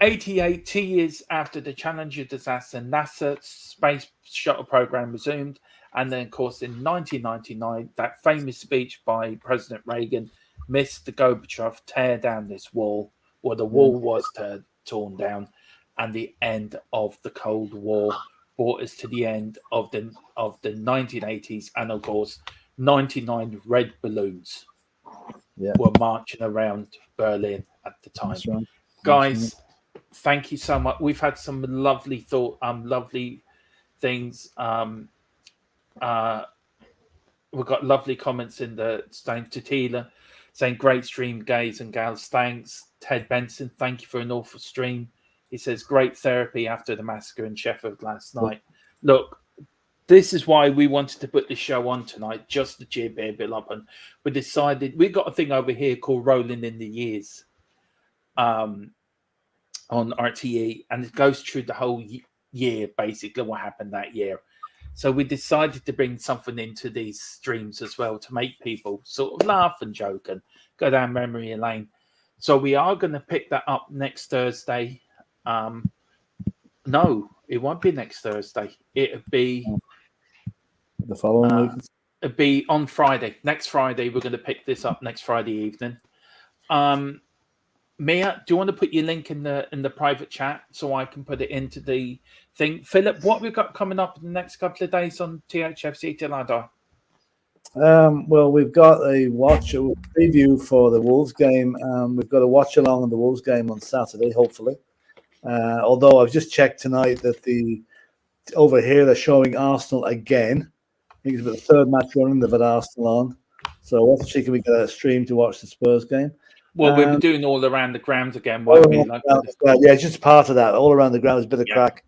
88, 2 years after the Challenger disaster, NASA's space shuttle program resumed. And then, of course, in 1999, that famous speech by President Reagan, Mr. Gorbachev, tear down this wall. Well, the wall was torn down. And the end of the Cold War brought us to the end of the 1980s. And, of course, 99 red balloons were marching around Berlin at the time. That's right. Guys, thank you so much. We've had some lovely lovely things. We've got lovely comments in the saying Tutila, saying great stream, gays and gals. Thanks. Ted Benson, thank you for an awful stream. He says great therapy after the massacre in Sheffield last night. Look, this is why we wanted to put this show on tonight, just to cheer people up. And we decided we've got a thing over here called Rolling in the Years. On RTE, and it goes through the whole year, basically what happened that year. So we decided to bring something into these streams as well to make people sort of laugh and joke and go down memory lane. So we are going to pick that up next Thursday. No, it won't be next Thursday. It'll be the following week. It'll be on Friday. Next Friday, we're going to pick this up next Friday evening. Mia, do you want to put your link in the private chat so I can put it into the thing? Philip, what we've got coming up in the next couple of days on THFC Till I Die? Well, we've got a preview for the Wolves game. We've got a watch along on the Wolves game on Saturday, hopefully. Although I've just checked tonight that over here they're showing Arsenal again. I think it's about the third match running they've had Arsenal on. So let's see can we get a stream to watch the Spurs game. Well, we'll be doing all around the grounds again, won't we? Yeah, it's just part of that. All around the ground is a bit of crack.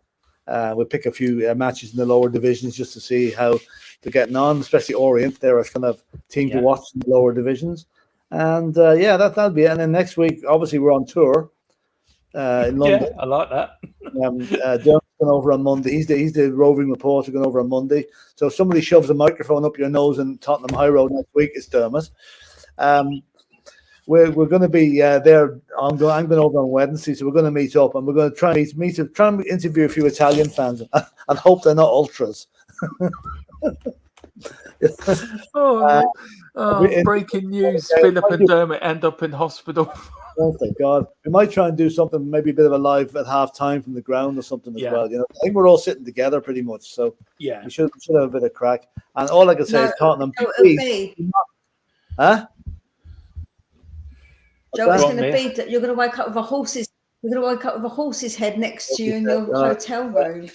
We'll pick a few matches in the lower divisions just to see how they're getting on, especially Orient. They're a kind of team to watch in the lower divisions. And that'll be it. And then next week, obviously, we're on tour in London. Yeah, I like that. Dermot's going over on Monday. He's the roving reporter going over on Monday. So if somebody shoves a microphone up your nose in Tottenham High Road next week, it's Dermot. We're going to be there. I'm going over on Wednesday, so we're going to meet up, and we're going to try and interview a few Italian fans, and hope they're not ultras. Breaking news: Philip and Dermot end up in hospital. Oh, thank God. We might try and do something, maybe a bit of a live at half time from the ground or something as well. You know, I think we're all sitting together pretty much, so we should have a bit of crack. And all I can say is Tottenham. Huh? Joe, it's going to be that you're going to wake up with a horse's. You're going to wake up with a horse's head next to you in your hotel room.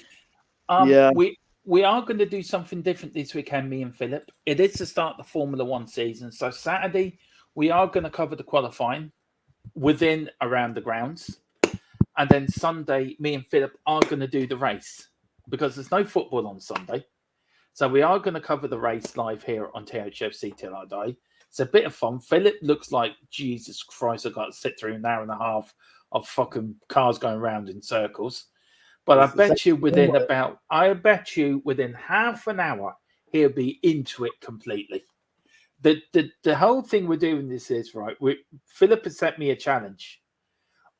We are going to do something different this weekend, me and Philip. It is to start the Formula One season. So Saturday, we are going to cover the qualifying around the grounds. And then Sunday, me and Philip are going to do the race because there's no football on Sunday. So we are going to cover the race live here on THFC Till I Die. It's a bit of fun. Philip looks like, Jesus Christ, I've got to sit through an hour and a half of fucking cars going around in circles. But I bet you within half an hour, he'll be into it completely. The whole thing we're doing this is, right, Philip has set me a challenge.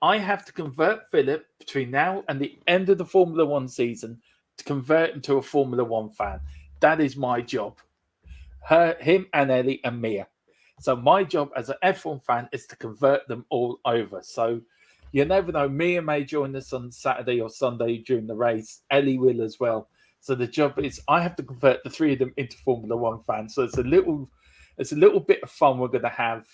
I have to convert Philip between now and the end of the Formula One season to convert him to a Formula One fan. That is my job. Him and Ellie and Mia. So my job as an F1 fan is to convert them all over. So you never know. Mia may join us on Saturday or Sunday during the race. Ellie will as well. So the job is I have to convert the three of them into Formula One fans. So it's a little bit of fun we're going to have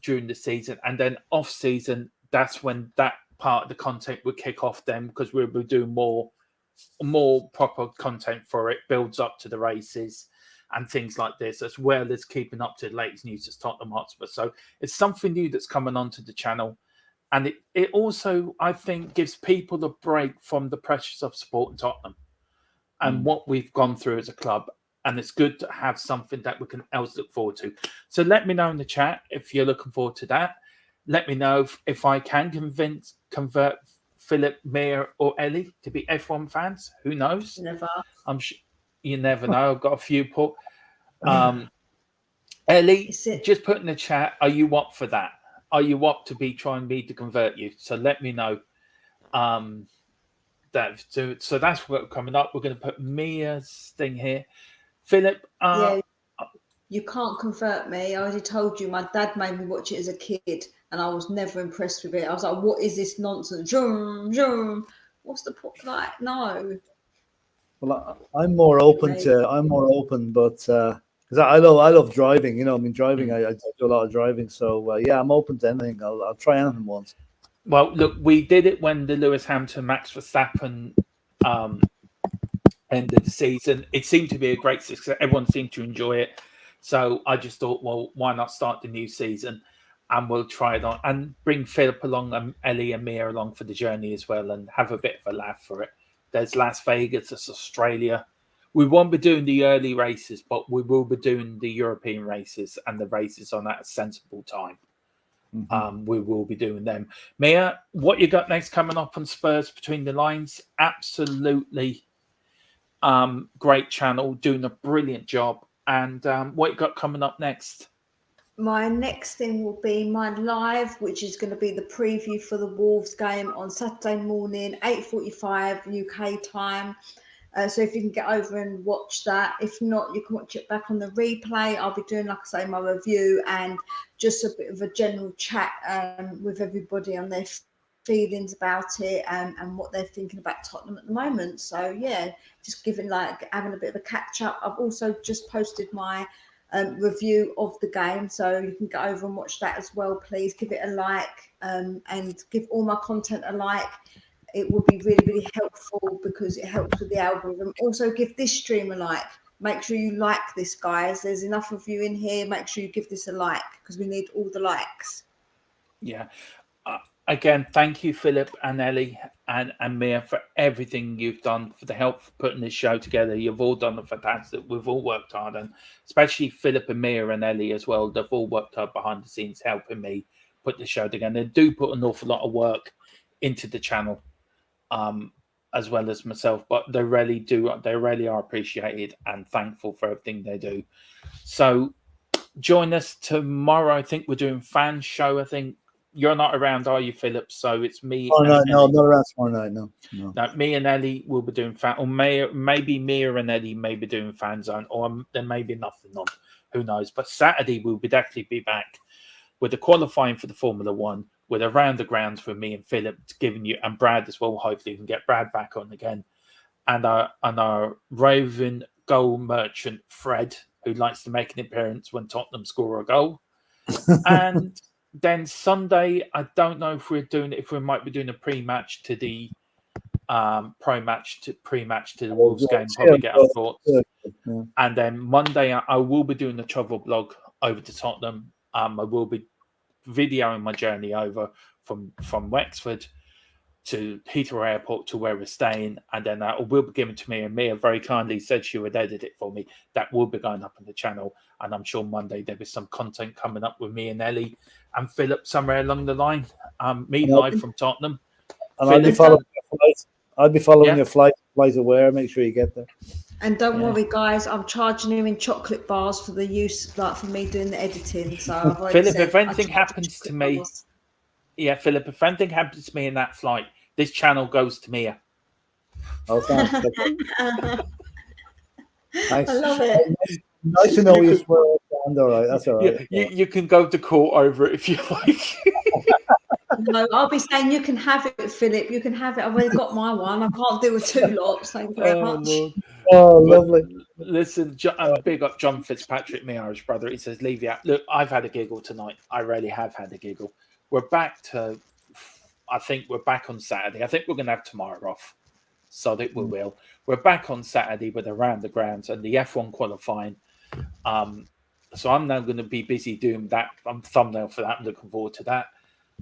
during the season. And then off season, that's when that part of the content will kick off then because we'll be doing more proper content for it, builds up to the races and things like this, as well as keeping up to the latest news as Tottenham Hotspur. So it's something new that's coming onto the channel. And it also, I think, gives people a break from the pressures of supporting Tottenham and what we've gone through as a club. And it's good to have something that we can else look forward to. So let me know in the chat if you're looking forward to that. Let me know if I can convert Philip, Mia, or Ellie to be F1 fans. Who knows? Never. I'm sure you never know. I've got a few put. Ellie, just put in the chat. Are you up for that? Are you up to be trying me to convert you? So let me know. So that's what coming up. We're going to put Mia's thing here. Philip, you can't convert me. I already told you. My dad made me watch it as a kid, and I was never impressed with it. I was like, "What is this nonsense? What's the point?" Like, no. Well, I'm more open, but because I love driving. You know, I mean, driving. I do a lot of driving, so I'm open to anything. I'll try anything once. Well, look, we did it when the Lewis Hamilton Max Verstappen ended the season. It seemed to be a great success. Everyone seemed to enjoy it. So I just thought, well, why not start the new season and we'll try it on and bring Philip along and Ellie and Mia along for the journey as well and have a bit of a laugh for it. There's Las Vegas, there's Australia. We won't be doing the early races, but we will be doing the European races and the races on at a sensible time. We will be doing them. Mia, what you got next coming up on Spurs Between the Lines? Absolutely great channel, doing a brilliant job. And what you got coming up next? My next thing will be my live, which is going to be the preview for the Wolves game on Saturday morning, 8:45 UK time. So if you can get over and watch that, if not, you can watch it back on the replay. I'll be doing, like I say, my review and just a bit of a general chat with everybody on their feelings about it and what they're thinking about Tottenham at the moment. So yeah, just having a bit of a catch up. I've also just posted my review of the game, so you can go over and watch that as well. Please give it a like and give all my content a like. It would be really, really helpful because it helps with the algorithm. Also, give this stream a like. Make sure you like this, guys. There's enough of you in here. Make sure you give this a like because we need all the likes. Yeah. Again, thank you, Philip and Ellie and Mia, for everything you've done, for the help for putting this show together. You've all done a fantastic. We've all worked hard, and especially Philip and Mia and Ellie as well. They've all worked hard behind the scenes, helping me put the show together. They do put an awful lot of work into the channel, as well as myself, but they really do. They really are appreciated and thankful for everything they do. So join us tomorrow. I think we're doing fan show. I think you're not around, are you, Philip? So it's me. Oh no, no, not around tomorrow night. No. No, me and Ellie will be doing fan, or maybe Mia and Ellie may be doing fan zone, or there may be nothing on. Who knows? But Saturday we'll definitely be back with the qualifying for the Formula One, with around the grounds for me and Philip, giving you, and Brad as well. Hopefully we can get Brad back on again, and our roving goal merchant Fred, who likes to make an appearance when Tottenham score a goal. And then Sunday, I don't know if we might be doing a pre-match to the pre-match to the Wolves game. Probably get our thoughts. Yeah. And then Monday, I will be doing the travel blog over to Tottenham. I will be videoing my journey over from Wexford to Heathrow Airport to where we're staying, and then that will be given to me, and Mia very kindly said she would edit it for me. That will be going up on the channel, and I'm sure Monday there'll be some content coming up with me and Ellie and Philip somewhere along the line. Me live from Tottenham. And I'll be following your flight. I'll be following your flight aware. Make sure you get there. And don't worry, guys, I'm charging him in chocolate bars for the use, for me doing the editing. So I've Philip, if anything happens to me, Philip, if anything happens to me in that flight, this channel goes to Mia. Oh, thanks. Thanks. I love it. Nice to know you swear all right. That's all right. You can go to court over it if you like. No, I'll be saying you can have it, Philip. You can have it. I've already got my one. I can't do with two lots. Thank you very much. Lord. Oh, lovely. Listen, big up John Fitzpatrick, my Irish brother. He says, leave you out. Look, I've had a giggle tonight. I really have had a giggle. We're back I think we're back on Saturday. I think we're going to have tomorrow off. So that we will. We're back on Saturday with Around the Grounds and the F1 qualifying. So I'm now going to be busy doing that. I'm thumbnail for that. I'm looking forward to that.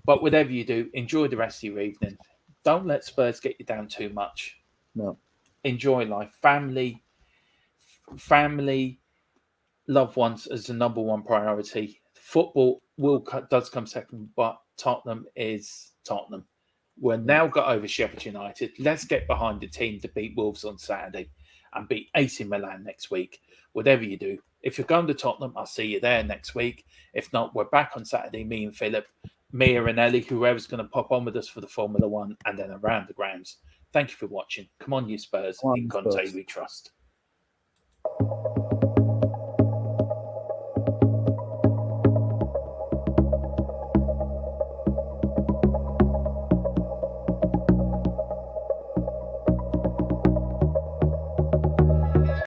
But whatever you do, enjoy the rest of your evening. Don't let Spurs get you down too much. No. Enjoy life. Family, loved ones is the number one priority. Football does come second, but Tottenham is Tottenham. We're now got over Sheffield United. Let's get behind the team to beat Wolves on Saturday and beat AC Milan next week. Whatever you do. If you're going to Tottenham, I'll see you there next week. If not, we're back on Saturday, me and Philip, Mia and Ellie, whoever's going to pop on with us for the Formula One, and then Around the Grounds. Thank you for watching. Come on, you Spurs. In Conte we trust.